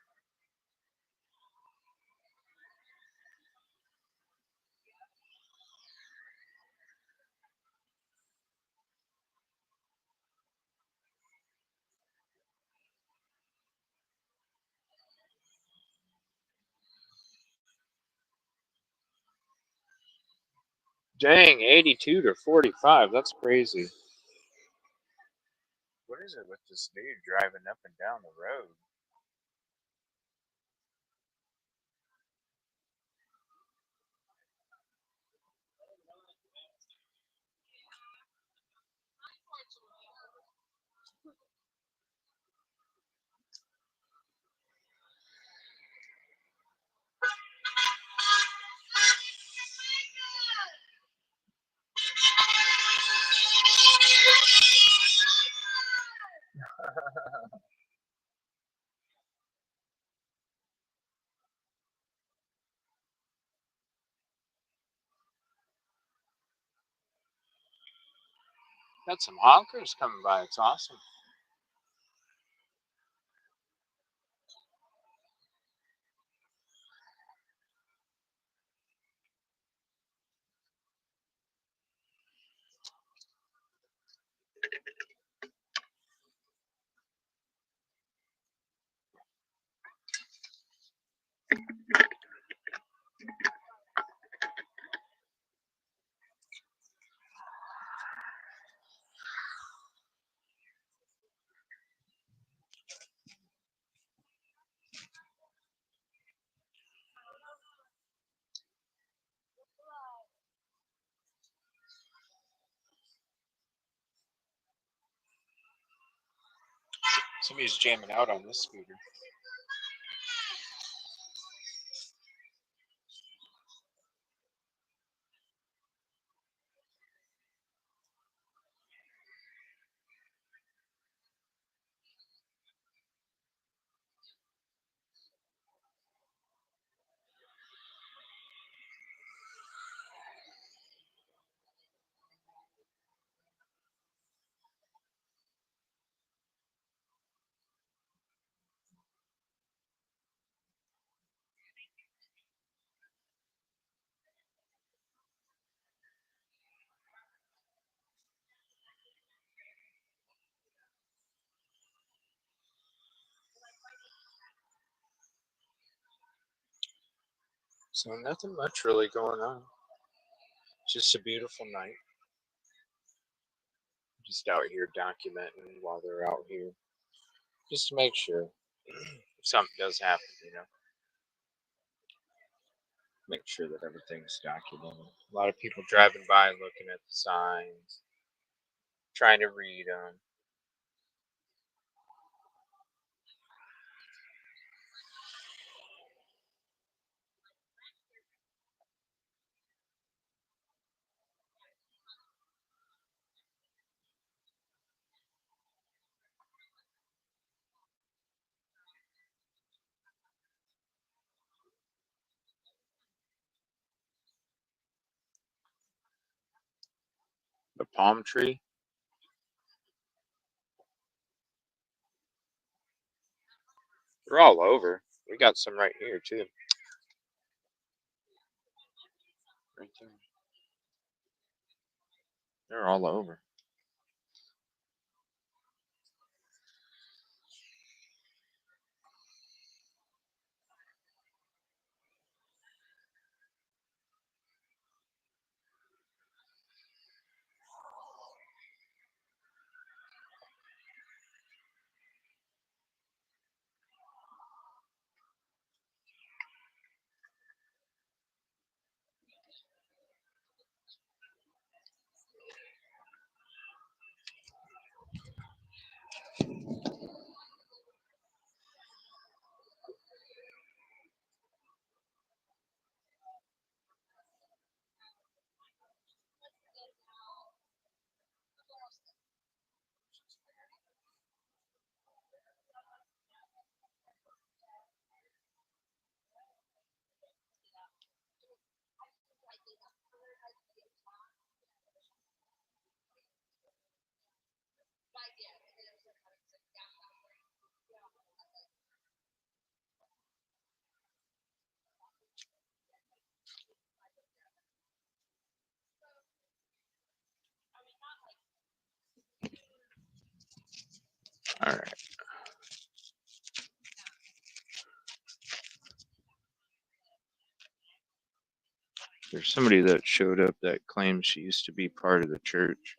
Dang, 82 to 45. That's crazy. What is it with this dude driving up and down the road? Got some honkers coming by. It's awesome. Somebody's jamming out on this scooter. So nothing much really going on. Just a beautiful night. Just out here documenting while they're out here. Just to make sure if something does happen, make sure that everything's documented. A lot of people driving by looking at the signs, trying to read them. The palm tree. They're all over. We got some right here too. Right there. They're all over. All right. There's somebody that showed up that claims she used to be part of the church.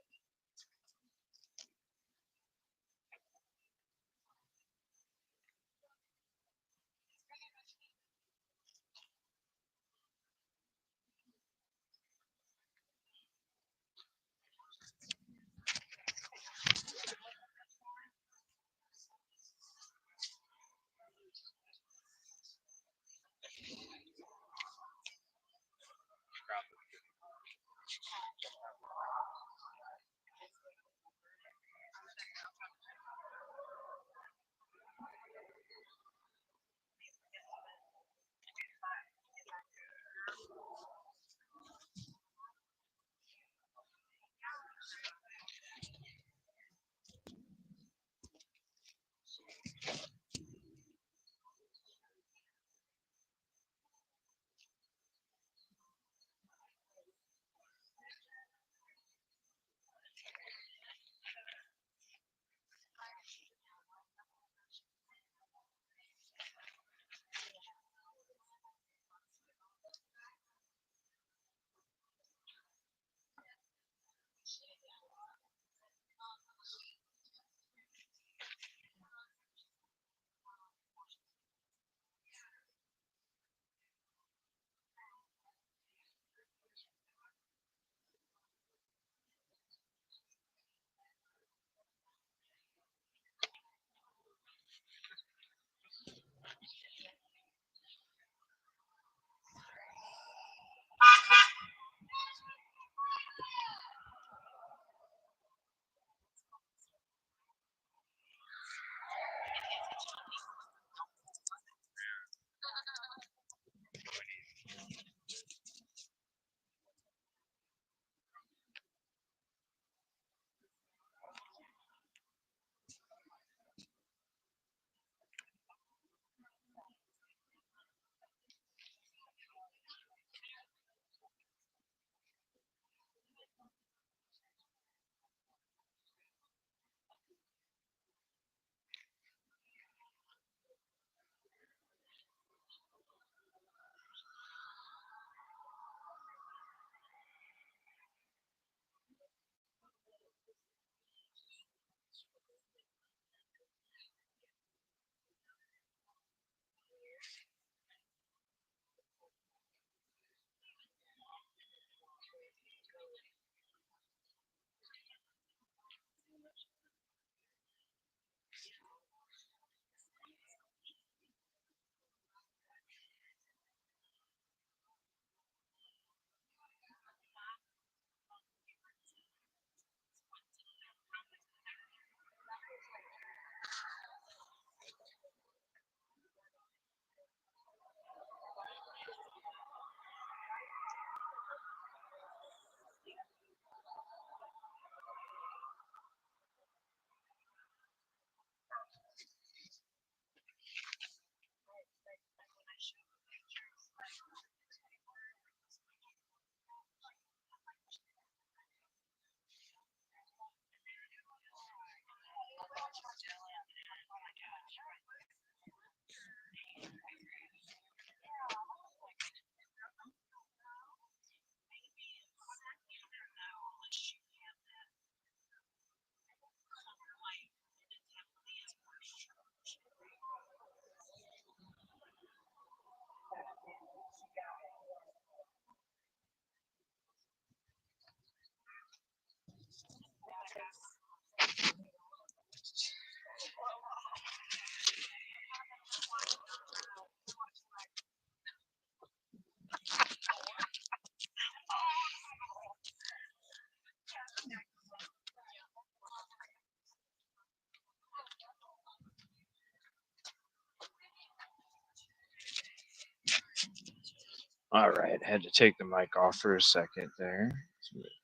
All right, had to take the mic off for a second there.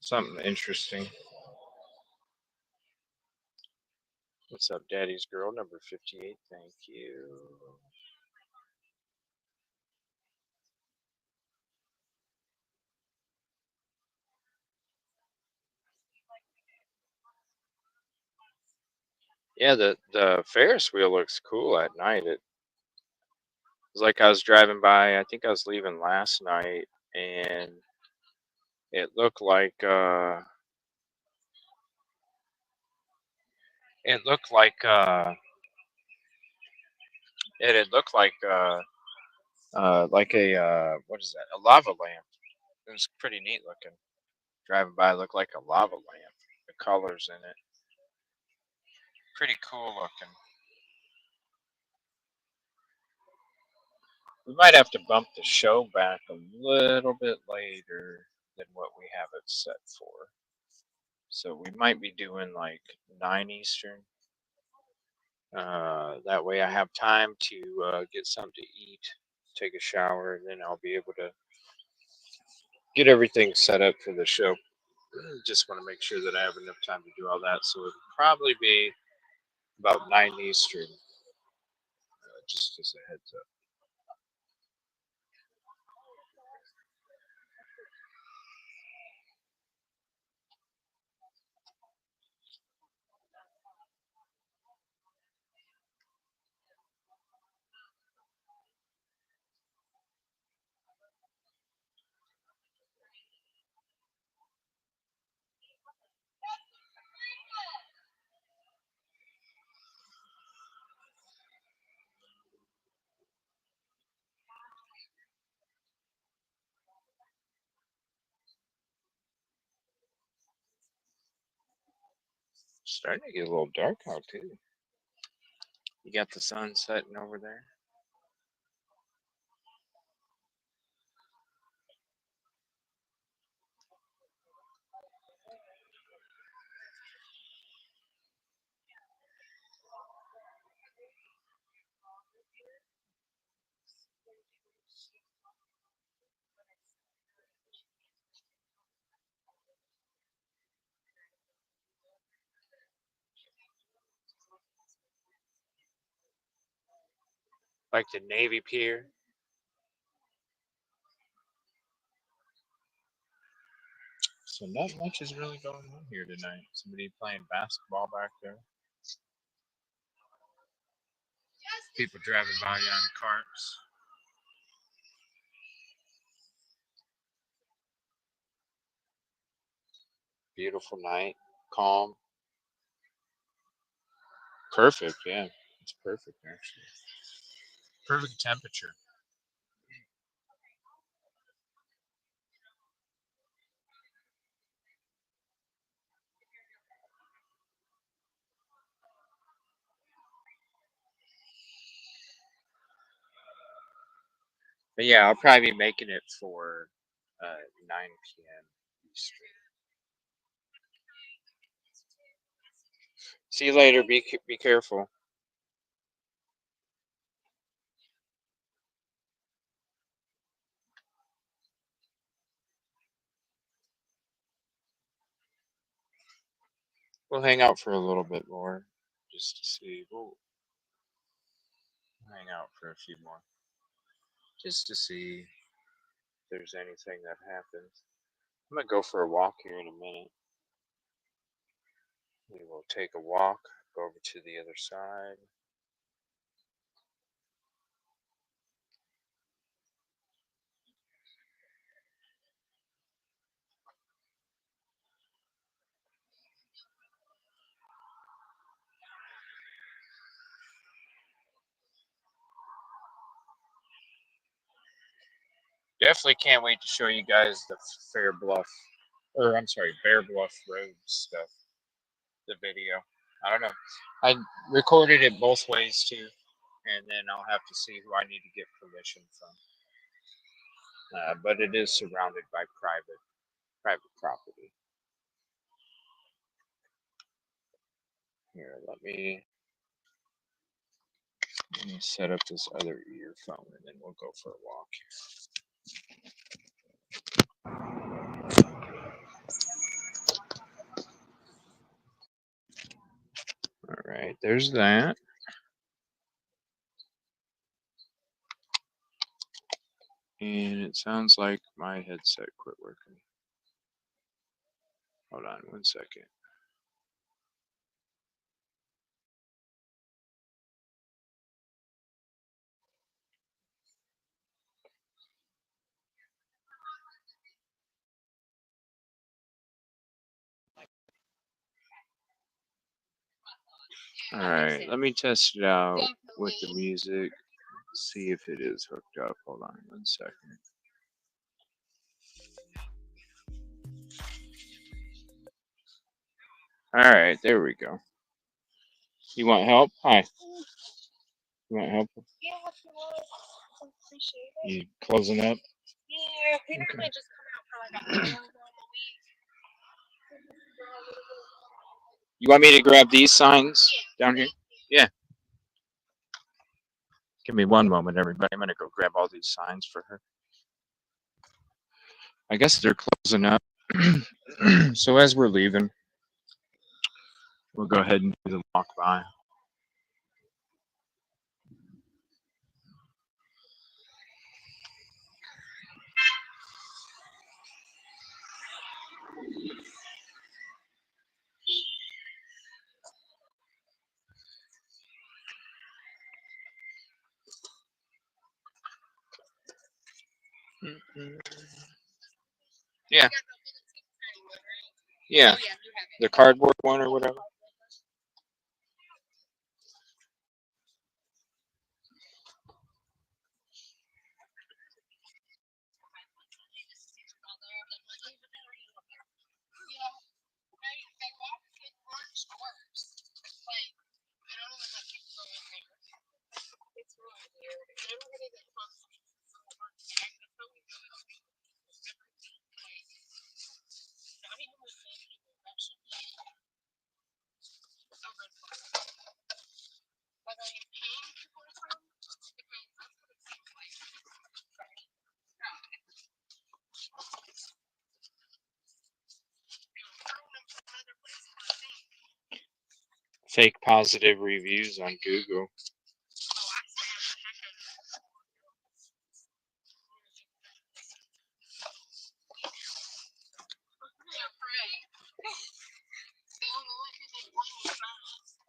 Something interesting. What's up, Daddy's Girl, number 58? Thank you. Yeah, the Ferris wheel looks cool at night. It was like I was driving by. I think I was leaving last night, and it looked like it looked like it had looked like a what is that? A lava lamp. It was pretty neat looking. Driving by, it looked like a lava lamp. The colors in it, pretty cool looking. We might have to bump the show back a little bit later than what we have it set for. So we might be doing like 9 Eastern. That way I have time to get something to eat, take a shower, and then I'll be able to get everything set up for the show. Just want to make sure that I have enough time to do all that. So it'll probably be about 9 Eastern, just as a heads up. Starting to get a little dark out too. You got the sun setting over there. Like the Navy Pier. So not much is really going on here tonight. Somebody playing basketball back there. People driving by on carts. Beautiful night. Calm. Perfect, yeah. It's perfect actually. Perfect temperature. But yeah, I'll probably be making it for 9 p.m. Eastern. See you later. Be careful. We'll hang out for a little bit more, just to see. We'll hang out for a few more, just to see if there's anything that happens. I'm gonna go for a walk here in a minute. We will take a walk, go over to the other side. Definitely can't wait to show you guys the Fair Bluff, or I'm sorry, Bear Bluff Road stuff. The video. I don't know. I recorded it both ways too, and then I'll have to see who I need to get permission from. But it is surrounded by private property. Here, let me set up this other earphone, and then we'll go for a walk here. Alright, there's that. And it sounds like my headset quit working. Hold on 1 second. Alright, let me test it out with the music. See if it is hooked up. Hold on 1 second. Alright, there we go. You want help? Hi. You want help? Yeah, if you want. I appreciate it. You closing up? Yeah, we Okay. normally just come out for like an hour during the week. You want me to grab these signs down here? Yeah. Give me one moment, everybody. I'm gonna go grab all these signs for her. I guess they're closing up. So as we're leaving, we'll go ahead and do the walk by. Yeah. Yeah. The cardboard one or whatever. It's really weird. And everybody that comes so hard to act, that's how we know it's everything. Not even with the people that should be a red flag. Like, are you paying people to come? Because that's what it seems like. Fake positive reviews on Google.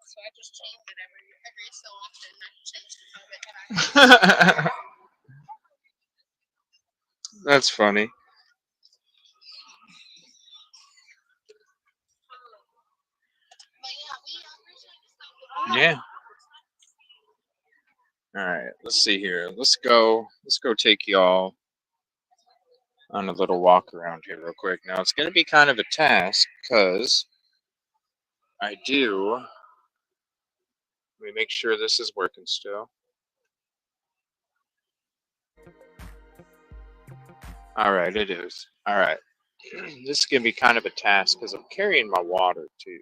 So I just change it every so often. I change the comment and I That's funny. Yeah. All right. Let's see here. Let's go take y'all on a little walk around here real quick. Now it's going to be kind of a task because let me make sure this is working still. All right, it is. All right. This is going to be kind of a task because I'm carrying my water too.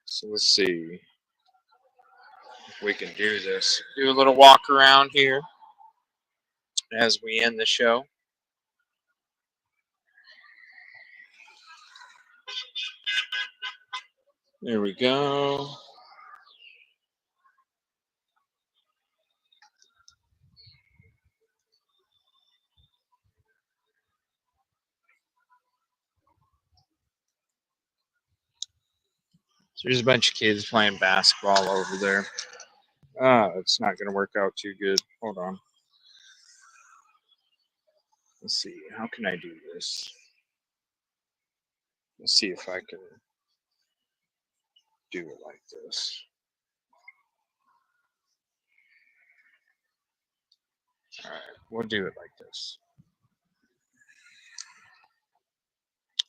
So let's see if we can do this. Do a little walk around here as we end the show. There we go. So there's a bunch of kids playing basketball over there. It's not going to work out too good. Hold on. Let's see. How can I do this? Let's see if I can do it like this. All right, we'll do it like this.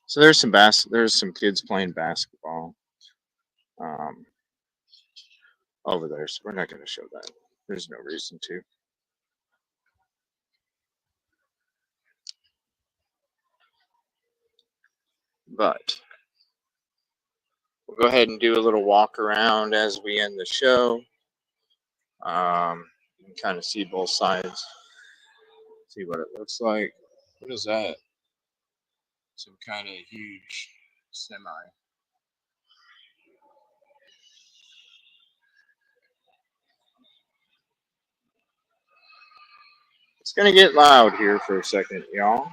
So there's some kids playing basketball over there. So we're not going to show that. There's no reason to. But we'll go ahead and do a little walk around as we end the show. You can kind of see both sides. See what it looks like. What is that? Some kind of huge semi. It's gonna get loud here for a second, y'all.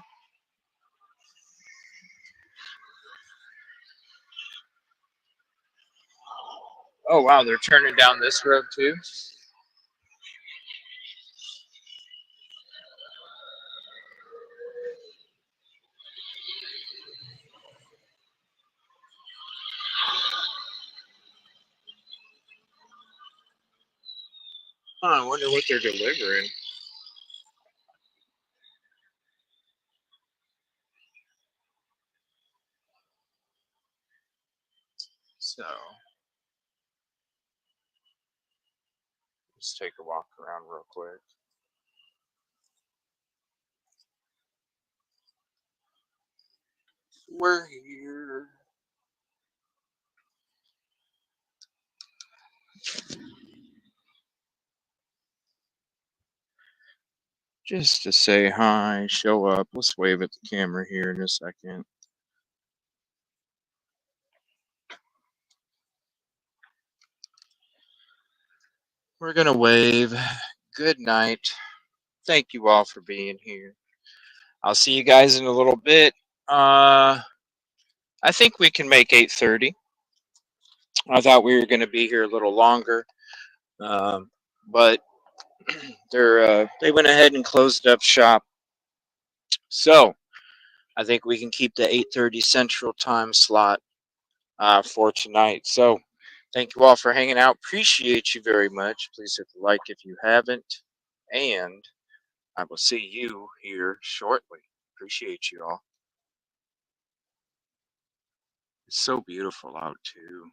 Oh wow, they're turning down this road too. Huh, I wonder what they're delivering. So let's take a walk around real quick. We're here. Just to say hi, show up. Let's wave at the camera here in a second. We're going to wave. Good night. Thank you all for being here. I'll see you guys in a little bit. I think we can make 8:30. I thought we were going to be here a little longer, but they went ahead and closed up shop. So I think we can keep the 8:30 Central Time slot for tonight. So thank you all for hanging out. Appreciate you very much. Please hit the like if you haven't, and I will see you here shortly. Appreciate you all. It's so beautiful out too.